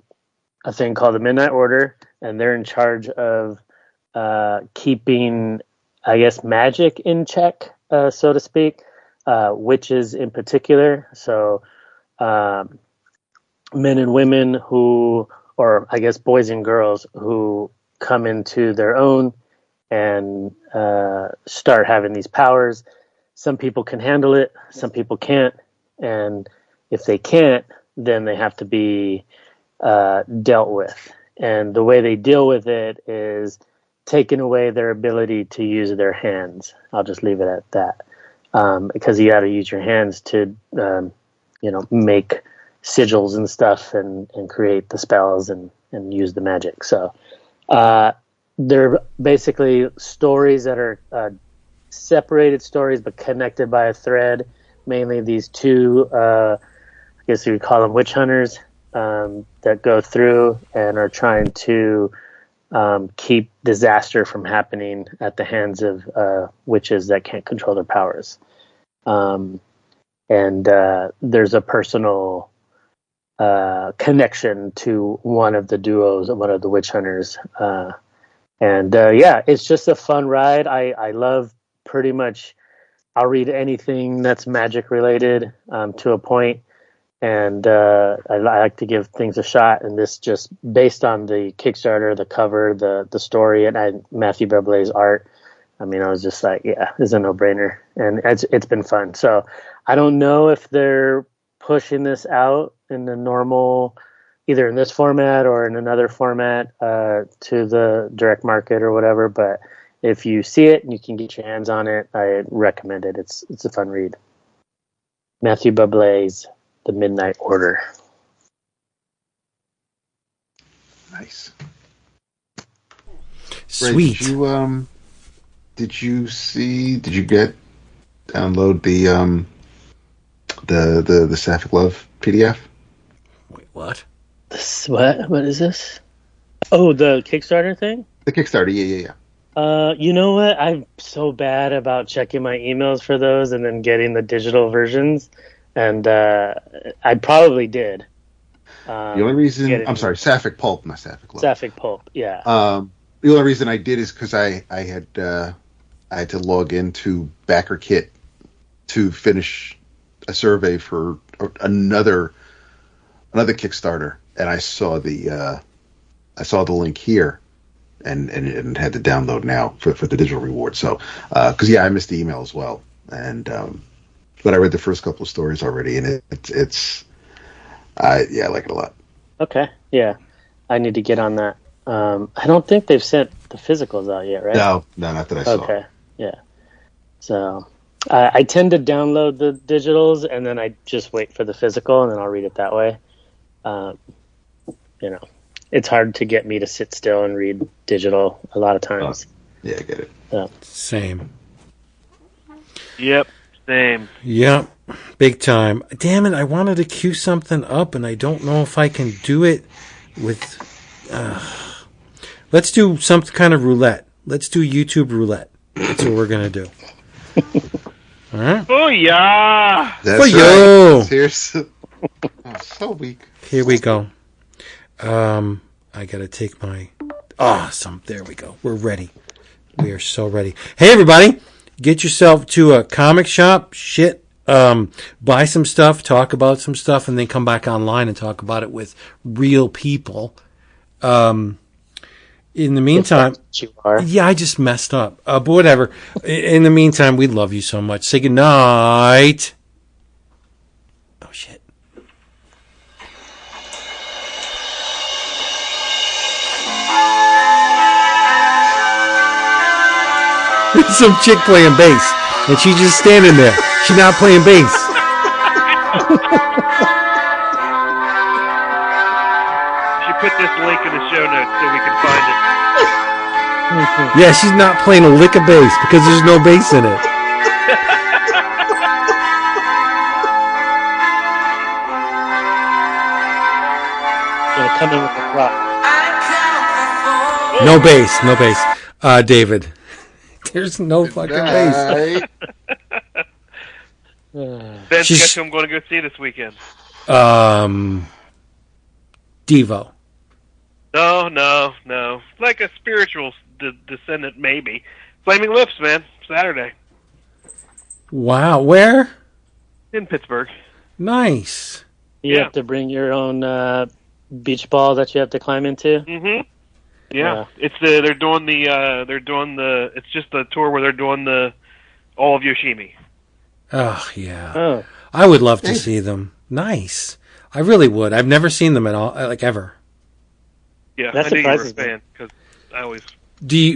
a thing called the Midnight Order, and they're in charge of keeping, I guess, magic in check, so to speak, witches in particular. So, men and women who, or I guess boys and girls who come into their own and start having these powers. Some people can handle it, some people can't, and if they can't, then they have to be dealt with. And the way they deal with it is taking away their ability to use their hands. I'll just leave it at that, because you got to use your hands to make sigils and stuff and create the spells and use the magic. So they're basically stories that are separated stories but connected by a thread. Mainly these two, I guess you would call them witch hunters, that go through and are trying to keep disaster from happening at the hands of witches that can't control their powers. And there's a personal connection to one of the duos, one of the witch hunters. Yeah, it's just a fun ride. I love pretty much, I'll read anything that's magic related to a point. And I like to give things a shot. And this just based on the Kickstarter, the cover, the story, and Mathieu Bablet's art. I mean, I was just like, yeah, it's a no-brainer. And it's been fun. So I don't know if they're pushing this out in the normal, either in this format or in another format to the direct market or whatever. But if you see it and you can get your hands on it, I recommend it. It's a fun read. Mathieu Bablet's The Midnight Order. Nice. Sweet. Ray, did you download the Sapphic Love PDF? Wait, what? What is this? Oh, the Kickstarter thing? The Kickstarter, yeah. You know what? I'm so bad about checking my emails for those and then getting the digital versions. And I probably did. The only reason, I'm sorry, Sapphic Pulp, not Sapphic Love. Sapphic Pulp, yeah. The only reason I did is because I had to log into BackerKit to finish a survey for another Kickstarter, and I saw the link here, and had to download now for the digital reward. So, because I missed the email as well, and but I read the first couple of stories already, and I like it a lot. Okay, yeah, I need to get on that. I don't think they've sent the physicals out yet, right? No, not that I saw. Okay, yeah. So I tend to download the digitals, and then I just wait for the physical, and then I'll read it that way. It's hard to get me to sit still and read digital a lot of times. Yeah, I get it. So. Same. Yep, same. Yep, big time. Damn it, I wanted to cue something up, and I don't know if I can do it with... Let's do some kind of roulette. Let's do YouTube roulette. That's what we're going to do. All right? Oh, yeah! That's you. Right. Seriously. Oh, so weak. Here we go. I got to take my... Awesome. There we go. We're ready. We are so ready. Hey, everybody. Get yourself to a comic shop. Buy some stuff, talk about some stuff, and then come back online and talk about it with real people. In the meantime, yeah, I just messed up. But whatever. In the meantime, we love you so much. Say goodnight. Oh, shit. There's some chick playing bass, and she's just standing there. She's not playing bass. Put this link in the show notes so we can find it. Yeah, she's not playing a lick of bass because there's no bass in it. Gonna come in with a rock. No bass. David. There's no fucking bass. Ben, guess who I'm going to go see this weekend? Devo. No. Like a spiritual descendant, maybe. Flaming Lips, man. Saturday. Wow. Where? In Pittsburgh. Nice. You have to bring your own beach ball that you have to climb into? Mm-hmm. Yeah. It's they're doing it's just the tour where they're doing all of Yoshimi. Oh, yeah. Oh. I would love to see them. Nice. I really would. I've never seen them at all, like ever. Yeah, I knew you were a fan because I always.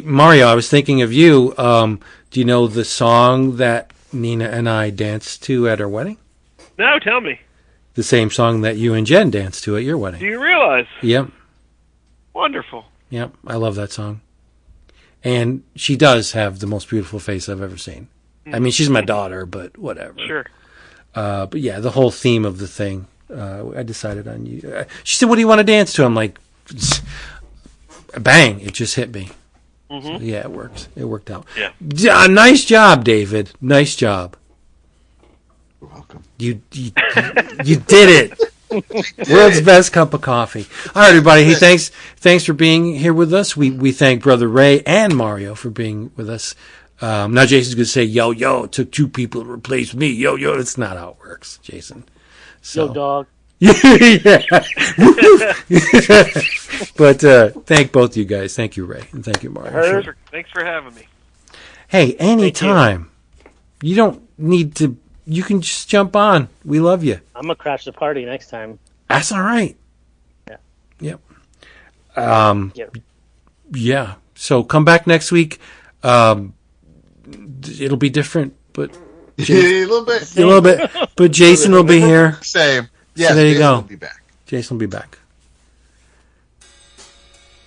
Mario, I was thinking of you. Do you know the song that Nina and I danced to at our wedding? No, tell me. The same song that you and Jen danced to at your wedding. Do you realize? Yep. Wonderful. Yep, I love that song. And she does have the most beautiful face I've ever seen. Mm-hmm. I mean, she's my daughter, but whatever. Sure. But yeah, the whole theme of the thing. I decided on you. She said, "What do you want to dance to?" I'm like, bang! It just hit me. Mm-hmm. So, yeah, it works. It worked out. Yeah. Nice job, David. Nice job. You're welcome. You did it. World's best cup of coffee. All right, everybody. Hey, thanks for being here with us. We thank Brother Ray and Mario for being with us. Now Jason's going to say, yo, it took 2 people to replace me. Yo. That's not how it works, Jason. So. Yo, dog. Yeah. But thank both of you guys. Thank you, Ray. And thank you, Mario. Thanks for having me. Hey, anytime. You don't need to. You can just jump on. We love you. I'm going to crash the party next time. That's all right. Yeah. Yep. Yeah. So come back next week. It'll be different, but a little bit. A little bit. But Jason will be here. Same. Yes, so there you Jason go. will be back. Jason will be back.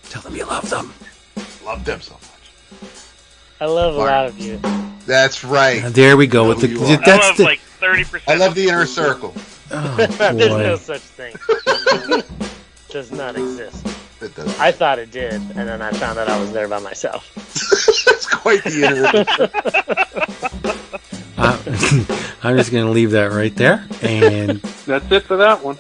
Tell them you love them. Love them so much. I love a lot of you. That's right. There we go. With the, I love like 30%. I love the inner circle. Oh, There's no such thing. Does not exist. It does. I thought it did, and then I found out I was there by myself. That's quite the inner. I'm just going to leave that right there. And that's it for that one.